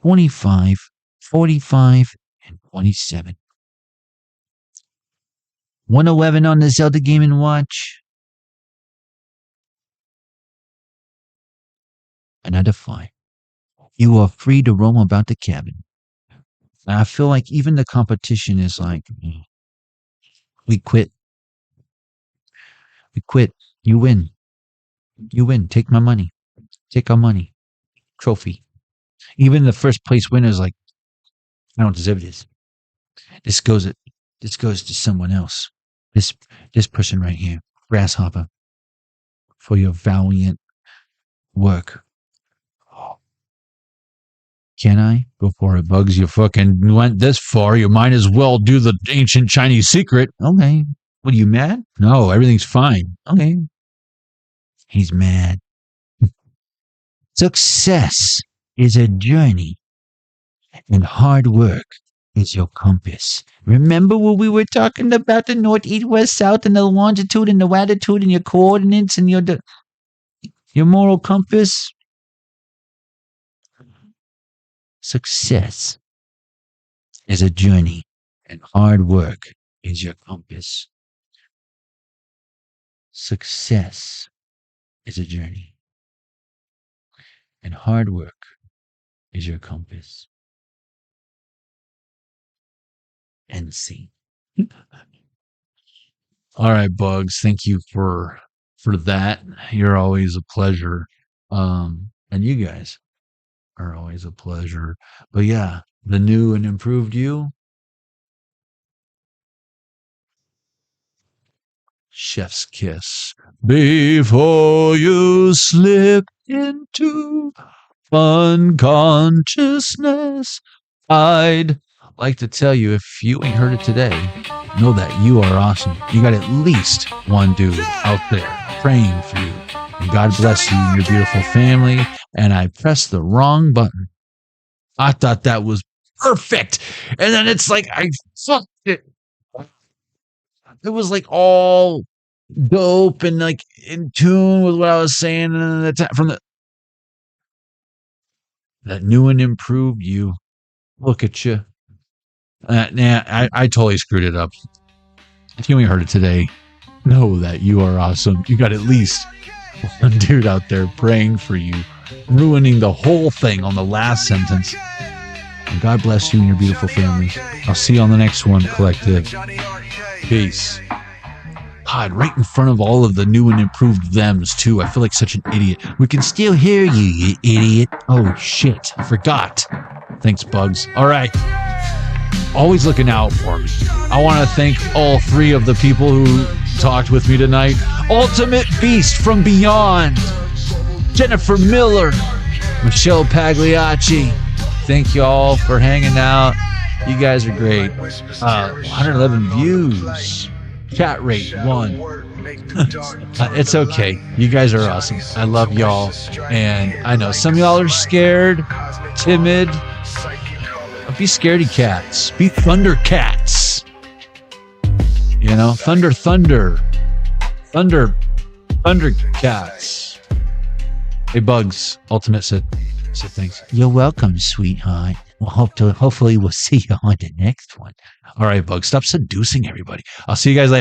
25, 45, and 27. 111 on the Zelda Game & Watch. Another 5. You are free to roam about the cabin. I feel like even the competition is like, we quit. We quit. You win. You win. Take my money. Take our money. Trophy. Even the first place winner is like, I don't deserve this. This goes to someone else. This person right here. Grasshopper. For your valiant work. Can I? Go for it, Bugs. You fucking went this far. You might as well do the ancient Chinese secret. Okay. What, are you mad? No, everything's fine. Okay. He's mad. Success is a journey, and hard work is your compass. Remember when we were talking about the north, east, west, south, and the longitude and the latitude and your coordinates and your moral compass? Success is a journey, and hard work is your compass. Success is a journey, and hard work is your compass. End scene. All right, Bugs. Thank you for that. You're always a pleasure. And you guys are always a pleasure. But yeah, the new and improved you. Chef's kiss. Before you slip into unconsciousness, I'd like to tell you, if you ain't heard it today, know that you are awesome. You got at least one dude out there praying for you. And God bless you and your beautiful family. And I pressed the wrong button. I thought that was perfect. And then it's like, I fucked it. It was like all dope and like in tune with what I was saying. And from that new and improved you. Look at you. I totally screwed it up. If you ain't heard it today, know that you are awesome. You got at least one dude out there praying for you, ruining the whole thing on the last sentence. And God bless you and your beautiful families. I'll see you on the next one, Collective. Peace. God, right in front of all of the new and improved thems, too. I feel like such an idiot. We can still hear you, you idiot. Oh, shit. I forgot. Thanks, Bugs. All right. Always looking out for me. I want to thank all three of the people who talked with me tonight. Ultimate Beast from Beyond. Jennifer Miller. Michelle Pagliacci. Thank you all for hanging out. You guys are great. 111 views. Chat rate 1. It's okay. You guys are awesome. I love y'all. And I know some of y'all are scared, timid. Don't be scaredy cats. Be thunder cats. You know, thunder cats. Hey, Bugs. Ultimate said thanks. You're welcome, sweetheart. Well, hopefully we'll see you on the next one. All right, Bugs. Stop seducing everybody. I'll see you guys later.